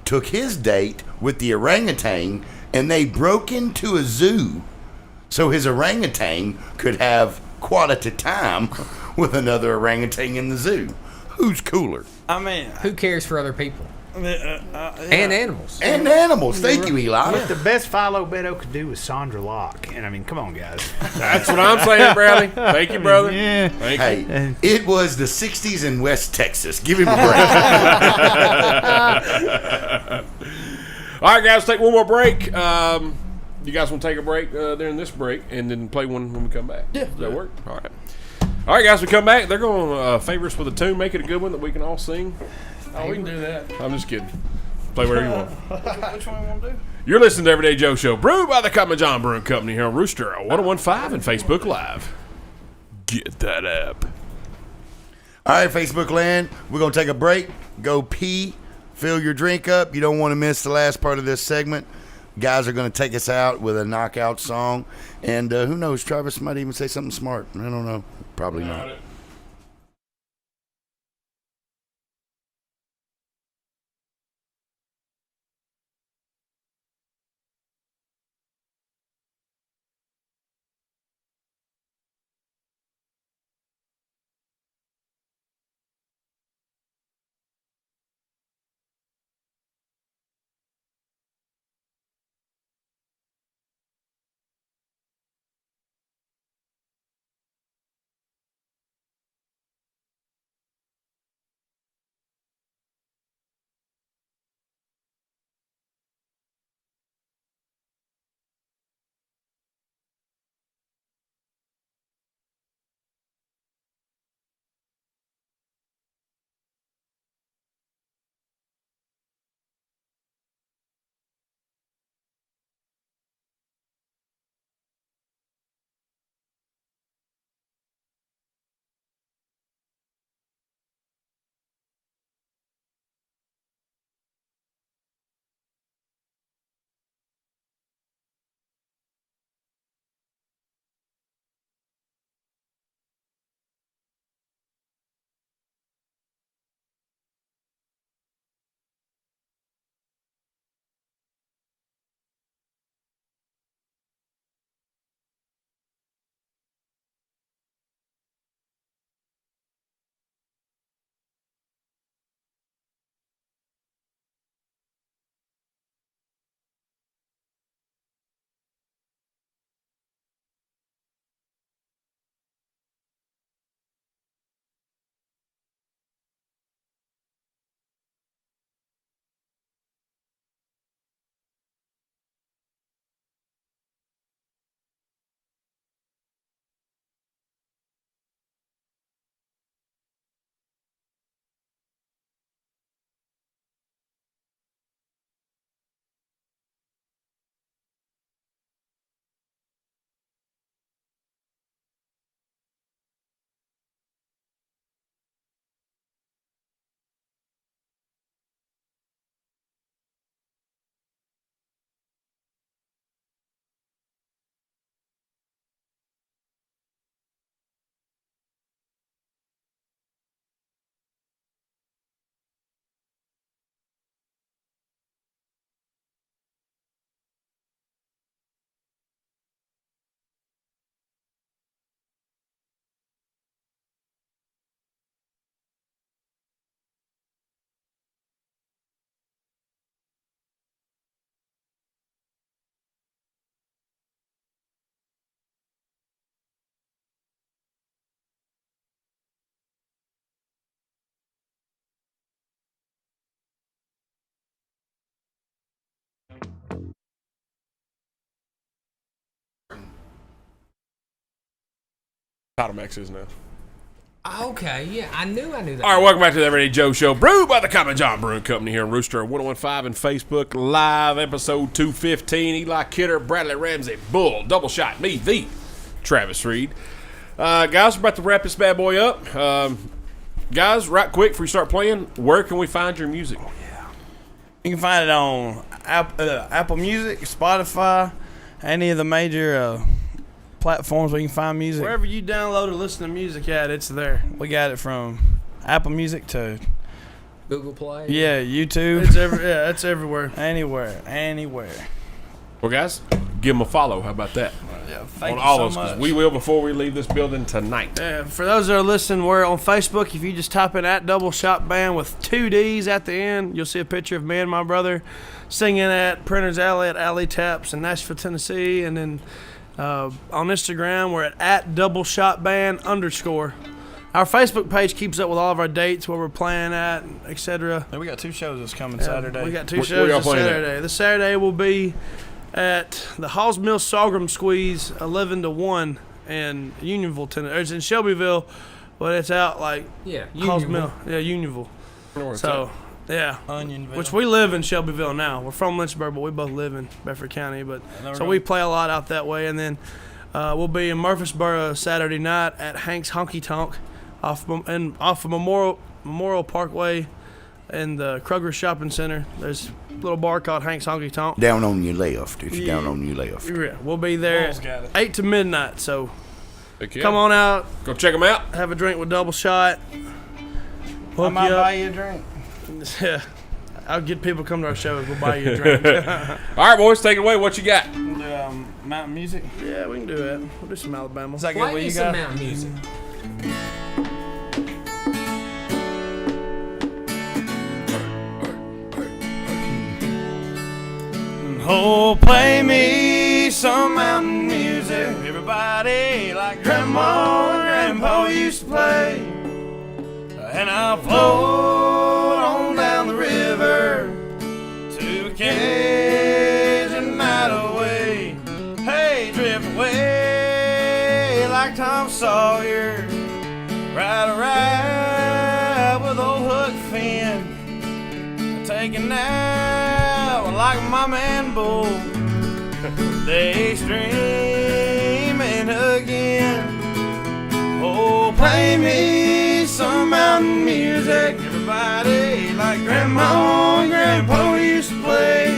took his date with the orangutan, and they broke into a zoo so his orangutan could have quality time with another orangutan in the zoo. Who's cooler? I mean, Who cares for other people? yeah. And animals. And animals. Thank you, Eli. But the best Philo Beto could do was Sandra Locke. And I mean, come on, guys. That's what I'm saying, Bradley. Thank you, brother. Yeah. Thank you. Hey, it was the 60s in West Texas. Give him a break. All right, guys, take one more break. You guys want to take a break during this break and then play one when we come back? Yeah. Does that work? All right. All right, guys, we come back. They're going to favor us with a tune, make it a good one that we can all sing. Oh, we can do that. I'm just kidding. Play whatever you want. Which one we want to do? You're listening to Everyday Joe Show, brewed by the Common John Brewing Company here on Rooster 1015 and Facebook Live. Get that app. All right, Facebook land, we're going to take a break. Go pee. Fill your drink up. You don't want to miss the last part of this segment. Guys are going to take us out with a knockout song. And who knows, Travis might even say something smart. I don't know. Probably not. Automax is now. Okay, yeah, I knew that. All right, welcome back to the Everyday Joe Show, brewed by the Common John Brewing Company here on Rooster 101.5 and Facebook Live, episode 215. Eli Kidder, Bradley Ramsey, Bull, Double Shot, me, the Travis Reed. Guys, we're about to wrap this bad boy up. Guys, right quick before we start playing, where can we find your music? You can find it on Apple Music, Spotify, any of the major platforms where you can find music. Wherever you download or listen to music at, it's there. We got it from Apple Music to Google Play. Yeah, YouTube. It's everywhere. Anywhere. Well, guys, give them a follow. How about that? Yeah, thank on you all so of us, 'cause much. we will before we leave this building tonight. Yeah, for those that are listening, we're on Facebook. If you just type in @DoubleShotBand with 2 D's at the end, you'll see a picture of me and my brother singing at Printer's Alley at Alley Taps in Nashville, Tennessee. And then on Instagram, we're at @DoubleShotBand_. Our Facebook page keeps up with all of our dates, where we're playing at, etc. We got 2 shows that's coming Saturday. We got 2 Where shows y'all this playing Saturday. This Saturday will be at the Halls Mill Sorghum Squeeze, 11 to 1 in Unionville, Tennessee. It's in Shelbyville, but it's out like Halls Mill. Yeah, Unionville. So, yeah. Onionville. Which we live in Shelbyville now. We're from Lynchburg, but we both live in Bedford County. But so we play a lot out that way. And then we'll be in Murfreesboro Saturday night at Hank's Honky Tonk off of Memorial Parkway in the Kroger Shopping Center. There's a little bar called Hank's Honky Tonk. Down on your left. It's down on your left. Yeah, we'll be there at 8 to midnight. So Heck yeah. come on out. Go check them out. Have a drink with Double Shot. I might buy you a drink. Yeah. I'll get people to come to our shows. We'll buy you a drink. All right, boys, take it away. What you got? We'll do mountain music. Yeah, we can do that. We'll do some Alabama. Is that good? Play What me you some got? mountain music. Oh, play me some mountain music. Everybody like Grandma and Grandpa used to play. And I'll float on down the river to a Cajun night away. Hey, drift away like Tom Sawyer. Ride a ride with old Huck Finn. Take a nap like my man Bull. They streaming again. Oh, play me some mountain music. Everybody like Grandma and Grandpa used to play.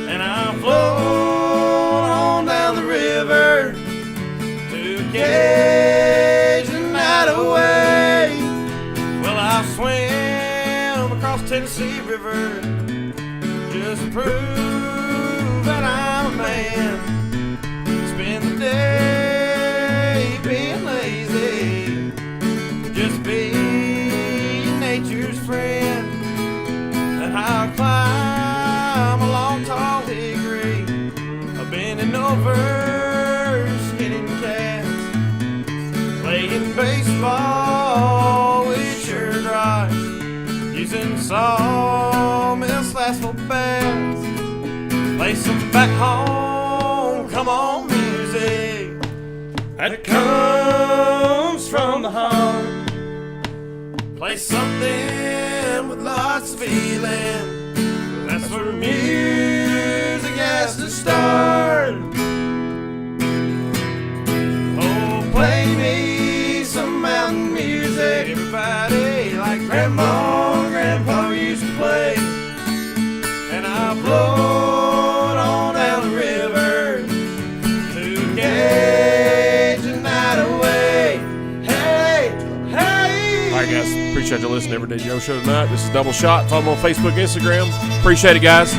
And I'll float on down the river to Cajun night away. Well, I'll swim across Tennessee River just to prove that I'm a man. Spend the day being lazy, just be nature's friend. And I'll climb a long tall hickory, bending over skinning cats, playing baseball with shirt drives, using sawmill slash for bass. Play some back home, come on music that comes from the heart. Play something with lots of feeling. That's where music has to start. Oh, play me some mountain music. Everybody like Grandma and Grandpa used to play. And I'll float on down the river to Cajun night away. Hey, hey. All right, guys. Appreciate you listening to Everyday Joe Show tonight. This is Double Shot. Follow me on Facebook, Instagram. Appreciate it, guys.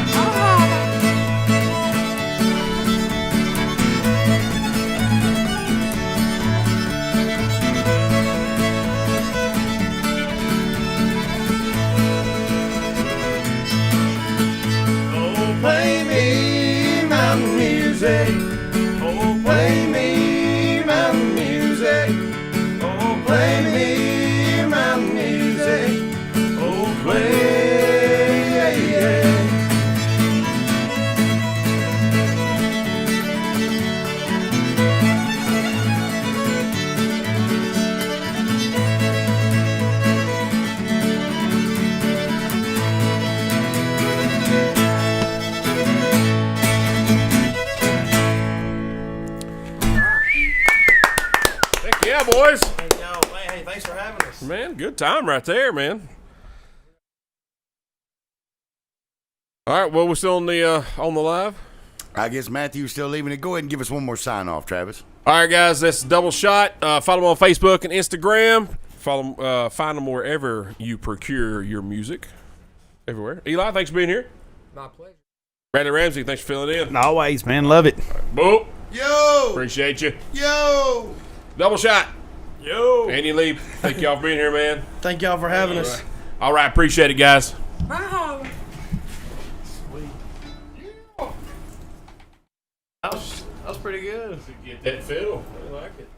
Oh, play me mountain music. Oh, play me mountain music. Oh, play me mountain music. Oh, play, yeah, yeah. boys. Hey, thanks for having us. Man, good time right there, man. All right, well, we're still on the live. I guess Matthew's still leaving it. Go ahead and give us one more sign off, Travis. All right, guys, that's Double Shot. Follow them on Facebook and Instagram. Find them wherever you procure your music. Everywhere. Eli, thanks for being here. My pleasure. Bradley Ramsey, thanks for filling in. Always, man. Love it. Boop. Yo. Appreciate you. Yo. Double Shot. Yo. Andy Lee, thank y'all for being here, man. Thank y'all for having us. All right, appreciate it, guys. Bye. That was pretty good. Get that fiddle. I like it.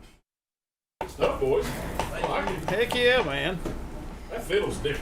Good stuff, boys. I like it. Heck yeah, man. That fiddle's different.